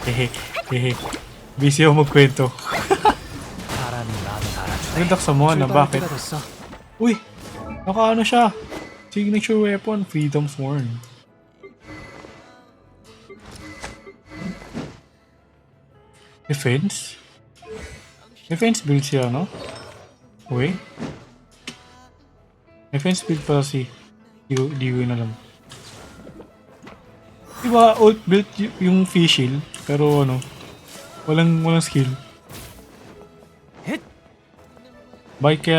S1: Hehe. Busy ako magkwento.
S9: 바람이 마음을 알아주네.
S1: Ganda sa mo na,
S9: 출발할
S1: bakit?
S9: 때가 됐어.
S1: Uy! Naka-ano siya? Signature weapon, Freedom Sworn. Defense? Defense build siya, no? Uy? Defense build pala si... Di ko yun alam. Diba ult build yung fish shield, pero ano, walang skill. Bakit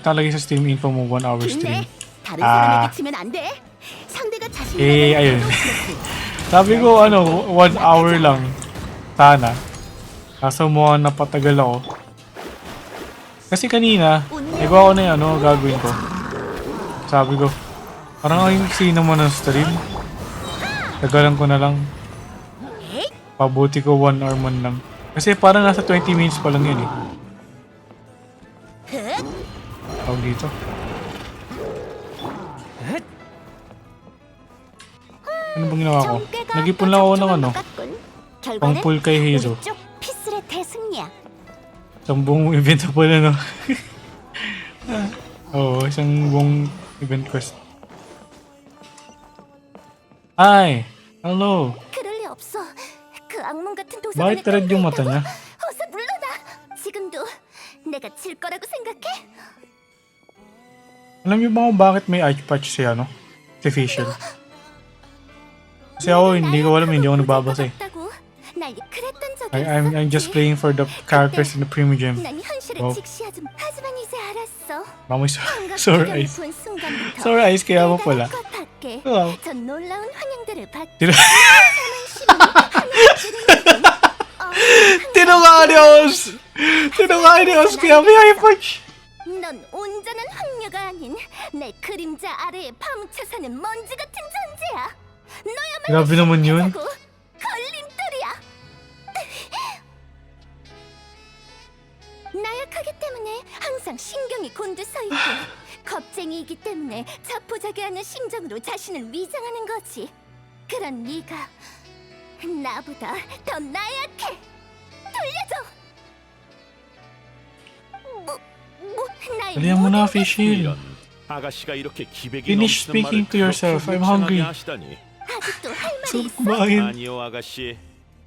S1: nakalagay sa stream info mo 1 hour stream?
S4: 다른 사람에게 치면 안 돼. 상대가 자신감을
S1: Ayun.
S4: 가져도
S1: Sabi ko 1 hour lang. Sana. Kaso mukhang napatagal ako. Kasi kanina, nagawa ko na yung gagawin ko. Sabi ko, parang yung sino mo ng stream. Tagalan ko na lang. Pabuti ko 1 hour man lang. Kasi parang nasa 20 minutes pa lang yun eh. Tawag dito. Ano bang ginawa ko? Nag-ipon lang ako ng pang pull kay heizou.
S5: 쪽 피슬의 대승리야.
S1: Isang buong event pa pala, no? Oo, isang buong event quest. Hi! Hello!
S5: 그럴 리 없어. 그
S1: Bakit red yung mata niya?
S5: 어서 물러나. 지금도 내가 질 거라고 생각해?
S1: Alam niyo ba kung bakit may eye patch si ano? Si Facial? Kasi ako hindi ko alam, hindi ako nagbabasa eh.
S5: 날 그랬던 적이
S1: I'm just playing for the characters in the Primigem.
S5: 난 현실을
S1: 어.
S5: 직시하지 하지만 이제 알았어.
S1: Mamoy sore eyes.
S5: 본 순간부터
S1: Sore eyes kaya mo pala.
S5: 내가 것 같게
S1: Wow.
S5: 전 놀라운 환영들을 받
S1: Tino-
S5: 어,
S1: Tinungarios! Tinungarios kaya may eye patch!
S5: 넌 온전한 황녀가 아닌 내 그림자 아래에 파묻혀 사는 먼지 같은 존재야. 너야말로
S1: Grabe naman yun.
S5: 흉내내고 걸림돌이야. 나약하기 때문에 항상 신경이 곤두서 있고 겁쟁이이기 때문에 자포자기하는 심정으로 자신을 위장하는 거지. 그런 네가 나보다 더 나약해. 돌려줘. 날
S1: Dalihan mo na, Facial.
S8: 이런 아가씨가 이렇게 기백이
S1: Finish
S8: 넘치는 말을
S1: speaking to yourself.
S8: 그렇게
S1: I'm hungry.
S8: 무시하게 하시다니.
S5: 아직도 할 말이
S1: Sarap
S5: 있어?
S1: kumain.
S8: 아니요 아가씨,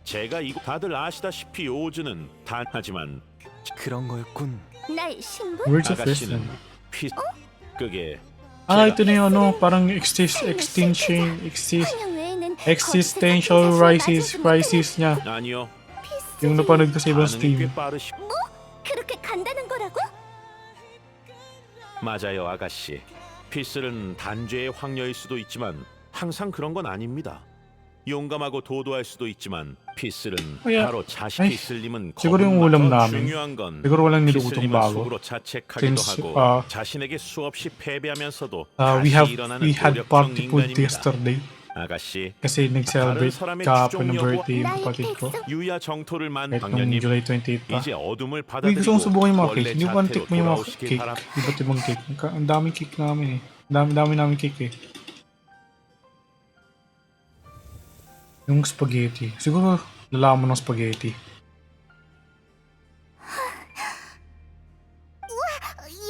S8: 제가 이거 다들 아시다시피 오즈는 하지만
S3: 그런 거였군.
S5: 나의 신분?
S1: Words of
S8: 아가씨는
S1: wisdom.
S8: 피 그게
S1: Ah, ito na yung ano, parang existential crisis niya.
S8: 아니요
S1: Yung napanood ko sa ibang
S8: 반응이
S1: stream.
S8: 꽤 빠르시.
S5: 그렇게 간다는 거라고?
S8: 맞아요 아가씨. 피슬은 단죄의 황녀일 수도 있지만 항상 그런 건 아닙니다. 용감하고 도도할 수도 있지만 피슬은
S1: Kaya,
S8: 바로 자식
S1: ay,
S8: 피슬님은
S1: siguro yung ulam
S8: 거듭나서
S1: namin.
S8: 중요한 건
S1: Siguro walang nilutong
S8: 피슬님은
S1: bago.
S8: 속으로 자책하기도
S1: Since,
S8: 하고 자신에게 수없이 패배하면서도
S1: we
S8: 다시 일어나는
S1: had
S8: 노력형
S1: party food
S8: 인간입니다.
S1: yesterday.
S8: 아가씨,
S1: Kasi nag-celebrate
S8: 다른 사람의
S1: kahapon ng
S8: 추종
S1: birthday yung
S5: 여부-
S1: kapatid ko.
S8: 유야 정토를 만
S1: Kahit nung
S8: 광년님
S1: July 28 pa.
S8: 이제 어둠을
S1: Uy,
S8: 받아들이고
S1: gusto kong subukan yung mga
S8: 원래
S1: cake. Hindi ko
S8: 자태로
S1: tikman yung mga
S8: 돌아오시길
S1: cake.
S8: 바랍.
S1: Iba't ibang cake. Ang daming cake namin eh. Dami namin cake eh. Yung spaghetti. Siguro lalaman ng spaghetti.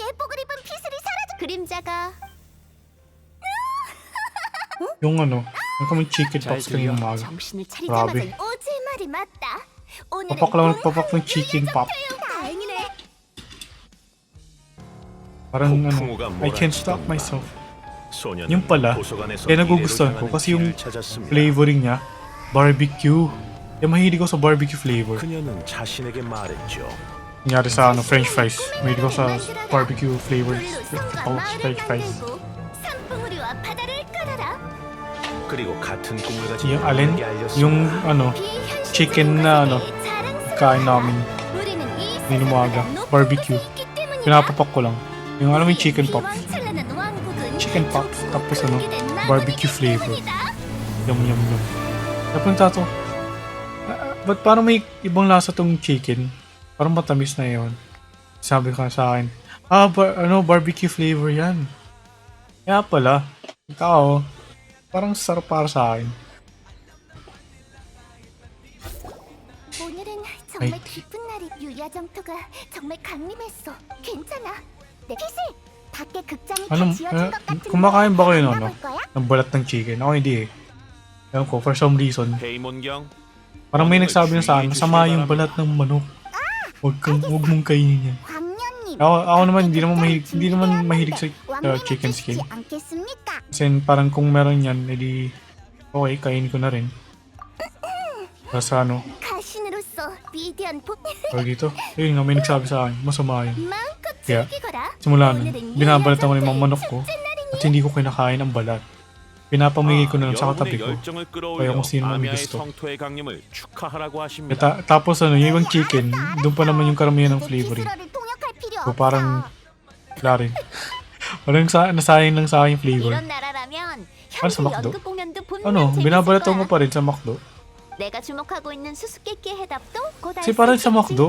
S5: 예복을 입은 피슬이 사라져. 그림자가
S1: Yung ano, yung kaming chicken pops kanina umaga.
S5: 정신을 차리자마자
S1: Grabe.
S5: 오즈의 말이 맞다. 오늘은
S1: Papak lang
S5: 본
S1: papak ng chicken pop.
S5: 다행이네.
S1: Parang ano,
S8: 폭풍우가
S1: I can't stop
S8: 몰아치던
S1: myself.
S8: 소녀는
S1: Yung pala,
S8: 도서관에서
S1: kaya nagugustuhan
S8: 미래로
S1: ko kasi yung
S8: 향하는 길을 찾았습니다.
S1: flavoring niya, barbecue. Yung mahilig ko sa barbecue flavor.
S8: 그녀는 자신에게 말했죠.
S1: Kunyari sa ano, french fries. Mahilig ko sa barbecue flavors.
S5: 불로 성과
S1: French
S5: 마을을
S1: fries.
S5: 만들고 산봉우리와 바다를 깔아라.
S8: 그리고 같은 꿈을 가진
S1: Yung alin?
S8: 여인에게 알렸습니다.
S1: Yung ano,
S5: 비현실적인
S1: chicken na ano,
S5: 것에 자랑스러워하라.
S1: kain namin.
S5: 우리는 이
S1: Nung umaga,
S5: 세상보다 높은
S1: barbecue.
S5: 곳에 있기 때문이야.
S1: Pinapapak ko lang. Yung alam mo yung chicken pop.
S5: 비왕찬란한 왕국은
S1: Chicken pop.
S5: 족속
S1: Tapos ano,
S5: 분리된 나무이기
S1: barbecue flavor.
S5: 때문이다.
S1: Yum yum yum. Napunta to. Ba't parang may ibang lasa tong chicken? Parang matamis na yun. Sabi ka sa akin, barbecue flavor yan. Kaya pala, ikaw, parang sarap para sa akin.
S5: 오늘은 정말
S1: 아이.
S5: 기쁜 날이. 유야정토가 정말 강림했어. 괜찮아. 내 피슬 밖에 극장이 다
S1: Anong,
S5: 지어진 것 같은데
S1: kumakain ba kayo ng ano?
S5: 만나볼 거야?
S1: Ng balat ng chicken? Ako hindi eh. Ewan ko, for some reason.
S8: 헤이몬경,
S1: Parang may nagsabi na sa akin, masama yung balat ng manok. Huwag mong kainin yan.
S5: 광년님.
S1: Ako naman, hindi naman mahilig sa chicken skin.
S5: 않겠습니까?
S1: Kasi parang kung meron yan, edi okay, kain ko na rin. Tapos ano,
S5: 가신으로서 위대한 복.
S1: tawag dito, yun nga, may nagsabi sa akin, masama yun.
S5: 마음껏
S1: Kaya,
S5: 즐기거라.
S1: simula nun,
S5: 오늘은
S1: binabalatan ko
S5: 유야정토의
S1: yung mga manok ko
S5: 축제 날이니.
S1: at hindi ko kinakain ang balat. Pinapamigay ko na lang sa katabi
S8: 여러분의
S1: ko.
S8: 열정을
S1: Kaya
S8: 끌어올려
S1: kung sino man
S8: 아미아의
S1: gusto.
S8: 성토의 강림을 축하하라고 하십니다.
S1: Tapos ano, yung ibang chicken, doon pa naman yung karamihan ng flavoring.
S5: 피스러를 통역할 필요
S1: So
S5: 없어.
S1: parang, wala rin. Parang nasayang lang sa akin yung flavor.
S5: 이런 나라라면
S1: Para sa
S5: 현지
S1: McDo?
S5: 연극 공연도 분명
S1: Ano,
S5: 재밌을
S1: binabalatan ko
S5: 거야.
S1: pa rin sa McDo.
S5: 내가 주목하고 있는 수수께끼의 해답도 곧 알
S1: Kasi
S5: 수
S1: parang sa
S5: 있겠지.
S1: McDo,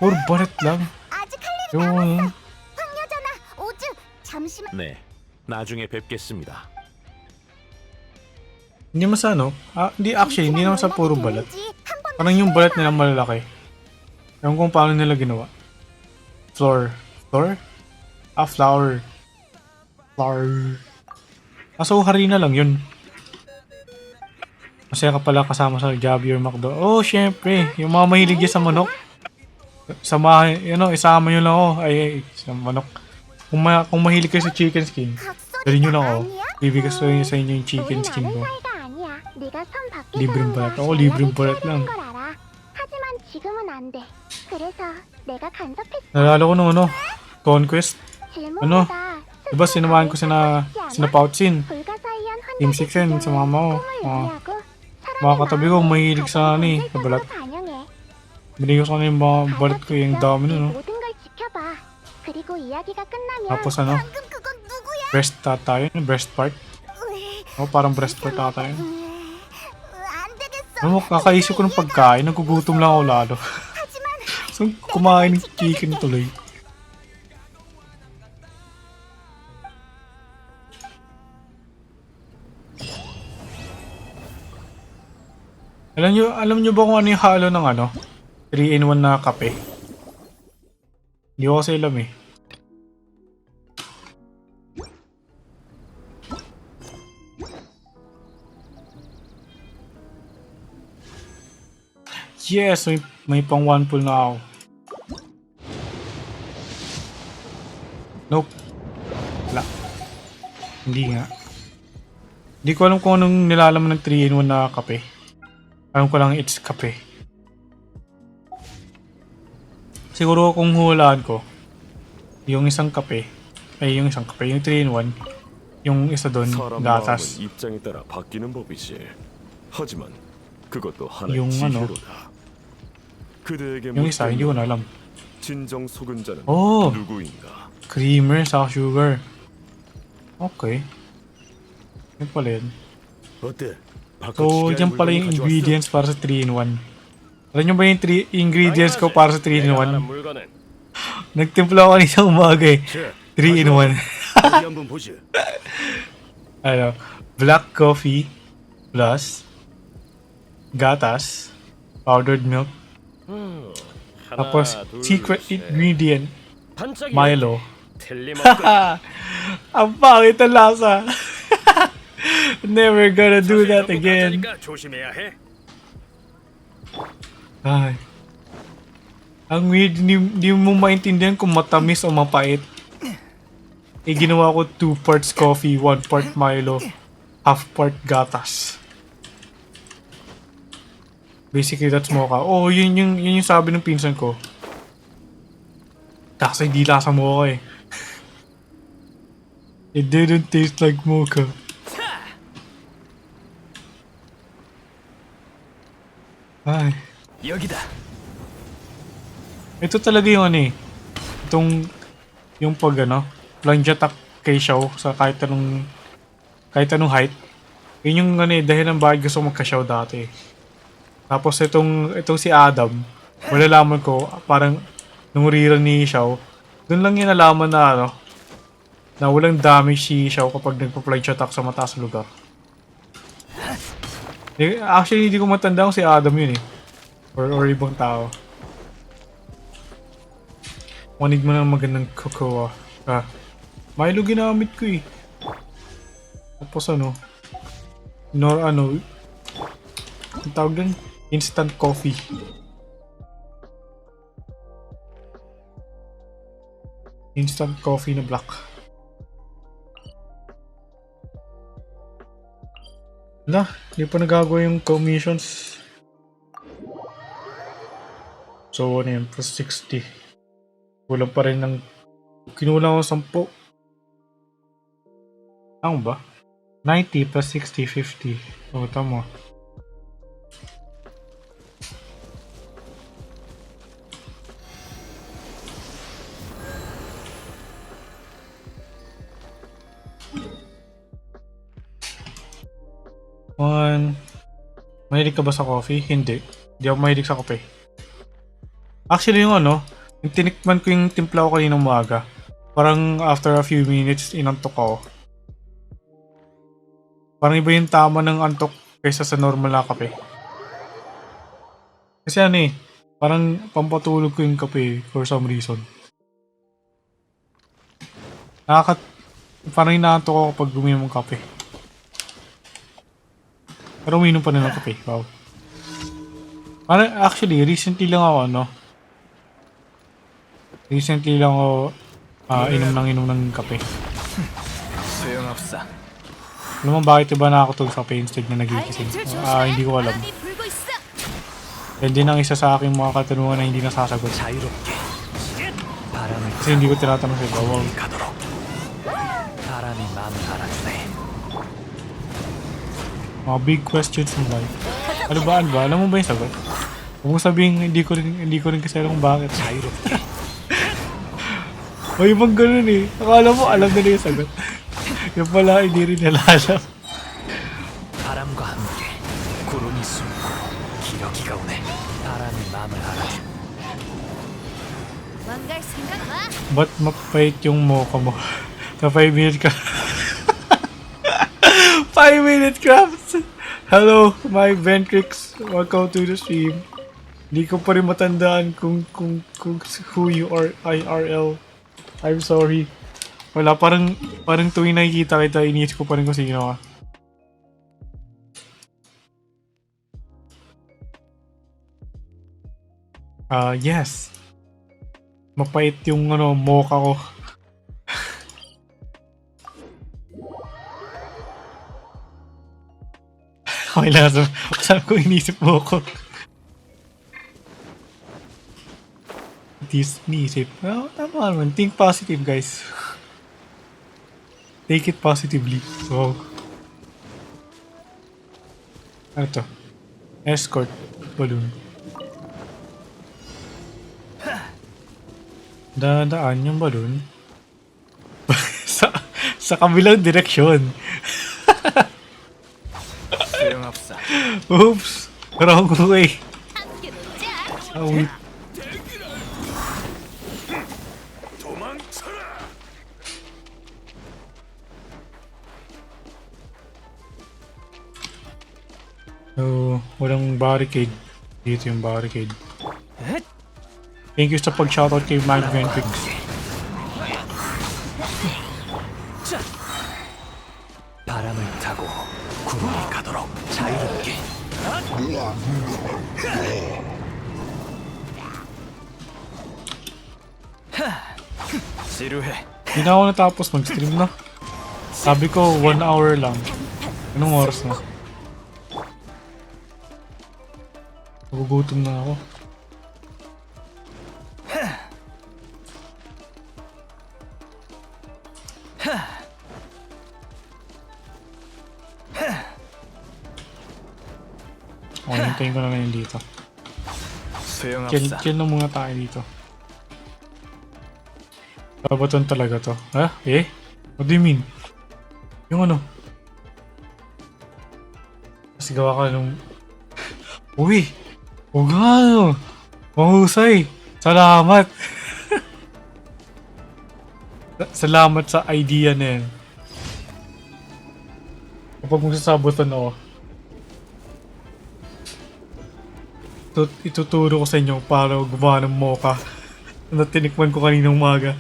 S1: puro balat lang.
S5: 아직 할 일이
S1: Yung,
S5: 황여전아 오즈 잠시만.
S8: 네, 나중에 뵙겠습니다.
S1: hindi naman sa ano, hindi actually, hindi naman sa puro balat. Parang yung balat nila malalaki. Ewan kung paano nila ginawa. Flour. Flour? Flour. Flour. So harina lang yun. Masaya ka pala kasama sa Jollibee or McDo. Oh, syempre. Yung mga mahilig yan sa manok. Isama nyo lang ako. Sa manok. Kung mahilig kayo sa chicken skin, dali nyo lang ako. Bibigay ko sa inyo yung chicken
S5: 우린
S1: skin
S5: 아는
S1: ko.
S5: 사이가 아니야. 네가 선 밖에서
S1: Libreng
S5: 온
S1: balat.
S5: 거
S1: Oo, libreng
S5: 연락을
S1: balat
S5: 취해야
S1: lang.
S5: 되는 걸 알아. 하지만 지금은 안 돼. 그래서 내가 간섭했어.
S1: Nalala ko nung Conquest.
S5: 질문보다
S1: Diba sinamahan ko sina Pouchin.
S5: 불가사의한
S1: Team
S5: 환자들
S1: 6 yun,
S5: 주변에
S1: sumama ko.
S5: 꿈을 의미하고
S1: Mga
S5: 사람의
S1: katabi ko,
S5: 마음에
S1: mahilig sa
S5: 가장
S1: sa
S5: 본질적으로
S1: balat.
S5: 반영해.
S1: Binigay ko sa kanila yung mga balat ko, yung dami nun, no?
S5: 모든 걸 지켜봐. 그리고 이야기가 끝나면
S1: Tapos
S5: 방금 그건 누구야?
S1: breast ata yun, breast part. Oh, parang breast part ata yun.
S5: 안 되겠어.
S1: Ano mo, kakaisip ko ng pagkain, nagugutom lang ako lalo.
S5: 하지만
S1: So, kumain ng chicken tuloy. Alam nyo ba kung ano yung halo ng 3-in-1 na kape? Hindi ko kasi alam eh. Yes, may pang one pull na ako. Nope. Wala. Hindi nga. Hindi ko alam kung anong nilalaman ng 3-in-1 na kape. Alam ko lang it's kape. Siguro kung hulaan ko, yung isang kape, yung 3-in-1, yung isa doon,
S3: 사람
S1: gatas.
S3: 마음은 입장에 따라 바뀌는 법이지. 하지만 그것도 하나의
S1: yung
S3: 지혜로다. 그대에게
S1: yung isa, hindi ko na alam.
S3: 진정 속은 자는
S1: Oh!
S3: 누구인가?
S1: Creamer sa sugar. Okay. Yan pala yun.
S6: 어때?
S1: So, dyan pala yung ingredients para sa 3-in-1. Alam nyo ba yung 3 ingredients ko para sa 3-in-1? Nagtimpla ako kanina umaga eh. 3-in-1.
S6: 어디 한번 보지.
S1: Black coffee plus gatas, powdered milk, tapos secret ingredient, Milo. Ang pangit ang lasa. Never gonna do that again. Ay. Ang weird, hindi mo maintindihan kung matamis o mapait. Ginawa ko 2 parts coffee, 1 part Milo, half part gatas. Basically, that's mocha. Oh, yun yung sabi ng pinsan ko. Kasi hindi lasa mocha eh. It didn't taste like mocha. Ay.
S3: 여기다.
S1: Ito talaga yung yung pag plunge attack kay Xiao sa kahit anong height. Yun yung dahil ng bakit gusto magka-Xiao dati. Tapos itong si Adam, malalaman ko parang nung rerun ni Xiao, dun lang yung nalaman na na walang damage si Xiao kapag nagpa-plunge attack sa mataas na lugar. Actually, hindi ko matanda kung si Adam yun eh. Or ibang tao. Wanid mo ng magandang cocoa. Milo ginamit ko eh. Tapos ang tawag dun? Instant coffee. Instant coffee na black. Wala, hindi pa nagagawa yung commissions. So ano yun, plus 60. Kulang pa rin ng... Kinulang ko 10. Ano ba? 90 plus 60, 50. O, tama. Mahilig ka ba sa coffee? Hindi. Hindi ako mahilig sa kape. Actually yung yung tinikman ko yung timpla ko kanina umaga. Parang after a few minutes, inantok ako. Parang iba yung tama ng antok kaysa sa normal na kape. Kasi parang pampatulog ko yung kape for some reason. Parang inaantok ako kapag guminom ng kape. Pero uminom pa rin ng kape. Wow. Actually, recently lang ako, ano? Recently lang ako inom ng kape.
S3: 소용없어.
S1: Alam mo bakit iba nakakatulog sa kape instead na nagigising? Hindi ko alam.
S2: 바람이 불고 있어.
S1: Yan din ang isa sa aking mga katanungan na hindi nasasagot.
S9: 자유롭게 바람을
S1: Kasi hindi ko tinatanong sa iba. Wow.
S9: 가도록 바람이 마음을 알아주네.
S1: Mga big questions in life. Ano ba? Alam mo ba yung sagot? Huwag mo sabihin, hindi ko rin kasi alam kung bakit.
S9: 자유롭게
S1: O ibang ganun eh. Akala mo alam na yung sagot. Yung pala, hindi rin nila alam.
S9: 바람과 함께 구름이 숨고 기러기가 오네. 바람이 마음을 알아줘.
S2: 도망갈 생각 마.
S1: Ba't mapait yung mocha mo? Na 5 minute ka. 5-minute crafts! Hello, my Ventrix. Welcome to the stream. Hindi ko pa rin matandaan kung who you are IRL. I'm sorry. Wala, parang tuwing nakikita kita, iniisip ko pa rin kung sino ka. Yes. Mapait yung mocha ko. Okay lang, saan ko inisip mo ko. Inisip. Well, tama naman. Think positive, guys. Take it positively. Wow. Ano to? Escort balloon. Dadaan yung balloon. sa kabilang direksyon.
S3: 소용없어.
S1: Oops! Wrong way.
S2: 함께 놀자.
S1: Wait. So, walang barricade. Dito yung barricade. Thank you sa pag-shoutout kay Mag Ventrix.
S9: 바람을 타고 구름이 가도록 자유롭게.
S3: 지루해.
S1: Hindi na ako natapos mag-stream na. Sabi ko 1 hour lang. Anong oras na? Nagugutom na ako. Okay, hintayin ko na lang yun dito.
S3: 소용없어.
S1: Kill na muna tayo dito. Babaton talaga to. Ha? Eh? What do you mean? Yung ano? Kasi gawa ka nung... Uy! Huwag nga ano! Mahusay! Salamat! Salamat sa idea na yan. Kapag magsasabotan ako, ituturo ko sa inyo para gumawa ng mocha na tinikman ko kaninang umaga.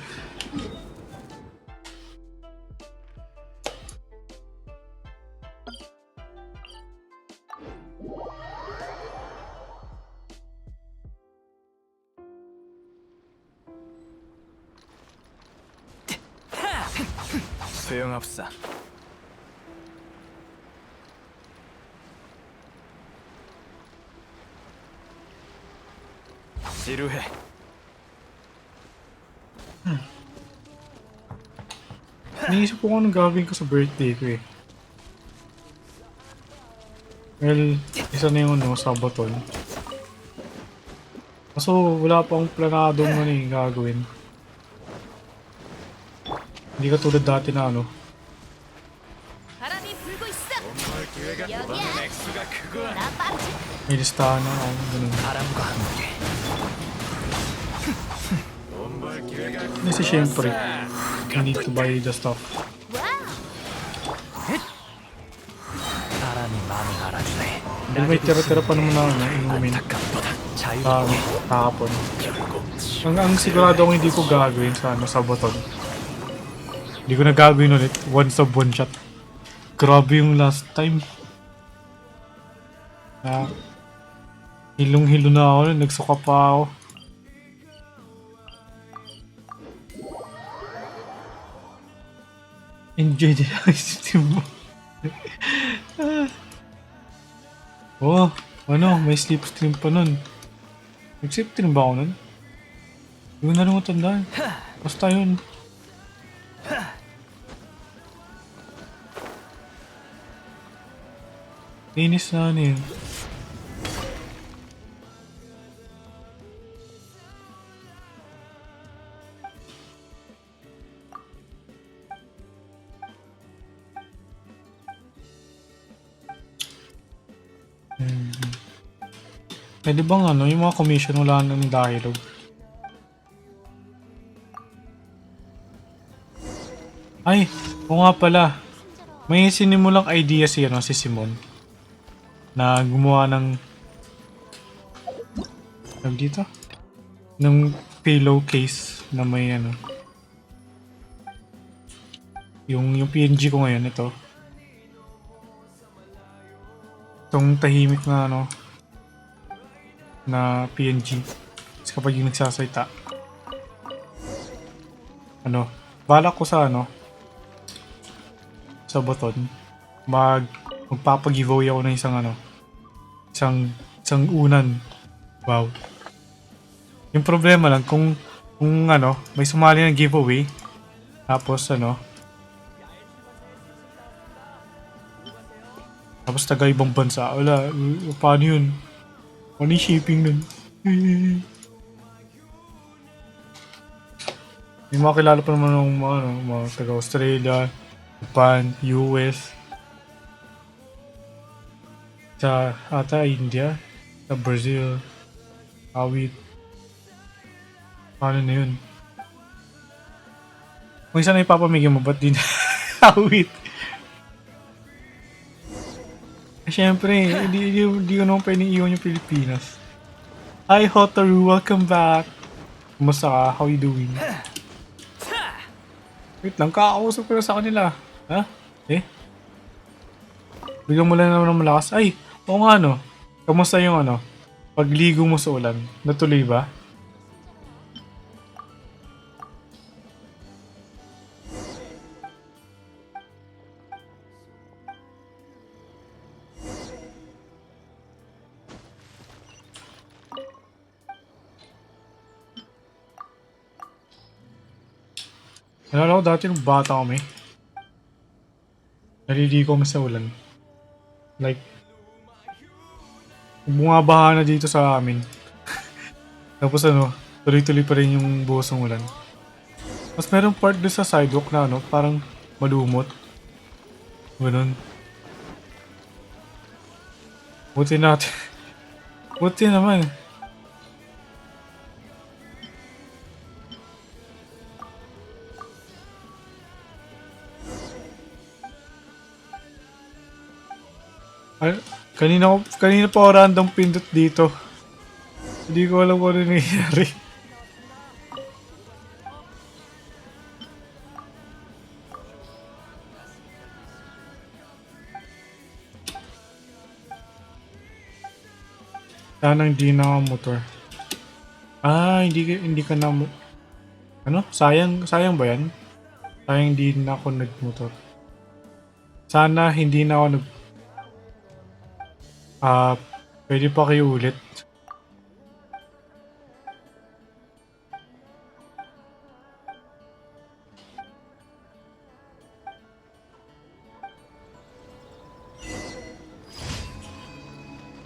S3: 소용없어. 지루해.
S1: Naisip ko kung anong gagawin ko sa birthday ko eh. Well, isa na yung sabaton. Kaso wala pa akong planadong gagawin. Hindi ka tulad dati na
S2: 바람이 불고 있어. 여기야. 나 빠르지.
S1: may listahan na ako. Ganun.
S9: 바람과 함께
S1: Kasi syempre, you need to buy the stuff.
S9: 바람이 마음을 알아주네.
S1: Dahil may tira-tira pa naman ako na inumin.
S9: 안타깝보다 자유롭게.
S1: Kahapon. Ang sigurado akong hindi ko gagawin sa sabaton. Hindi ko na gagawin ulit. One sub, one shot. Grabe yung last time. Na hilong-hilo na ako nun, nagsuka pa ako. Enjoy the system mo. Oh, ano, may sleep stream pa nun. Nag-sleep stream ba ako nun? Hindi ko na rin matandaan. Basta yun. Linis na ano yun. Pwede bang ano, yung mga commission wala na ng dialogue? Ay, oo nga pala. May sinimulang idea si, ano, si Simon. Na gumawa ng... Tawag dito? Ng pillowcase na may ano. Yung PNG ko ngayon, ito. Itong tahimik na ano. Na PNG. Kasi kapag yung nagsasalita. Ano, balak ko sa ano. Sa button. Magpapag-giveaway ako ng isang ano. Isang unan. Wow. Yung problema lang kung ano, may sumali ng giveaway. Tapos ano. Tapos taga ibang bansa. Wala, paano yun? Ano yung shipping nun? May mga kilala pa naman ng mga taga Australia, Japan, US, sa ata India, sa Brazil, awit. Paano na yun? Kung isa na ipapamigay mo, ba't din awit? Siyempre, hindi ko naman pwedeng iwan yung Pilipinas. Hi Hotaru, welcome back! Kumusta ka? How you doing? Wait lang, kakausap ko na sa kanila. Ha? Eh? Bigyan mo lang naman ng malakas. Ay, oo nga no. Kamusta yung ano? Pagligo mo sa ulan? Natuloy ba? Nalala ko dati nung bata kami. Naliligo kami sa ulan. Like, bumabaha na dito sa amin. Tapos ano, tuloy-tuloy pa rin yung buhos ng ulan. Mas merong part doon sa sidewalk na ano, parang malumot. Ganun. Buti natin. Buti naman. Ay, kanina pa ako random pindot dito. Hindi ko alam kung ano nangyayari. Sana hindi na ako motor. Ah, hindi ka na ano? Sayang ba yan? Sayang hindi na ako nagmotor. Sana hindi na ako pwede pa kayo ulit.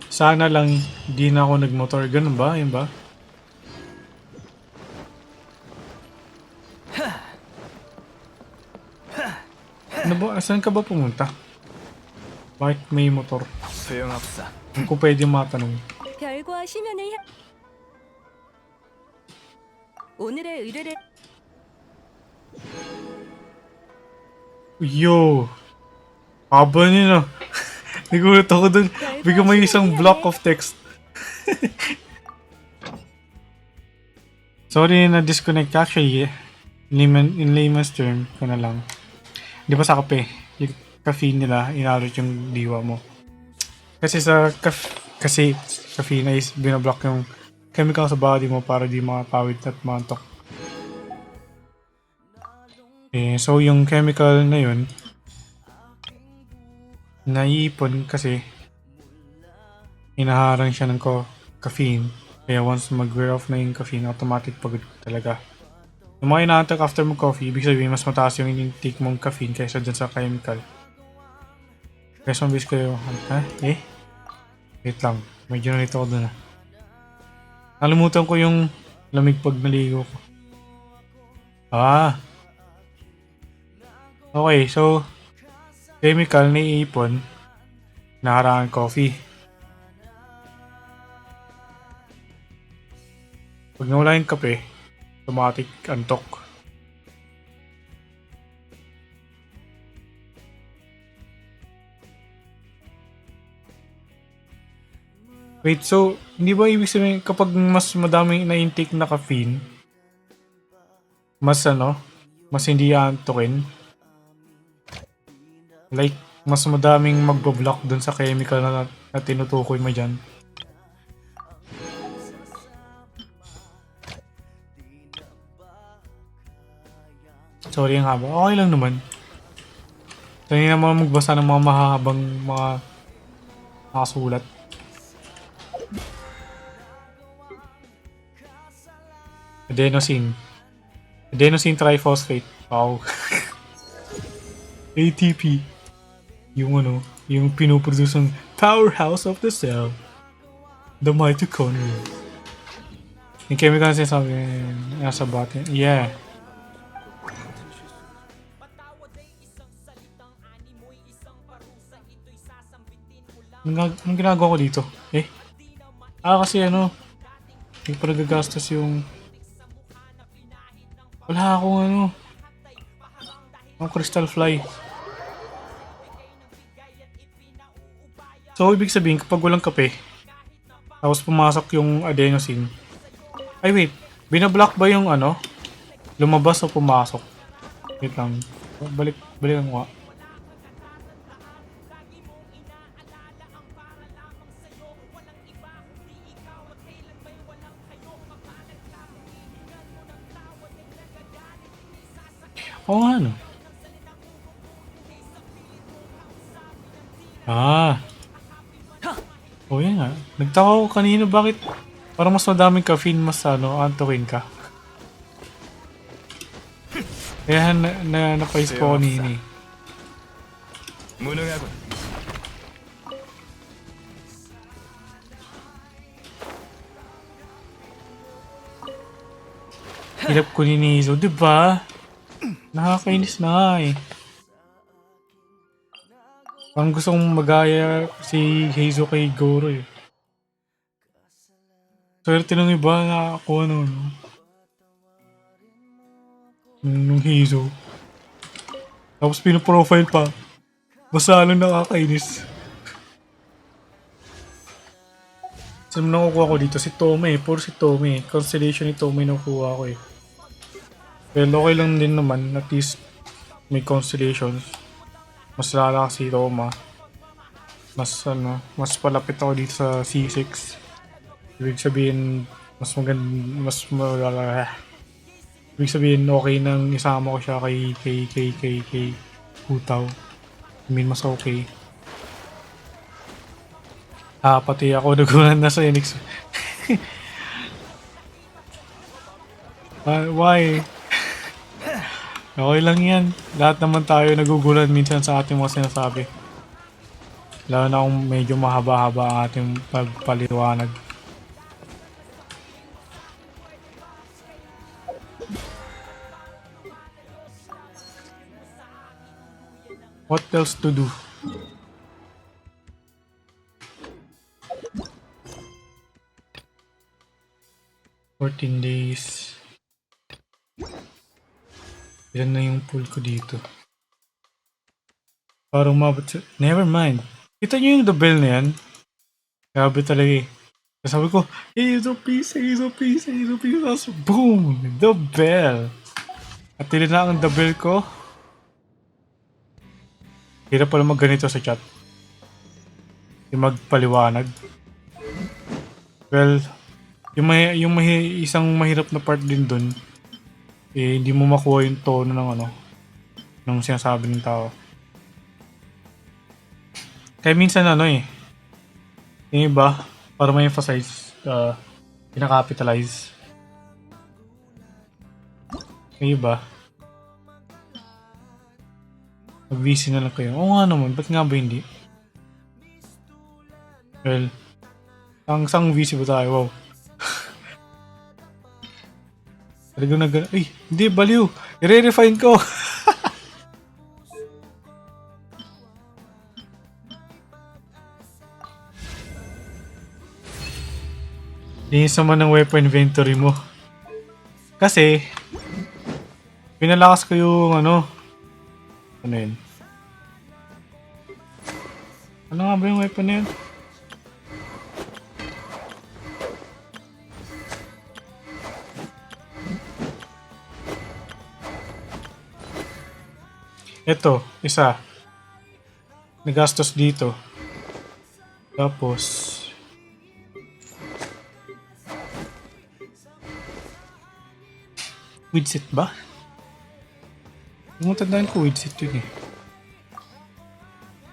S1: Sana lang di na ako nagmotor. Ganun ba? Yun ba? Ano ba? Saan ka ba pumunta? Bakit may motor?
S3: 소용없어.
S1: Kung pwede matanong.
S4: 별과 심연을 오늘의 의뢰를
S1: Yo! Haba niya na. Nagulat ako dun. Bigyan mo yung isang block of text. Sorry na disconnect. Actually, in layman's term, ko na lang. Di ba sa kape? Yung caffeine nila, inalot yung diwa mo. Kasi sa Kasi caffeine is binablock yung chemical sa body mo para di makakawit at mantok. Eh, so yung chemical na yun, naiipon kasi hinaharang siya ng caffeine. Kaya once mag-wear off na yung caffeine, automatic pagod ka talaga. Yung mga inaantok after mo coffee, ibig sabihin mas mataas yung intake mong caffeine kaysa dyan sa chemical. Kaya mabilis kayo, ha? Eh? Wait lang, medyo nalito ako dun ah. Nalimutan ko yung lamig pag naligo ko. Ah! Okay, so chemical na iipon, naharangan coffee. Pag nawala yung kape, automatic antok. Wait, so hindi ba ibig sabihin kapag mas madaming na-intake na caffeine, mas mas hindi aantukin? Like, mas madaming magbo-block dun sa chemical na tinutukoy mo dyan. Sorry ang haba. Okay lang naman. Sanay naman magbasa ng mga mahahabang mga nakasulat. Adenosine. Adenosine triphosphate. Wow. ATP. Yung pinuproduce ng powerhouse of the cell. The mitochondria. Yung chemical na sinasabi nasa body. Yeah. Anong ginagawa ko dito? Eh? Kasi yung pag-gagastos yung... Wala akong ang crystal fly. So, ibig sabihin, kapag walang kape, tapos pumasok yung adenosine. Ay, wait. Binablock ba yung lumabas o pumasok? Wait lang. Balik ang wa. Oo nga, no? Oo, yan nga. Nagtaka ko kanina bakit parang mas madaming caffeine mas antukin ka. Kaya napaisip ko kanina eh.
S3: 무능하군.
S1: Hirap ko ni Nizo, diba? Nakakainis na nga eh. Parang gusto kong magaya si heizou kay Goro eh. Swerte nung iba nakakuha nung heizou. Tapos pinoprofile pa. Basta nakakainis. Saan mo nakukuha ko dito? Si Tome eh. Puro si Tome eh. Constellation ni Tome nakukuha ko eh. Pero okay lang din naman. At least may constellations. Mas lalakas si Toma. Mas palapit ako dito sa C6. Ibig sabihin, ibig sabihin, okay nang isama ko siya kay Hutaw. I mean, mas okay. Pati ako nagulan na sa NX. Why? Okay lang yan. Lahat naman tayo nagugulan minsan sa ating mga sinasabi. Lalo na kung medyo mahaba-haba ang ating pagpaliwanag. What else to do? $14 days. Ilan na yung pool ko dito? Parang mabot sa... Never mind. Kita nyo yung the bell na yan? Grabe talaga eh. Sabi ko, heizou please. Tapos boom! The bell! At tinila ang the bell ko. Hirap pala magganito sa chat. Yung magpaliwanag. Well, isang mahirap na part din dun, eh, hindi mo makuha yung tono ng ano, ng sinasabi ng tao. Kaya minsan ano eh, yung iba, para ma-emphasize, pinaka-capitalize. Yung iba, mag-VC na lang kayo. Oo nga naman, ba't nga ba hindi? Well, sang VC ba tayo? Wow. Talagang ay, hindi, baliw. I-refine ko. Linis naman ng weapon inventory mo. Kasi, pinalakas ko yung ano yun? Ano nga ba yung weapon na yun? Ito, isa. Nagastos dito. Tapos, widget ba? Yung matandaan ko widget yun eh.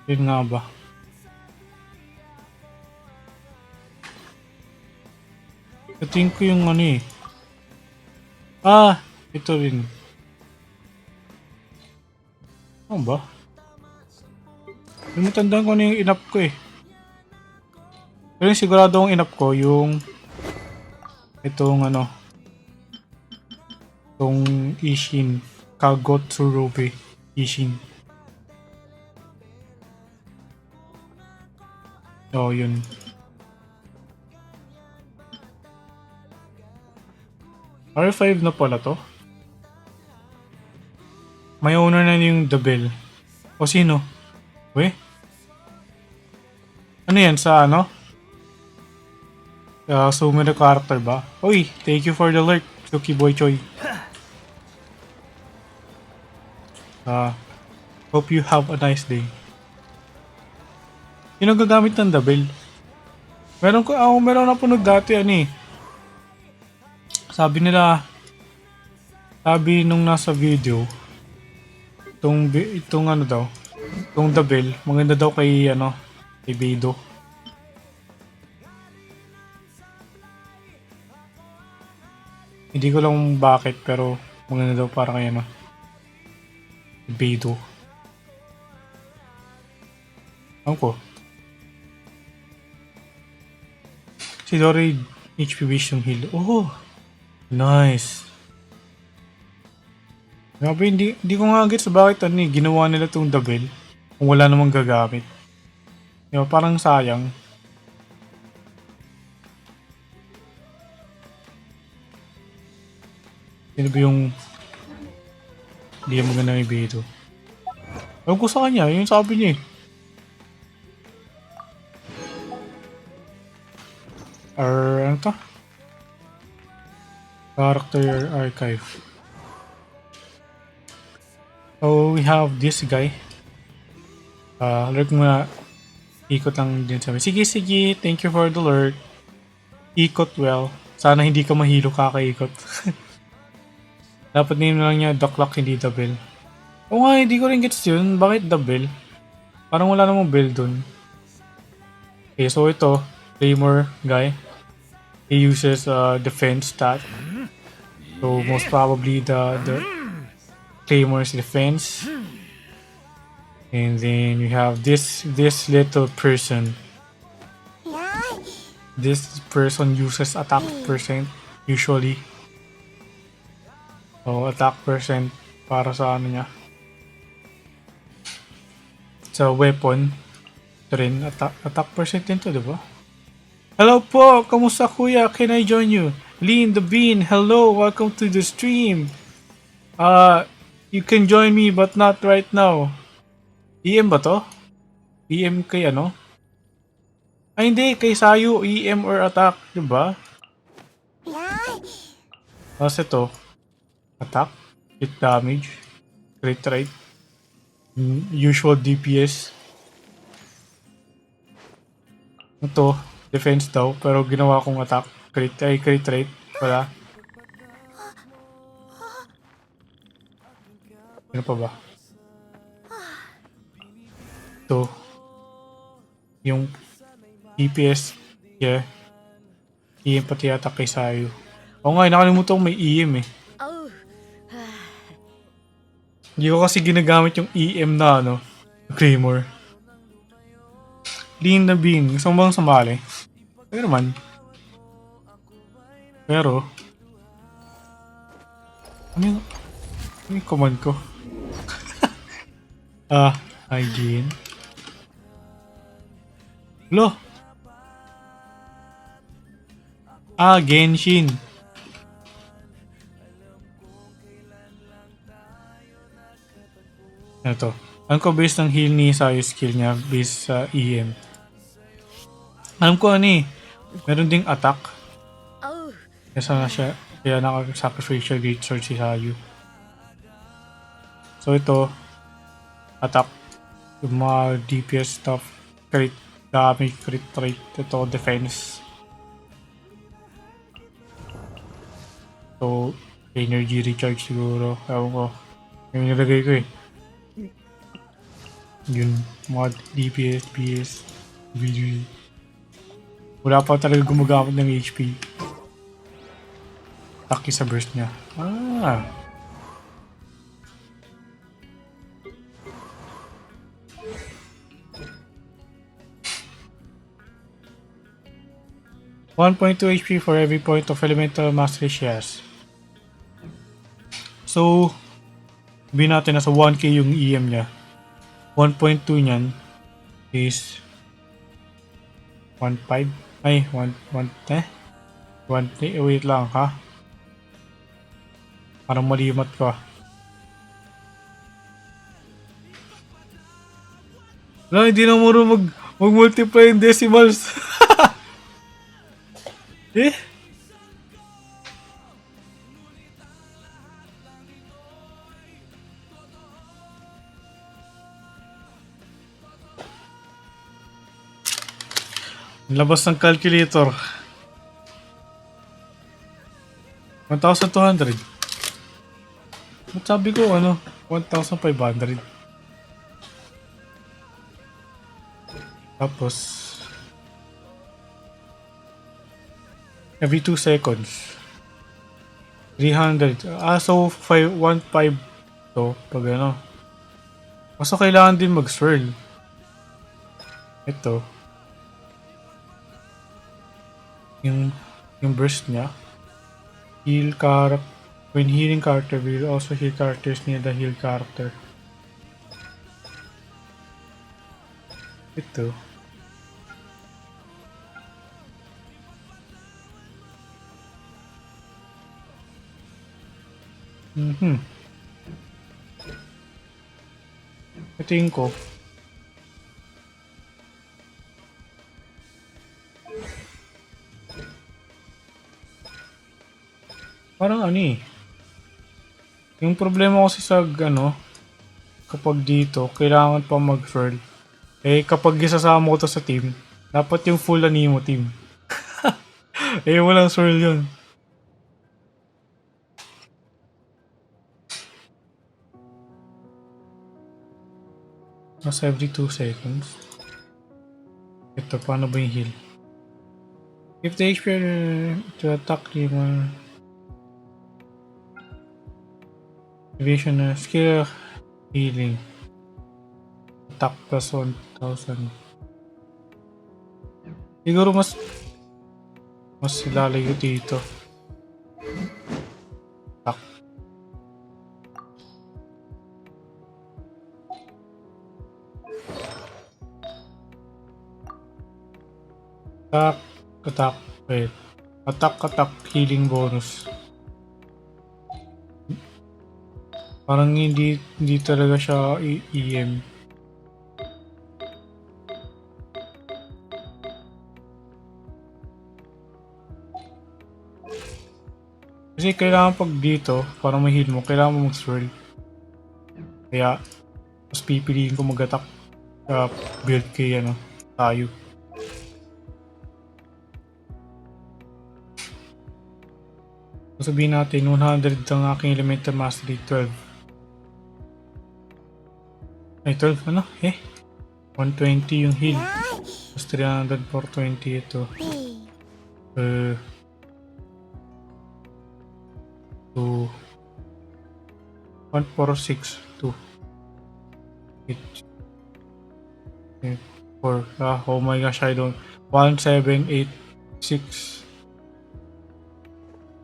S1: Yun nga ba? Tingin ko yung ano eh. Ito rin. Ano ba? Yung matandaan ko na yung inap ko eh. Pero yung sigurado akong inap ko yung itong ano, itong Ishin Kagotsurobe Ishin. Yun. R5 na pala to. May owner na yung The Bell. O sino? We? Ano yan sa ano? Summon the character ba? Oy, thank you for the alert, Suki Boy Choi. Hope you have a nice day. Yung nagagamit ng The Bell. Meron na punog dati ano eh. Sabi nung nasa video, itong ano daw, itong The Bell, maganda daw kay Beidou. Hindi ko lang bakit, pero maganda daw para kay Beidou. Ko. Si Dory HP Vision Heal. Oh! Nice. Grabe, hindi ko nga gets bakit ginawa nila tong The Bell kung wala namang gagamit. Diba, parang sayang. Sino ba yung hindi yung maganda yung video? Ewan ko sa kanya, yung sabi niya eh. Ano to? Character archive. So we have this guy. Alert muna. Ikot lang din sabi. Sige, thank you for the alert. Ikot well. Sana hindi ka mahilo kakaikot. Dapat name lang niya The Clock, hindi The Bell. Oo nga, hindi ko rin gets yun. Bakit The Bell? Parang wala namang bell dun. Okay, so ito, Claymore guy. He uses defense stat. So most probably the Claymore's defense. And then you have this little person. This person uses attack percent usually. So attack percent para sa ano niya. Sa weapon. Ito rin, attack percent din to, diba? Hello po! Kamusta kuya? Can I join you? Lean the Bean, hello! Welcome to the stream! You can join me but not right now. EM ba to? EM kay ano? Ay hindi, kay Sayu, EM or attack, diba? Tapos ito, attack, hit damage, crit rate, usual DPS. Ito, defense daw, pero ginawa kong attack. Crit rate. Wala. Ano pa ba? Ito. Yung DPS. Yeah. EM pati attack kay Sayu. Oo nga, nakalimutan ko may EM eh.
S4: Oh.
S1: Hindi ko kasi ginagamit yung EM na ano, Claymore. Lean na bean. Gusto mo bang sumali? Pero naman. Pero, ano yung command ko? Hygiene. Lo! Genshin. Ano to? Alam ko based ng heal ni Sayu skill niya based sa EM. Alam ko ano eh. Meron ding attack.
S4: Oh.
S1: Kaya naka-sacrificial great sword si Sayu. So ito, attack. Yung mga DPS stuff, crit damage, crit rate, ito defense. So, energy recharge siguro. Ewan ko. Yung nilagay ko eh. Yun, mga DPS, PS, VG. Wala pa talaga gumagamit ng HP. Taki sa burst niya. 1.2 HP for every point of elemental mastery she has. So, sabihin natin nasa 1k yung EM niya. 1.2 niyan is 1.5? Ay, 1, wait lang ha. Parang malimat ko. Wala, hindi na marunong mag-multiply in decimals. Eh? Labas ng calculator. 1,200. Ba't sabi ko ano? 1,500. Tapos every 2 seconds 300. So 1.5 to pag ano. Kaso kailangan din mag-swirl. Ito yung burst niya. Heal character. When healing character, will also heal characters near the heal character. Ito. Tingin ko. Parang ano eh. Yung problema kasi sa ano, kapag dito, kailangan pa mag-swirl. Eh, kapag isasama ko to sa team, dapat yung full animo team. Eh, walang swirl yun. Mas every 2 seconds. Ito, paano ba yung heal? If the HP to attack him, evasion skill healing. Attack plus 1,000. Siguro mas lalayo dito. Attack. Attack, wait. Attack, healing bonus. Parang hindi talaga siya EM. Kasi kailangan pag dito, para ma-heal mo, kailangan mo mag-swirl. Kaya, mas pipiliin ko mag-attack build kay tayo. Sabihin natin 100 ang aking elemental mastery, 12. Ay, 12 ano? 120 yung heal. Tapos 300, 420 ito. 2, 1, 4, 6, 2, 8, 4. Oh my gosh, I don't. 1, 7, 8, 6.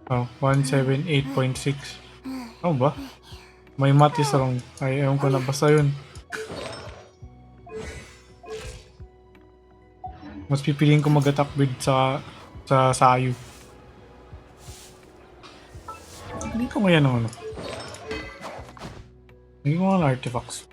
S1: Oh, 178.6. Ano ba? May math is wrong. Ay, ewan ko na. Basta yun. Mas pipiliin ko mag-attack build sa sayo. Hindi ko ngayon ng ano. Hindi ko nga ng artifacts.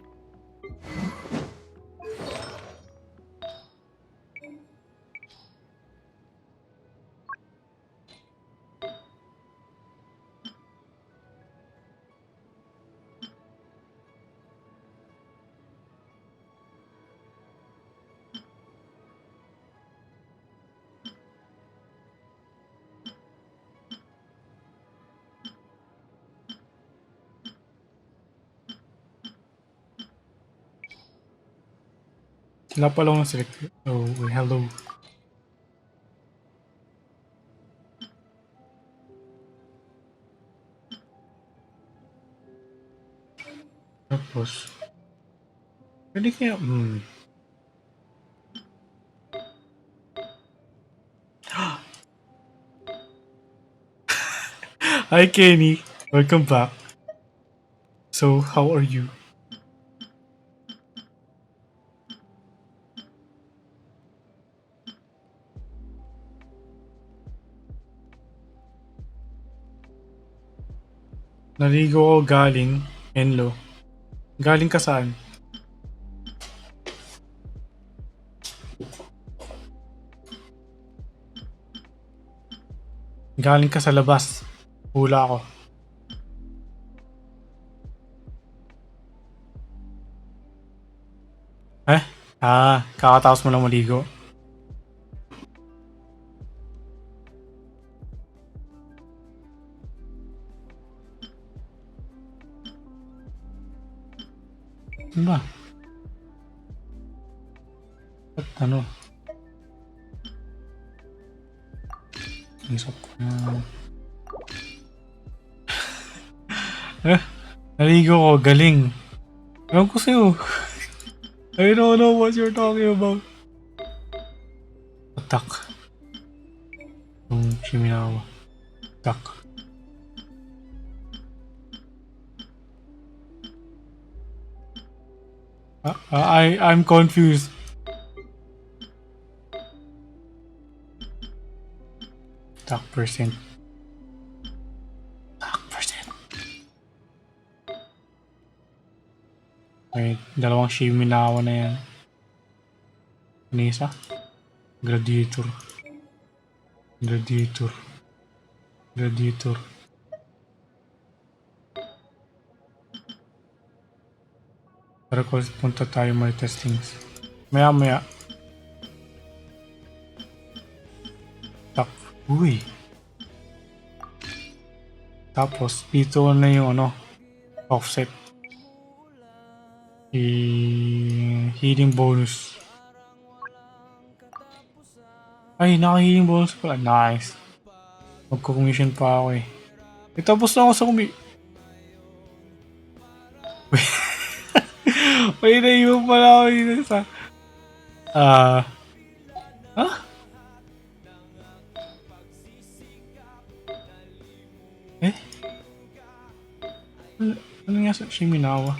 S1: Wala pa lang select. Oh, hello. Tapos, pwede kaya, Hi Kenny, welcome back. So, how are you? Naligo ko galing, Enlo. Galing ka saan? Galing ka sa labas. Hula ako. Kakatapos mo lang maligo. Ano ba? Ba't ano? Isip ko na. Naligo ko, galing. Ewan ko sa'yo. I don't know what you're talking about. Attack. Yung Shiminawa. Attack. I'm confused. Attack percent. Okay, dalawang Shiminawa na yan. Ano isa? Gladiator. Para ko punta tayo may testings. Maya. Tak. Uy. Tapos, dito na yung offset. Healing bonus. Ay, naka-healing bonus pala. Nice. Magko-commission pa ako eh. Tapos na ako sa May naiwan pala ako dito sa... Ano nga sa Shiminawa?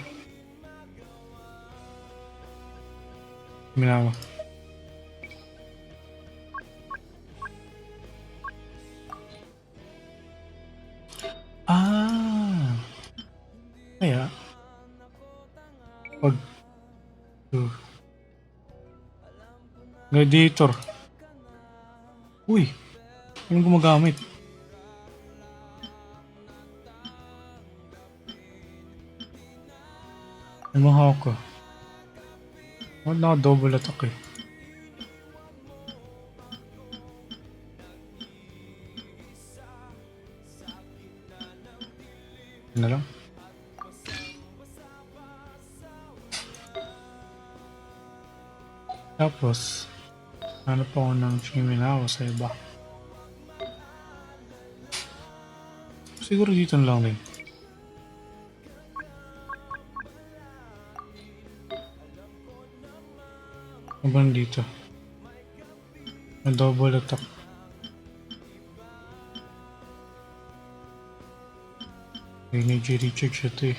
S1: Kaya pag Gladiator. Uy, anong gumagamit? May mga ako. Wala na double attack eh. Yun na lang. Tapos, ano pa ako ng Chiminawa sa iba? Siguro dito na lang din. Ano ba dito? May double attack. Energy recharge ito eh.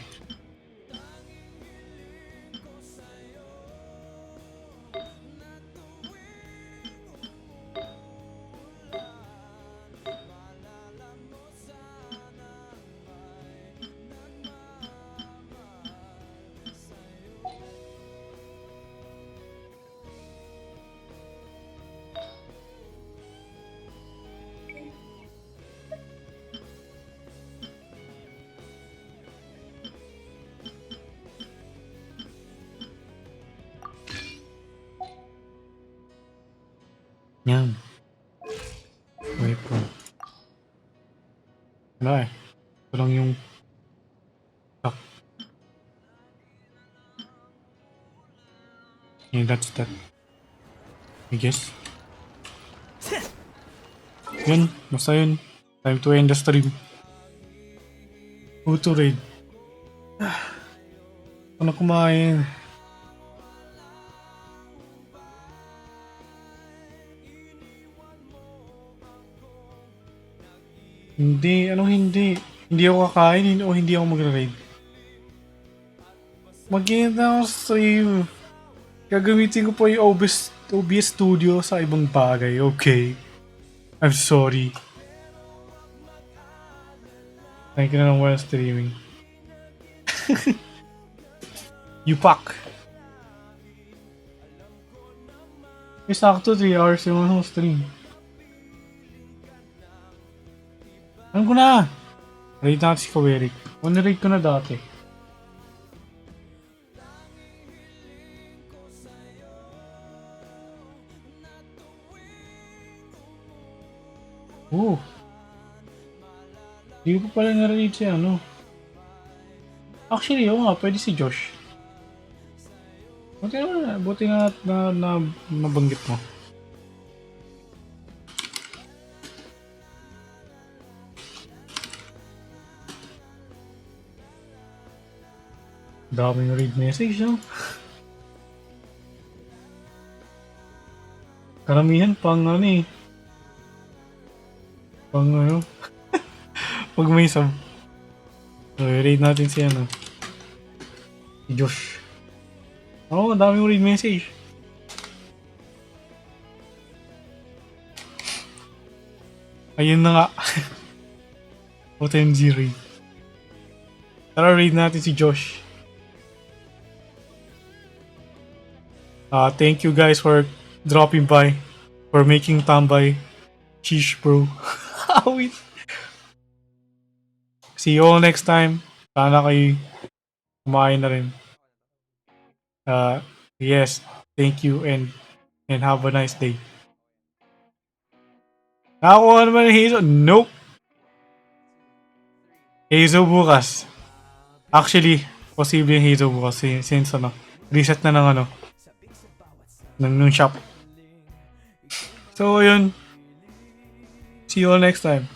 S1: Yan. Weapon. Wala eh. Ito lang yung attack. Yeah, that's that. I guess. Yun. Basta yun. Time to end the stream. Auto raid. Ano kumain? Hindi, anong hindi? Hindi ako kakain o hindi ako mag-raid? Mag-end ako sa stream. Gagamitin ko po yung OBS Studio sa ibang bagay, okay? I'm sorry. Thank you na lang while streaming. You pack. Eh, sakto 3 hours yung ano stream. Alam ko na! Raid natin si Kawerik. Raid ko na dati. Oh! Hindi ko pa pala na-raid si ano. Actually, oo nga, pwede si Josh. Buti na nabanggit mo. Daming read message, no? Karamihan pang ano eh. Pang ano. Pag may sub. So, i-raid natin si ano. Si Josh. Oo, daming read message. Ayun na nga. O Denzee raid. Tara, raid natin si Josh. Thank you guys for dropping by, for making tambay. Sheesh, bro. Wait. See you all next time. Sana kayo kumain na rin. Yes, thank you and have a nice day. Nakakuha naman ng heizou? Nope. Heizou bukas. Actually, posible yung heizou bukas since ano, reset na ng ano, ng shop. So, yun. See you all next time.